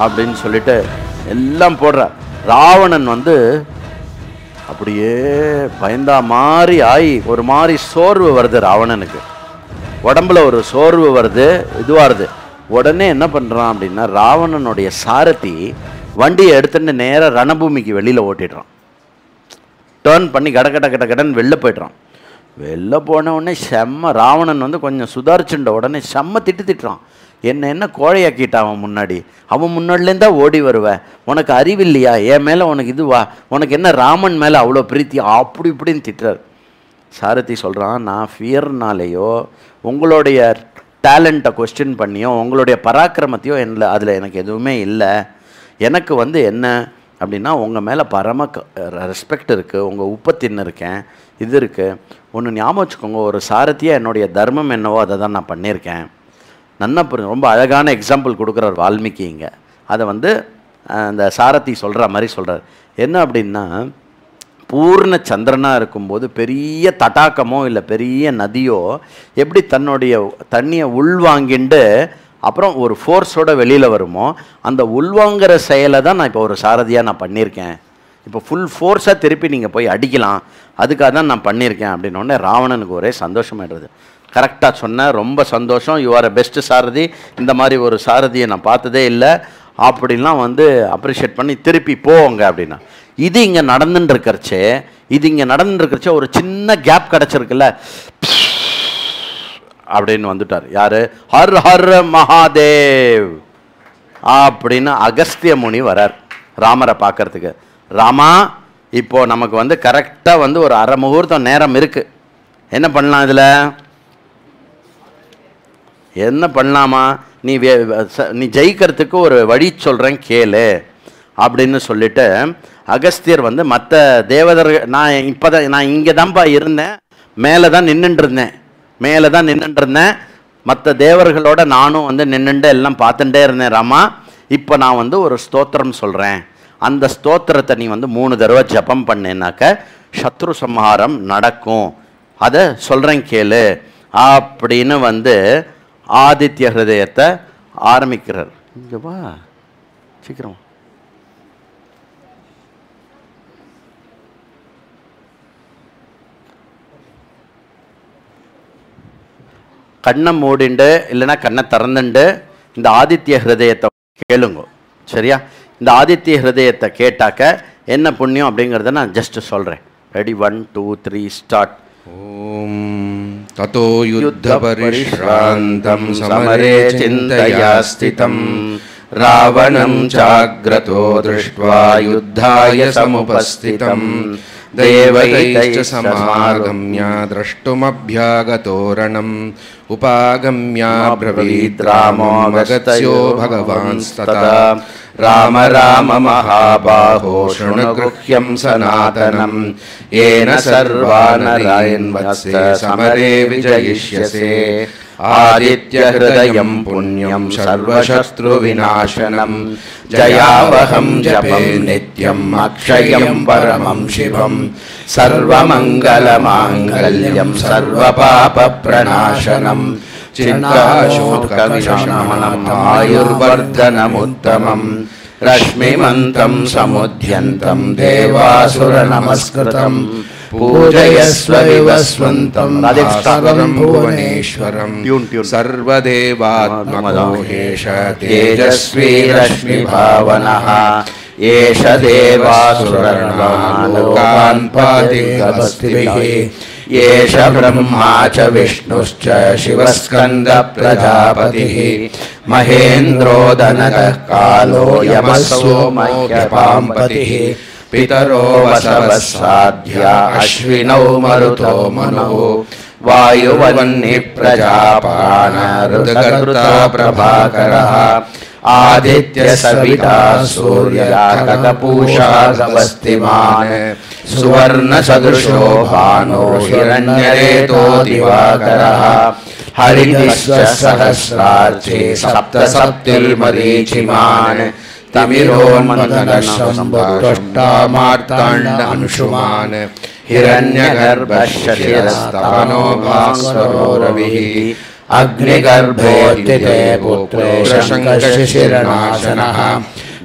அப்படின்னு சொல்லிட்டு எல்லாம் போடுற. ராவணன் வந்து அப்படியே பயந்தா மாதிரி ஆகி ஒரு மாதிரி சோர்வு வருது ராவணனுக்கு. உடம்புல ஒரு சோர்வு வருது, இதுவாருது. உடனே என்ன பண்ணுறான் அப்படின்னா, ராவணனுடைய சாரதி வண்டியை எடுத்துட்டு நேராக ரணபூமிக்கு வெளியில் ஓட்டிடுறான். டேர்ன் பண்ணி கட கட கட கடன்னு வெளில போய்ட்றான். வெளில போன உடனே செம்ம ராவணன் வந்து கொஞ்சம் சுதாரிச்சுண்ட உடனே செம்ம திட்டுறான். என்ன கோழையாக்கிட்டான் அவன் முன்னாடி. அவன் முன்னாடிலேருந்தா ஓடி வருவேன், உனக்கு அறிவில்லையா? என் மேலே உனக்கு இதுவா? உனக்கு என்ன ராமன் மேலே அவ்வளோ பிரீத்தி? அப்படி இப்படின்னு திட்டுறார். சாரதி சொல்கிறான், நான் ஃபியர்னாலேயோ உங்களுடைய டேலண்ட்டை கொஸ்டின் பண்ணியோ உங்களுடைய பராக்கிரமத்தையோ அதில் எனக்கு எதுவுமே இல்லை. எனக்கு வந்து என்ன அப்படின்னா, உங்கள் மேலே பரம ரெஸ்பெக்ட் இருக்குது, உங்கள் உப்பை தின்னு இருக்கேன், இது இருக்குது. ஒன்று ஞாபகம் வச்சுக்கோங்க, ஒரு சாரதியாக என்னுடைய தர்மம் என்னவோ அதை தான் நான் பண்ணியிருக்கேன். நன்னா புரிஞ்சு. ரொம்ப அழகான எக்ஸாம்பிள் கொடுக்குறார் வால்மீகி இங்கே. அதை வந்து அந்த சாரதி சொல்கிற மாதிரி சொல்கிறார். என்ன அப்படின்னா, பூர்ண சந்திரனாக இருக்கும்போது பெரிய தடாக்கமோ இல்லை பெரிய நதியோ எப்படி தன்னுடைய தண்ணியை உள்வாங்கிண்டு அப்புறம் ஒரு ஃபோர்ஸோட வெளியில் வருமோ, அந்த உள்வாங்கிற செயலை தான் நான் இப்போ ஒரு சாரதியாக நான் பண்ணியிருக்கேன். இப்போ ஃபுல் ஃபோர்ஸாக திருப்பி நீங்கள் போய் அடிக்கலாம், அதுக்காக தான் நான் பண்ணியிருக்கேன் அப்படின்னோடனே ராவணனுக்கு ஒரே சந்தோஷமாயிடுறது. கரெக்டாக சொன்னேன், ரொம்ப சந்தோஷம், யூ ஆர் எ பெஸ்ட் சாரதி, இந்த மாதிரி ஒரு சாரதியை நான் பார்த்ததே இல்லை அப்படின்லாம் வந்து அப்ரிஷியேட் பண்ணி திருப்பி போங்க அப்படின்னா. இது இங்கே நடந்துருக்கிறச்சே ஒரு சின்ன கேப் கிடச்சிருக்குல்ல, அப்படின்னு வந்துட்டார். யாரு? ஹர் ஹர் மகாதேவ் அப்படின்னு அகஸ்திய முனி வரார் ராமரை பார்க்கறதுக்கு. ராமா, இப்போ நமக்கு வந்து கரெக்டாக வந்து ஒரு அரை முகூர்த்தம் நேரம் இருக்கு, என்ன பண்ணலாம்? இதில் என்ன பண்ணலாமா? நீ ஜெயிக்கிறதுக்கு ஒரு வழி சொல்கிறேன் கேளு அப்படின்னு சொல்லிட்டு அகஸ்தியர் வந்து மற்ற தேவதர்கள், நான் இங்கே தான்ப்பா இருந்தேன், மேலே தான் நின்றுட்டு இருந்தேன், மற்ற தேவர்களோட நானும் வந்து நின்றுட்டு எல்லாம் பார்த்துட்டே இருந்தேன் ராமா. இப்போ நான் வந்து ஒரு ஸ்தோத்திரம் சொல்கிறேன், அந்த ஸ்தோத்திரத்தை நீ வந்து 3 தடவை ஜபம் பண்ணேன்னாக்க சத்ரு சம்ஹாரம் நடக்கும், அதை சொல்கிறேன் கேளு அப்படின்னு வந்து ஆதித்ய ஹிருதயத்தை ஆரம்பிக்கிறார். இங்கே வா சீக்கிரம். கண்ணை மூடிண்டு இல்லைன்னா கண்ணை திறந்துண்டு இந்த ஆதித்ய ஹிருதயத்தை கேளுங்க, சரியா? இந்த ஆதித்ய ஹிருதயத்தை கேட்டாக்க என்ன புண்ணியம் அப்படிங்கிறத நான் ஜஸ்ட் சொல்கிறேன். ரெடி? 1 2 3 ஸ்டார்ட். ஓம் ததோ யுத்த பரிஷ்ராந்தம் சமரே சிந்தயா ஸ்திதம் ராவணம் சாக்ரதோ திருஷ்ட்வா யுத்தாய சமுபஸ்திதம் दैवतैश्च समागम्य द्रष्टुमभ्यागतोरणम् उपागम्याब्रवीद् रामो मगत्यो भगवांस्तथा राम राम महाबाहो शृणुगृह्यं सनातनं येन सर्वा नरायन् वत्से समरे विजयिष्यसे आदित्यहृदयं पुण्यं सर्वशत्रुविनाशनं जयावहं जपे नित्यम् अक्षयं परमं शिवं सर्वमङ्गलमाङ्गल्यं सर्वपापप्रणाशनं चिन्ताशोकविशमनम् आयुर्वर्धनमुत्तमम् रश्मिमन्तं समुद्यन्तं देवासुरनमस्कृतं पूजयस्व विवस्वन्तं भास्करं भुवनेश्वरं सर्वदेवात्मकोहेश तेजस्वी रश्मिभावनः एष देवासुरलोकान् पाति गभस्तिभिः येष ब्रह्मा च विष्णुश्च शिवस्कन्द प्रजापतिः महेन्द्रो दनकः कालो यमः सोमह्यपाम्पतिः पितरो वसवः साध्या अश्विनौ मरुतो मनुः वायुवन्निः प्रजापान ऋतकर्ता प्रभाकरः आदित्य सविता सूर्यपूषा गवस्तिमान् सुवर्ण सदृशो भानो हिरण्यरेतो दिवाकरः हरितिश्च सहस्रार्चे सप्तसप्तिर्मरीचिमान् तिमिरो मन्दनशम्भुष्टामार्ताण्डांशुमान् हिरण्यगर्भः शिरस्तनो भास्वरो रविः अग्निगर्भोत्थिते पुत्रो शङ्खशिशिरनाशनः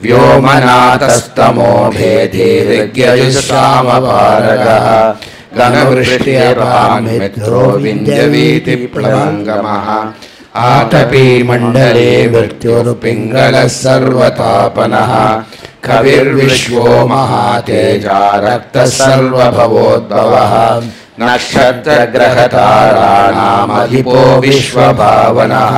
व्योमनाथस्तमो भेदी ऋग्यजुष्टामपारगः घनवृष्ट्यभामित्रो विन्द्यवीतिप्लवङ्गमः आतपी मण्डले मृत्युर्पिङ्गलः सर्वतापनः कविर्विश्वो महातेजा रक्तः सर्वभवोद्भवः नक्षत्रग्रहताराणामधिपो विश्वभावनः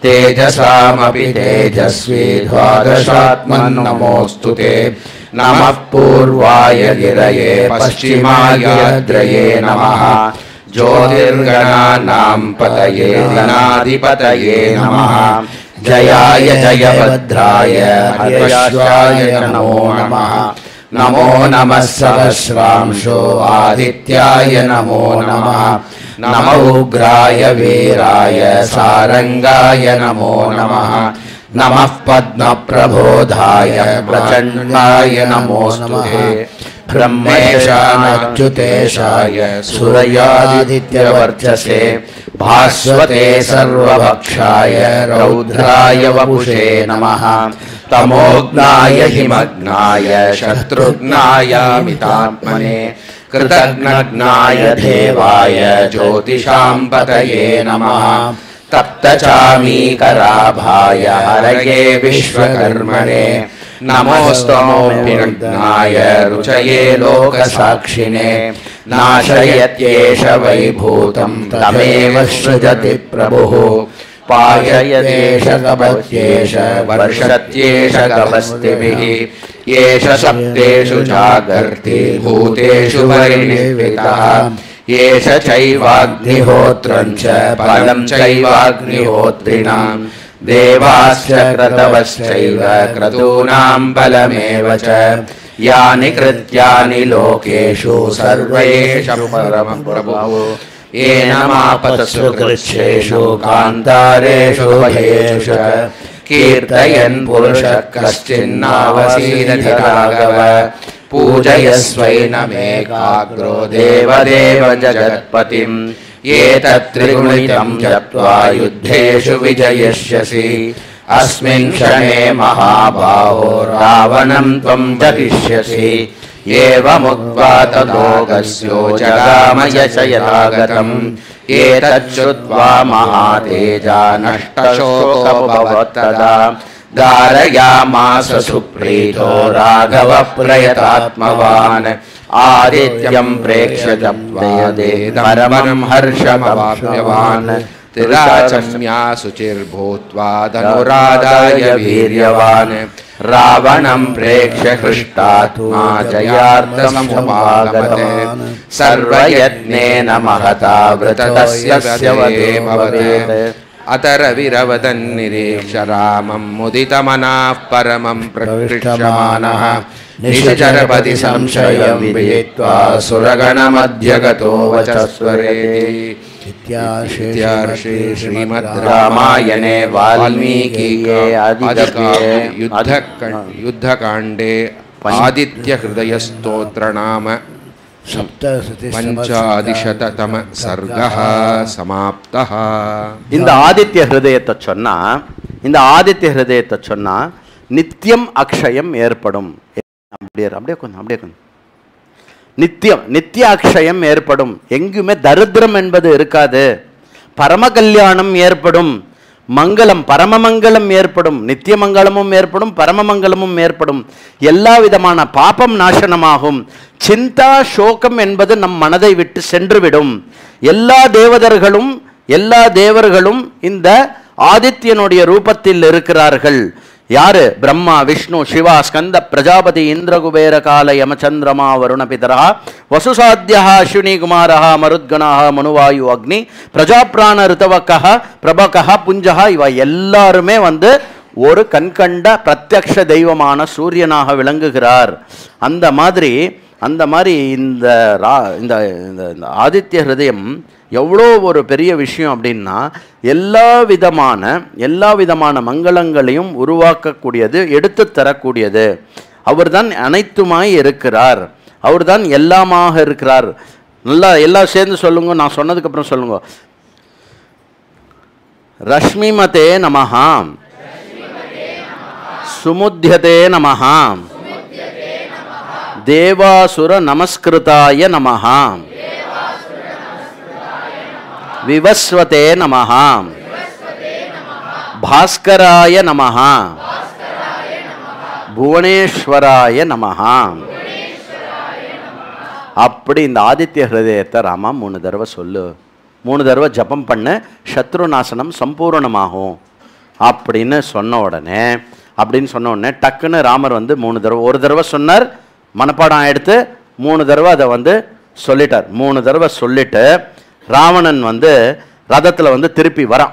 तेजसामपि तेजस्वी द्वादशात्मन्नमोऽस्तु ते नमः पूर्वाय गिरये पश्चिमायाद्रये नमः ज्योतिर्गणानां पतये गणाधिपतये नमः जयाय जयभद्राय हर्यश्वाय नमो नमः नमो नमः सहस्रांशो आदित्याय नमो नमः नमो उग्राय वीराय सारंगाय नमो नमः नमः पद्मप्रबोधाय प्रचण्डाय नमोऽस्तु ते ब्रह्मेशानच्युतेशाय सूर्यादित्यवर्चसे भास्वते सर्वभक्षाय रौद्राय वपुषे नमः तमोघ्नाय हिमग्नाय शत्रुघ्नायामितात्मने कृतघ्नघ्नाय देवाय ज्योतिषां पतये नमः तप्तचामीकराभाय हरये विश्वकर्मणे नमोस्तमोऽभिनग्नाय रुचये लोकसाक्षिणे नाशयत्येष वैभूतं तमेव सृजति प्रभुः पाययत्येष गभस्त्येष वर्षत्येष गभस्तिभिः येष सप्तेषु जागर्ति भूतेषु परिनिर्वितः येष चैवाग्निहोत्रं च फलं चैवाग्निहोत्रिणां देवाश्च क्रतवश्चैव क्रतूनां बलमेव च यानि कृत्यानि लोकेषु सर्वेषु परमं प्रभुः येन मापत्सु कृच्छ्रेषु कान्तारेषु भयेषु कीर्तयन् पुरुषः कश्चिन्नावसीदति राघव पूजयस्वैनमेकाग्रो देवदेव जगत्पतिम् एतत्त्रिगुणितं जप्त्वा युद्धेषु विजयिष्यसि अस्मिन् क्षणे महाबाहो रावणं त्वं जहिष्यसि एवमुक्त्वा ततोऽगस्यो जगाम यशयथागतम् एतच्छ्रुत्वा महातेजा नष्टशोकोऽभवत्तदा धारयामास सुप्रीतो राघवः प्रयतात्मवान् आदित्यं प्रेक्ष्य जप्त्वा परमं हर्षमवाप्यवान् तिराचम्या शुचिर्भूत्वा धनुरादाय वीर्यवान् रावणं प्रेक्ष्य हृष्टात्मा जयार्थसमुपागते सर्वयत्नेन महता वृतस्य वदे भवेत् अतरविरवदन्निरीक्ष रामं मुदितमनाः परमं प्रकृष्यमानः निशचरपति संशयं विदित्वा सुरगणमध्यगतो वचस्वरे। इत्यार्षे श्रीमद् रामायणे वाल्मीकिये युद्धकाण्डे आदित्यहृदयस्तोत्र नाम पंचादिशततम सर्गः समाप्तः. இந்த ஆதித்ய ஹிருதயத்தை சொன்னா, இந்த ஆதித்ய ஹிருதயத்தை சொன்னா நித்தியம் அக்ஷயம் ஏற்படும். அப்படியே கொஞ்சம் நித்தியம் நித்திய அக்ஷயம் ஏற்படும். எங்குமே தரித்திரம் என்பது இருக்காது. பரம கல்யாணம் ஏற்படும். மங்களம் பரமமங்கலம் ஏற்படும். நித்திய மங்களமும் ஏற்படும், பரமமங்கலமும் ஏற்படும். எல்லா விதமான பாபம் நாசனமாகும். சிந்தா சோகம் என்பது நம் மனதை விட்டு சென்றுவிடும். எல்லா தேவர்களும் இந்த ஆதித்யனுடைய ரூபத்தில் இருக்கிறார்கள். யாரு? பிரம்மா, விஷ்ணு, சிவா, ஸ்கந்த, பிரஜாபதி, இந்திரகுபேர, கால, யமச்சந்திரமா, வருண, பிதரா, வசுசாத்தியா, அஸ்வினி குமாரா, மருத்கணா, மனுவாயு, அக்னி, பிரஜாப்ராண, ரிதவக்கா, பிரபகா, புஞ்சகா, இவ எல்லாருமே ஒரு கண்கண்ட பிரத்யக்ஷ தெய்வமான சூரியனாக விளங்குகிறார். அந்த மாதிரி இந்த ஆதித்ய ஹிருதயம் எவ்வளோ ஒரு பெரிய விஷயம் அப்படின்னா, எல்லா விதமான மங்களங்களையும் உருவாக்கக்கூடியது, எடுத்து தரக்கூடியது. அவர்தான் அனைத்துமாய் இருக்கிறார். அவர்தான் எல்லாமாக இருக்கிறார். நல்லா எல்லாம் சேர்ந்து சொல்லுங்க, நான் சொன்னதுக்கு அப்புறம் சொல்லுங்க. ரஷ்மிமதே நமஹா, சுமுத்யதே நமஹா, தேவாசுர நமஸ்கிருதாய நமஹா, விவஸ்வதே நமஹ, பாஸ்கராய நமஹ, புவனேஸ்வராய நமஹ. அப்படி இந்த ஆதித்ய ஹிருதயத்தை ராமா 3 தடவை சொல்லு, 3 தடவை ஜபம் பண்ணு, சத்ருநாசனம் சம்பூர்ணமாகும் அப்படின்னு சொன்ன உடனே டக்குன்னு ராமர் 3 தடவை, ஒரு தடவை சொன்னார், மனப்பாடம் எடுத்து 3 தடவை அதை சொல்லிட்டார். 3 தடவை சொல்லிட்டு ராவணன் ரதத்தில் திருப்பி வரான்.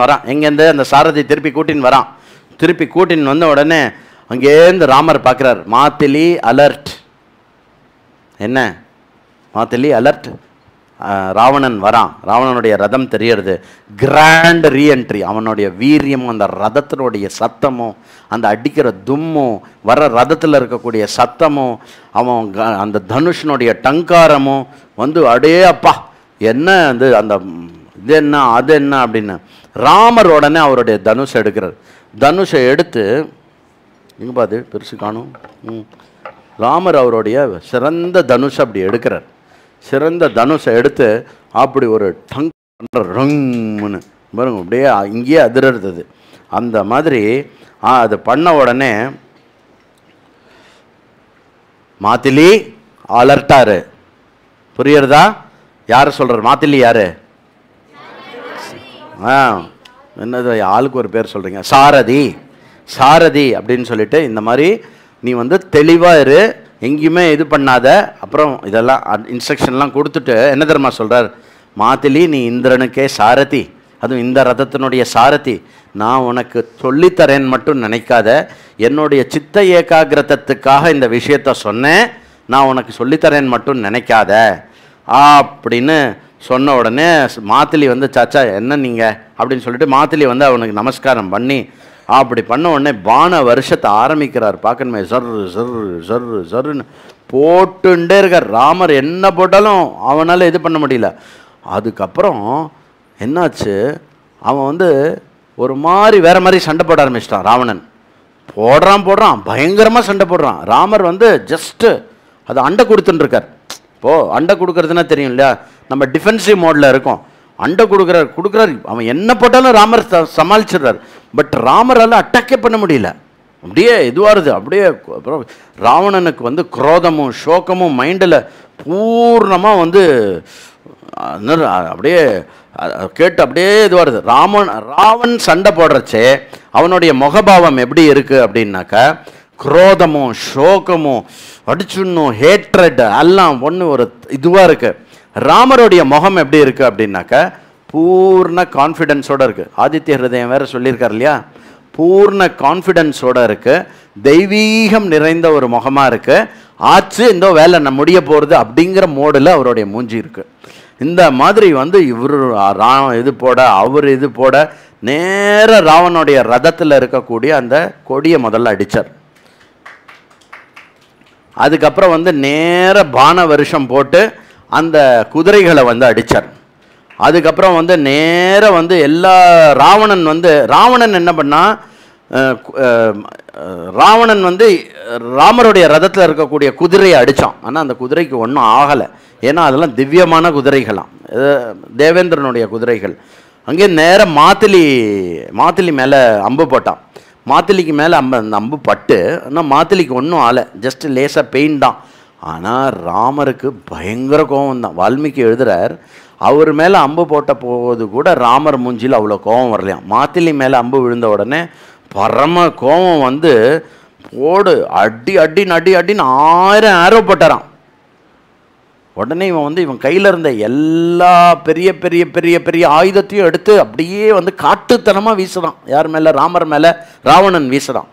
வரான். எங்கேருந்து? அந்த சாரதி திருப்பி கூட்டின்னு வரான். திருப்பி கூட்டின்னு வந்த உடனே அங்கேருந்து ராமர் பார்க்குறார். மாத்திலி அலர்ட். என்ன மாத்திலி அலர்ட்? ராவணன் வரான். ராவணனுடைய ரதம் தெரியறது. Grand reentry. அவனுடைய வீரியமும், அந்த ரதத்தினுடைய சத்தமும், அந்த அடிக்கிற தும்மும், வர ரதத்தில் இருக்கக்கூடிய சத்தமும், அவன் அந்த தனுஷனுடைய டங்காரமும் அடே அப்பா என்ன அந்த இது என்ன அது என்ன அப்படின்னு ராமர் உடனே அவருடைய தனுஷை எடுக்கிறார். தனுஷை எடுத்து எங்கே பாது பெருசு காணும். ராமர் அவருடைய சிறந்த தனுஷை அப்படி எடுக்கிறார். சிறந்த தனுஷை எடுத்து அப்படி ஒரு டங் ரங்னு பாருங்க, அப்படியே இங்கேயே அதிர்றது. அந்த மாதிரி அது பண்ண உடனே மாத்திலி அலர்ட்டாரு. புரியுறதா? யார் சொல்கிறார்? மாத்திலி யாரு? என்னது ஆளுக்கு ஒரு பேர் சொல்கிறீங்க? சாரதி. சாரதி அப்படின்னு சொல்லிட்டு இந்த மாதிரி நீ தெளிவாக இரு, எங்கேயுமே இது பண்ணாத. அப்புறம் இதெல்லாம் இன்ஸ்ட்ரக்ஷன்லாம் கொடுத்துட்டு என்ன தெரியுமா சொல்கிறார்? மாத்திலி, நீ இந்திரனுக்கே சாரதி, அதுவும் இந்த ரதத்தினுடைய சாரதி. நான் உனக்கு சொல்லித்தரேன்னு மட்டும் நினைக்காத. என்னுடைய சித்த ஏகாகிரதத்துக்காக இந்த விஷயத்த சொன்னேன், நான் உனக்கு சொல்லித்தரேன்னு மட்டும் நினைக்காத அப்படின்னு சொன்ன உடனே மாத்திலி சாச்சா என்ன நீங்கள் அப்படின்னு சொல்லிட்டு மாத்திலி அவனுக்கு நமஸ்காரம் பண்ணி அப்படி பண்ண உடனே பான வருஷத்தை ஆரம்பிக்கிறார். பார்க்கணுமே, ஜர்ரு ஜர்ரு ஜர்ரு ஜர்ருன்னு போட்டுண்டே இருக்கார். ராமர் என்ன போட்டாலும் அவனால் இது பண்ண முடியல. அதுக்கப்புறம் என்னாச்சு, அவன் ஒரு மாதிரி வேற மாதிரி சண்டை போட ஆரம்பிச்சிட்டான். ராவணன் போடுறான் பயங்கரமாக சண்டை போடுறான். ராமர் ஜஸ்ட்டு அது அண்டை கொடுத்துட்டுருக்கார். இப்போது அண்டை கொடுக்கறதுன்னா தெரியும் இல்லையா, நம்ம டிஃபென்சிவ் மோடில் இருக்கோம். அண்டை கொடுக்குறார். அவன் என்ன போட்டாலும் ராமர் சமாளிச்சிடுறார். பட் ராமரால் அட்டாக்கே பண்ண முடியல. அப்படியே இதுவாருது. அப்படியே அப்புறம் ராவணனுக்கு குரோதமும் சோகமும் மைண்டில் பூர்ணமாக அப்படியே கேட்டு அப்படியே இதுவாருது. ராவன் சண்டை போடுறச்சே அவனுடைய முகபாவம் எப்படி இருக்கு அப்படின்னாக்கா, குரோதமும் சோகமும் அடிச்சுன்னும் ஹேட்ரட் எல்லாம் ஒன்று ஒரு இதுவாக இருக்கு. ராமருடைய முகம் எப்படி இருக்கு அப்படின்னாக்கா, பூர்ண கான்ஃபிடென்ஸோடு இருக்கு. ஆதித்ய ஹிருதயம் வேற சொல்லியிருக்கார் இல்லையா, பூர்ண கான்ஃபிடென்ஸோடு இருக்கு, தெய்வீகம் நிறைந்த ஒரு முகமாக இருக்கு. ஆச்சு, இந்த வேலை முடிய போகிறது அப்படிங்கிற மோடில் அவருடைய மூஞ்சி இருக்கு. இந்த மாதிரி வந்து இவர் இது போட அவர் இது போட நேர ராவனுடைய ரதத்தில் இருக்கக்கூடிய அந்த கொடியை முதல்ல அடித்தார். அதுக்கப்புறம் வந்து நேர பான வருஷம் போட்டு அந்த குதிரைகளை வந்து அடித்தார். அதுக்கப்புறம் வந்து நேர வந்து எல்லா ராவணன் என்ன பண்ணா, ராவணன் வந்து ராமருடைய ரதத்தில் இருக்கக்கூடிய குதிரையை அடித்தான். ஆனால் அந்த குதிரைக்கு ஒன்றும் ஆகலை. ஏன்னா அதெல்லாம் திவ்யமான குதிரைகளாம், தேவேந்திரனுடைய குதிரைகள். அங்கே நேர மாத்திலி மேலே அம்பு போட்டான். மாத்திலிக்கு மேலே அந்த அம்பு பட்டு, ஆனால் மாத்திலிக்கு ஒன்றும் ஆலை, ஜஸ்ட் லேசாக பெயின் தான். ஆனால் ராமருக்கு பயங்கர கோபம் தான். வால்மீகி எழுதுறார், அவர் மேலே அம்பு போட்ட போது கூட ராமர் மூஞ்சியில் அவ்வளோ கோபம் வரலையாம். மாத்திலி மேலே அம்பு விழுந்த உடனே பரம கோபம் வந்து போடு அடின்னு 1000 ஆரோ போட்டாராம். உடனே இவன் கையில் இருந்த எல்லா பெரிய பெரிய பெரிய பெரிய ஆயுதத்தையும் எடுத்து அப்படியே வந்து காட்டுத்தனமாக வீசுறான். யார் மேலே? ராமர் மேலே ராவணன் வீசுறான்.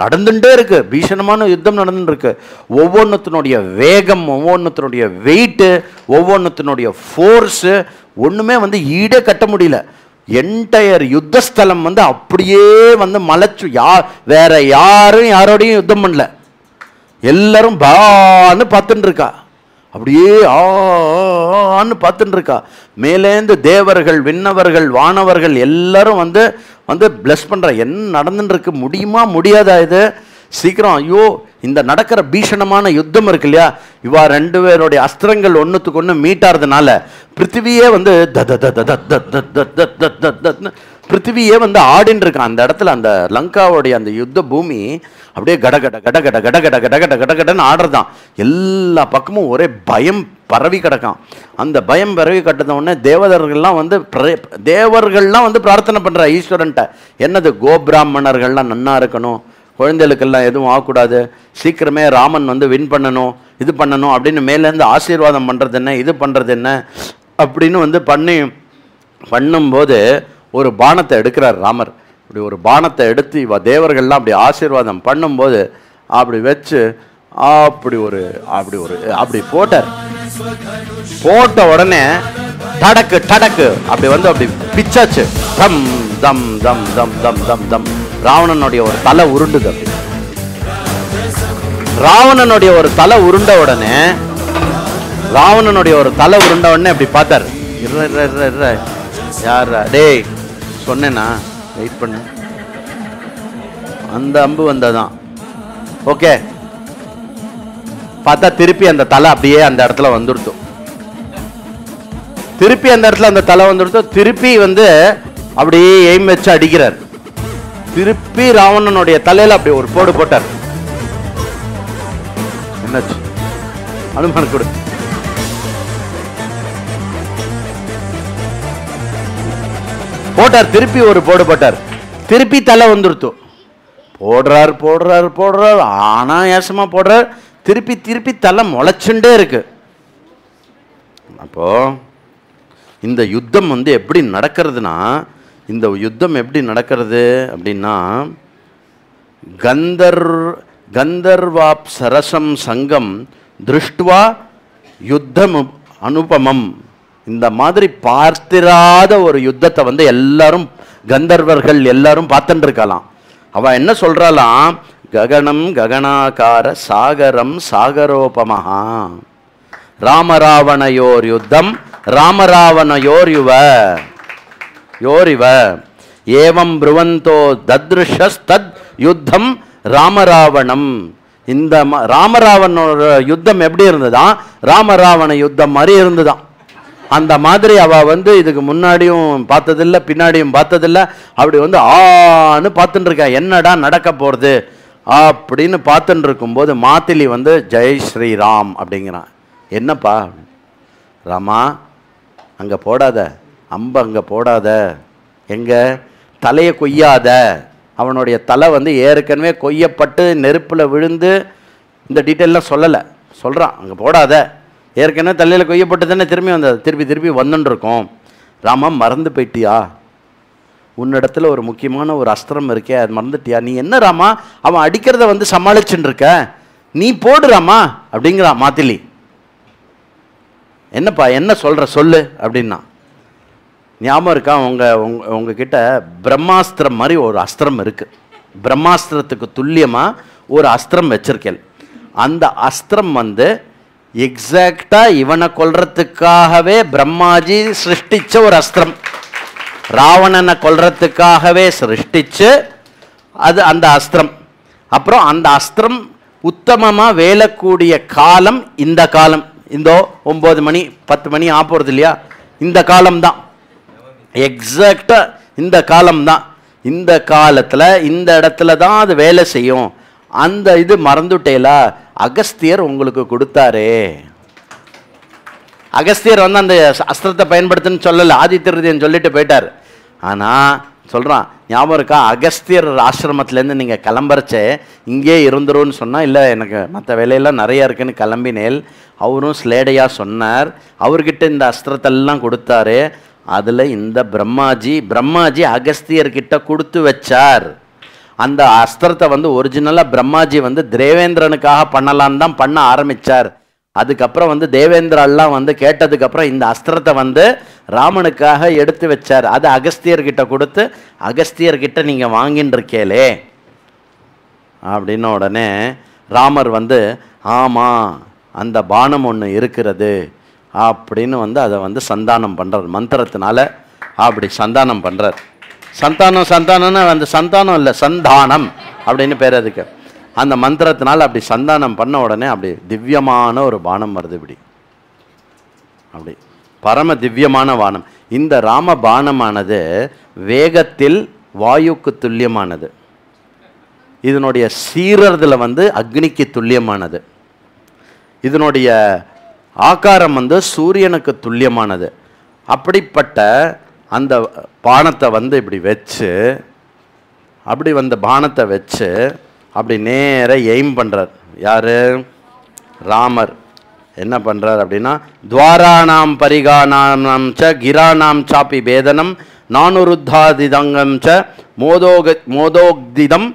நடந்துட்டே இருக்கு, பீஷணமான யுத்தம் நடந்துட்டு இருக்கு. ஒவ்வொன்றுத்தினுடைய வேகம், ஒவ்வொன்றுத்தினுடைய வெயிட்டு, ஒவ்வொன்றுத்தினுடைய ஃபோர்ஸு ஒன்றுமே வந்து ஈடே கட்ட முடியல. என்டையர் யுத்தஸ்தலம் வந்து அப்படியே வந்து மலைச்சு, வேற யாரும் யாரோடையும் யுத்தம் பண்ணல, எல்லாரும் பான்னு பார்த்துட்டு இருக்கா, அப்படியே ஆன்னு பார்த்துட்டு இருக்கா. மேலேந்து தேவர்கள், விண்ணவர்கள், வானவர்கள் எல்லாரும் வந்து வந்து பிளஸ் பண்ணுற. என்ன நடந்துட்டு இருக்கு, முடியுமா முடியாதா இது? சீக்கிரம், ஐயோ இந்த நடக்கிற பீஷணமான யுத்தம் இருக்கு இல்லையா, இவா 2 பேருடைய அஸ்திரங்கள் ஒன்றுத்துக்கு ஒன்று மீட்டாறதுனால பிருத்திவியே வந்து பிருத்திவியே வந்து ஆடின்னு இருக்கான். அந்த இடத்துல அந்த லங்காவுடைய அந்த யுத்த பூமி அப்படியே கடகட கடகட கடகட கடகட கடகடன்னு ஆடுறதான். எல்லா பக்கமும் ஒரே பயம் பரவி கிடக்கான். அந்த பயம் பரவி கட்டத உடனே தேவதர்கள்லாம் வந்து பிரார்த்தனை பண்ணுற ஈஸ்வரன்ட்ட. என்னது, கோபிராமணர்கள்லாம் நன்னா இருக்கணும், குழந்தைகளுக்கெல்லாம் எதுவும் ஆகக்கூடாது, சீக்கிரமே ராமன் வந்து வின் பண்ணணும், இது பண்ணணும் அப்படின்னு மேலேருந்து ஆசீர்வாதம் பண்ணுறது என்ன, இது பண்ணுறது என்ன அப்படின்னு வந்து பண்ணும்போது ஒரு பானத்தை எடுக்கிறார் ராமர். இப்படி ஒரு பானத்தை எடுத்து இவ தேவர்கள்லாம் அப்படி ஆசீர்வாதம் பண்ணும்போது அப்படி வச்சு அப்படி போட்டார். போட்ட உடனே டடக்கு டடக்கு அப்படி வந்து அப்படி பிச்சாச்சு. தம் தம் தம் தம் தம் தம் தம். ராவணனுடைய ஒரு தலை உருண்டுது. அப்படி ராவணனுடைய ஒரு தலை உருண்ட உடனே அப்படி பார்த்தார். யாரா டேய், சொன்னேன்னா வெயிட் பண்ணு, அந்த அம்பு வந்ததான். ஓகே, பார்த்தா திருப்பி அந்த தலை அப்படியே அந்த இடத்துல வந்துடுத்து. திருப்பி வந்து அப்படியே எய்ம் வச்சு அடிக்கிறார். திருப்பி ராவணனுடைய தலையில அப்படி ஒரு போடு போட்டார். என்னாச்சு? அனுமான் கொடு. போட்டார், திருப்பி ஒரு போடு போட்டார். திருப்பி தலை வந்துடுத்து. போடுறார் ஆனாயாசமா போடுறார். திருப்பி தலை முளைச்சுண்டே இருக்கு. அப்போ இந்த யுத்தம் வந்து எப்படி நடக்கிறதுனா, இந்த யுத்தம் எப்படி நடக்கிறது அப்படின்னா, கந்தர்வாப் சரசம் சங்கம் திருஷ்டுவா யுத்தம் அனுபமம். இந்த மாதிரி பார்த்திராத ஒரு யுத்தத்தை வந்து எல்லாரும் கந்தர்வர்கள் எல்லாரும் பார்த்துட்டு இருக்கலாம். அவ என்ன சொல்றாளாம், ககனம் ககனாகார சாகரம் சாகரோபமஹா ராமராவணயோர் யுத்தம் ராமராவணயோர் யோரிவ ஏவம் ப்ருவந்தோ தத்ருஷஸ்தத் யுத்தம் ராமராவணம். இந்த ராமராவணோட யுத்தம் எப்படி இருந்ததான், ராமராவண யுத்தம் மாதிரி இருந்துதான். அந்த மாதிரி அவ வந்து இதுக்கு முன்னாடியும் பார்த்ததில்லை, பின்னாடியும் பார்த்ததில்லை. அப்படி வந்து ஆன்னு பார்த்துட்டு இருக்கா, என்னடா நடக்க போகிறது அப்படின்னு பார்த்துட்டு இருக்கும்போது மாத்திலி வந்து ஜெய் ஸ்ரீராம் அப்படிங்கிறான். என்னப்பா? ராமா, அங்கே போடாத, அம்பு அங்கே போடாத, எங்கே தலையை கொய்யாத, அவனுடைய தலை வந்து ஏற்கனவே கொய்யப்பட்டு நெருப்பில் விழுந்து, இந்த டீட்டெயிலாம் சொல்லலை, சொல்கிறான் அங்கே போடாத, ஏற்கனவே தலையில் கொய்யப்பட்டு தானே திரும்பி வந்தது, திருப்பி வந்துட்டுருக்கோம். ராமா மறந்து போயிட்டியா, உன்னிடத்துல ஒரு முக்கியமான ஒரு அஸ்திரம் இருக்கே, அது மறந்துட்டியா, நீ என்ன ராமா அவன் அடிக்கிறத வந்து சமாளிச்சுட்டு இருக்க, நீ போடுறாமா அப்படிங்கிறான் மாத்திலி. என்னப்பா என்ன சொல்கிற சொல்லு அப்படின்னா, ஞாபகம் இருக்கா உங்ககிட்ட பிரம்மாஸ்திரம் மாதிரி ஒரு அஸ்திரம் இருக்குது, பிரம்மாஸ்திரத்துக்கு துல்லியமாக ஒரு அஸ்திரம் வச்சிருக்கேன். அந்த அஸ்திரம் வந்து எக்ஸாக்டாக இவனை கொல்றதுக்காகவே பிரம்மாஜி சிருஷ்டிச்ச ஒரு அஸ்திரம், ராவணனை கொல்றதுக்காகவே சிருஷ்டிச்சு அது அந்த அஸ்திரம். அப்புறம் அந்த அஸ்திரம் உத்தமமாக வேலக்கூடிய காலம் இந்த காலம், இந்த 9 மணி 10 மணி ஆப்போறது இல்லையா, இந்த காலம்தான், எக்ஸாக்டாக இந்த காலம்தான். இந்த காலத்தில் இந்த இடத்துல தான் அது வேலை செய்யும். அந்த இது மறந்துட்டேலா, அகஸ்தியர் உங்களுக்கு கொடுத்தாரே. அகஸ்தியர் வந்து அந்த அஸ்திரத்தை பயன்படுத்துன்னு சொல்லலை, ஆதித்ய ஹிருதயன் சொல்லிட்டு போயிட்டார். ஆனால் சொல்கிறான் ஞாபகம் இருக்கா, அகஸ்தியர் ஆசிரமத்துலேருந்து நீங்கள் கிளம்புறச்சே இங்கே இருந்துருன்னு சொன்னால், இல்லை எனக்கு மற்ற வேலையெல்லாம் நிறையா இருக்குன்னு கிளம்பினேல். அவரும் ஸ்லேடையாக சொன்னார், அவர்கிட்ட இந்த அஸ்திரத்தெல்லாம் கொடுத்தாரு. அதில் இந்த பிரம்மாஜி அகஸ்தியர்கிட்ட கொடுத்து வச்சார். அந்த அஸ்திரத்தை வந்து ஒரிஜினலாக பிரம்மாஜி வந்து தேவேந்திரனுக்காக பண்ணலான்னு தான் பண்ண ஆரம்பித்தார். அதுக்கப்புறம் வந்து தேவேந்திரெல்லாம் வந்து கேட்டதுக்கப்புறம் இந்த அஸ்திரத்தை வந்து ராமனுக்காக எடுத்து வச்சார். அது அகஸ்தியர்கிட்ட கொடுத்து, அகஸ்தியர்கிட்ட நீங்கள் வாங்கின்னு இருக்கேலே அப்படின்ன உடனே ராமர் வந்து ஆமாம் அந்த பானம் ஒன்று இருக்கிறது அப்படின்னு வந்து அதை வந்து சந்தானம் பண்ணுறார், மந்திரத்தினால அப்படி சந்தானம் பண்ணுறார். சந்தானம்னு அந்த சந்தானம் இல்லை, சந்தானம் அப்படின்னு பேர் அதுக்கு. அந்த மந்திரத்தினால் அப்படி சந்தானம் பண்ண உடனே அப்படி திவ்யமான ஒரு பானம் வருது, இப்படி அப்படி பரம திவ்யமான பானம். இந்த ராம பானமானது வேகத்தில் வாயுக்கு துல்லியமானது, இதனுடைய சீரறதுல வந்து அக்னிக்கு துல்லியமானது, இதனுடைய ஆகாரம் வந்து சூரியனுக்கு துல்லியமானது. அப்படிப்பட்ட அந்த பானத்தை வந்து இப்படி வச்சு, அப்படி வந்த பானத்தை வச்சு அப்படி நேர எய்ம் பண்ணுறார். யார்? ராமர். என்ன பண்ணுறார் அப்படின்னா, துவாராணாம் பரிகாணாம் ச கிராணாம் சாப்பி பேதனம் நானுருத்தாதிதங்கம் ச மோதோக்திதம்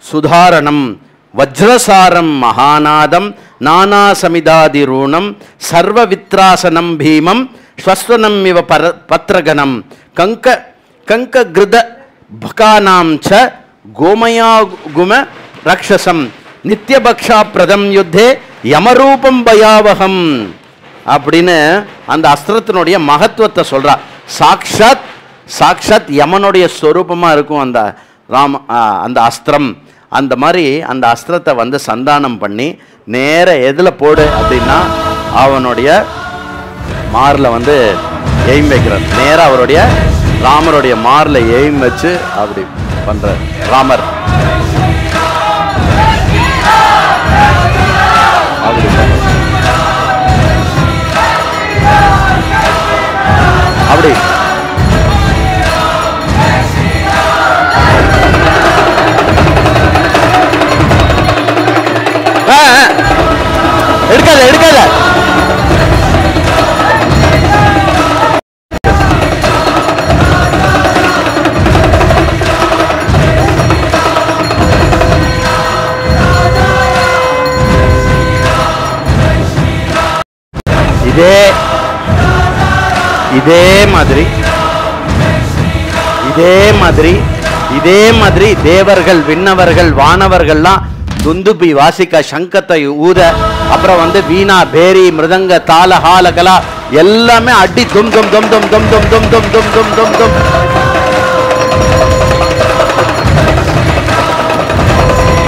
சுதாரணம் வஜ்ரசாரம் மகாநாதம் நானா சமிதாதிரூணம் சர்வ வித்ராசனம் பீமம் ஸ்வஸ்வனம் இவ பத்ரகணம் கங்க கிருத பகானாம் ச கோமயாகும ரக்ஷசம் நித்யபக்ஷா பிரதம் யுத்தே யமரூபம் பயாவகம் அப்படின்னு அந்த அஸ்திரத்தினுடைய மகத்துவத்தை சொல்றார். சாக்ஷாத் யமனுடைய ஸ்வரூபமாக இருக்கும் அந்த அந்த அஸ்திரம். அந்த மாதிரி அந்த அஸ்திரத்தை வந்து சந்தானம் பண்ணி நேர எதில் போடு அப்படின்னா அவனுடைய மாரில் வந்து எய்ம் வைக்கிறார். நேராக அவருடைய ராமருடைய மாரில் எய்ம் வச்சு அப்படி பண்ணுறார் ராமர். அப்படி அப்படி எடுக்காத இதே மாதிரி தேவர்கள் விண்ணவர்கள் வானவர்கள்லாம் துந்துபி வாசிக்க சங்கத்தை ஊத, அப்புறம் வந்து வீணா பேரி மிருதங்க தாள ஹாலகலா எல்லாமே அடி தும் தும் தும் தும் தும் தும் தும் தும் தும் தும் தும் தும்.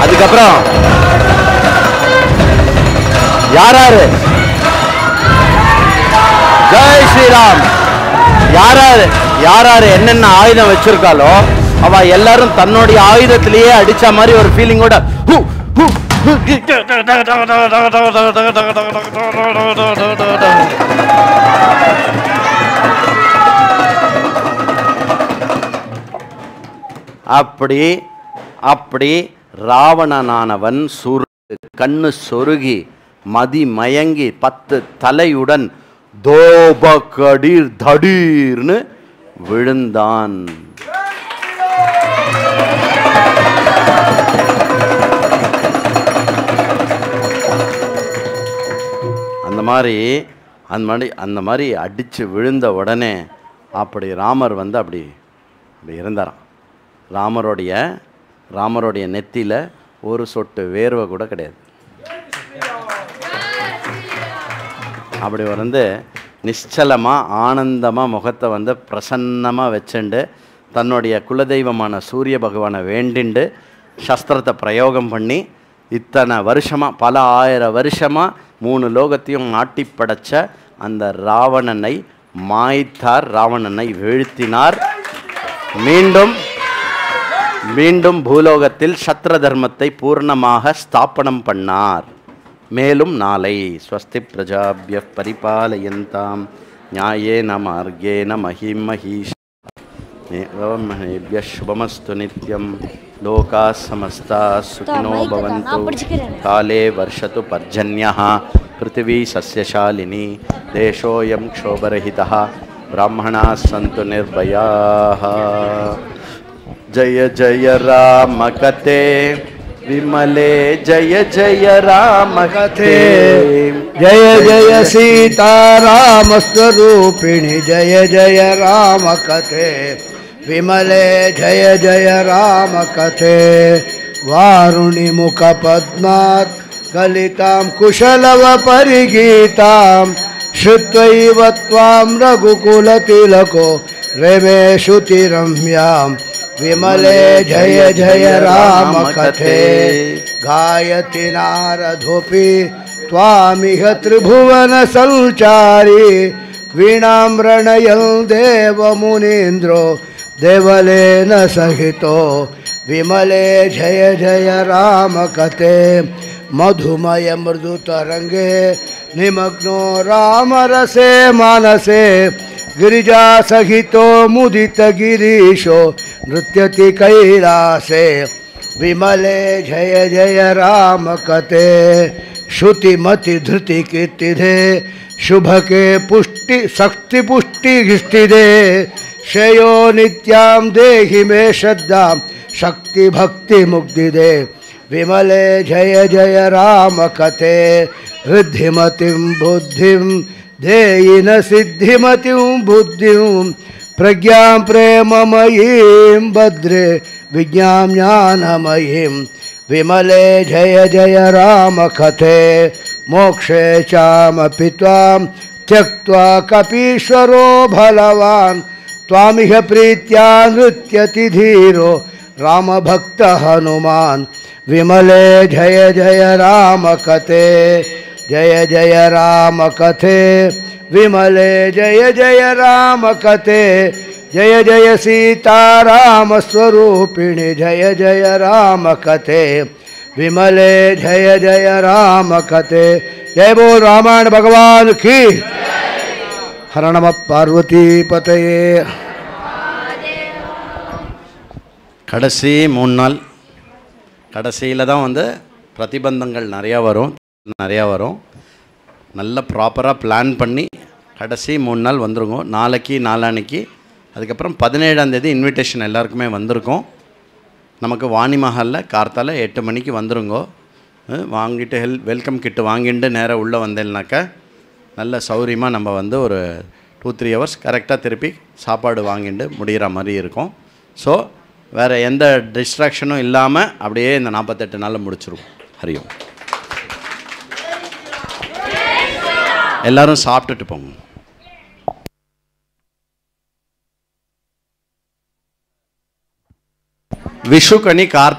அதுக்கப்புறம் யாராரு ஜெய் ஸ்ரீராம் யாராரு என்னென்ன ஆயுதம் வச்சிருக்காலோ அவ எல்லாரும் தன்னுடைய ஆயுதத்திலேயே அடிச்ச மாதிரி ஒரு ஃபீலிங்கோட அப்படி அப்படி ராவணனானவன் கண்ணு சொருகி மதி மயங்கி 10 தலையுடன் தோபகடீர் தடீர்னு விழுந்தான். அந்த மாதிரி அடித்து விழுந்த உடனே அப்படி ராமர் வந்து அப்படி இருந்தாராம். ராமருடைய நெத்தியில் ஒரு சொட்டு வேர்வை கூட கிடையாது. அப்படி வந்து நிச்சலமாக ஆனந்தமாக முகத்தை வந்து பிரசன்னமாக வச்சுண்டு தன்னுடைய குலதெய்வமான சூரிய பகவானை வேண்டிண்டு சஸ்திரத்தை பிரயோகம் பண்ணி இத்தனை வருஷமாக பல 1000 வருஷமாக 3 லோகத்தையும் ஆட்டி படைச்ச அந்த ராவணனை மாய்த்தார். ராவணனை வீழ்த்தினார். மீண்டும் பூலோகத்தில் சத்ர தர்மத்தை பூர்ணமாக ஸ்தாபனம் பண்ணார். மேலும் நாளை ஸ்வஸ்தி பிரஜாபிய பரிபாலயந்தாம் நியாயேன மார்கேன மஹிம் மஹீஷ शुभमस्तु नित्यं लोकाः समस्ताः सुखिनो भवन्तु काले वर्षतु पर्जन्यः पृथिवी सस्यशालिनी देशोऽयं क्षोभरहितः ब्राह्मणाः सन्तु निर्भयाः. जय जय राम कथे विमले जय जय राम कथे जय जय सीताराम स्वरूपिणी जय जय राम कथे विमले जय जय राम कथे वारुणि मुख पद्मात् कलितां कुशलव परिगीतां श्रुत्वैव त्वां रघुकुलतिलको रेमे श्रुतिरम्यां विमले जय जय राम कथे गायति नारदोऽपि त्वामिह त्रिभुवन संचारी वीणां रणयन् देवमुनीन्द्रो देवलेन सहितो विमले जय जय राम कथे मधुमय मृदुतरंगे निमग्नो रामरसे मानसे गिरिजा सहितो मुदित गिरीशो नृत्यति कैलासे विमले जय जय राम कथे श्रुतिमति धृति कीर्तिदे शुभ के पुष्टि शक्ति पुष्टि हिष्टिदे श्रेयो नित्यां देहि मे श्रद्धां शक्ति भक्ति मुक्ति दे विमले जय जय राम कथे रिद्धिमतिं बुद्धिं देयि न सिद्धिमतिं बुद्धिं प्रज्ञां प्रेममयीं भद्रे विज्ञां ज्ञानमयीं विमले जय जय राम कथे मोक्षे चामपि त्वां त्यक्त्वा कपीश्वरो बलवान् त्वामिह प्रीत्या नृत्यति धीरो रामभक्त हनुमान् विमले जय जय राम कथे जय जय राम कथे विमले जय जय राम कथे जय जय सीताराम स्वरूपिणी जय जय राम कथे विमले जय जय राम कथे जय बोल रामायण भगवान की हर नमः पार्वती पतये. கடைசி 3 நாள் கடைசியில் தான் வந்து பிரதிபந்தங்கள் நிறையா வரும். நல்ல ப்ராப்பராக பிளான் பண்ணி கடைசி 3 நாள் வந்துருங்க. நாளைக்கு நாளான்னைக்கு அதுக்கப்புறம் 17ஆம் தேதி இன்விடேஷன் எல்லாருக்குமே வந்திருக்கோம். நமக்கு வாணி மஹாலில் கார்த்தால 8 மணிக்கு வந்துருங்கோ. வாங்கிட்டு வெல்கம் கிட்டு வாங்கிட்டு நேராக உள்ளே வந்தேன்னாக்கா நல்ல சௌரியமாக நம்ம வந்து ஒரு 2-3 ஹவர்ஸ் கரெக்டாக திருப்பி சாப்பாடு வாங்கிட்டு முடிகிற மாதிரி இருக்கும். ஸோ வேறு எந்த டிஸ்ட்ராக்ஷனும் இல்லாமல் அப்படியே இந்த 48 நாளில் முடிச்சிருவோம். ஹரியோம். எல்லோரும் சாப்பிட்டுட்டு போங்க. விஷுக்கனி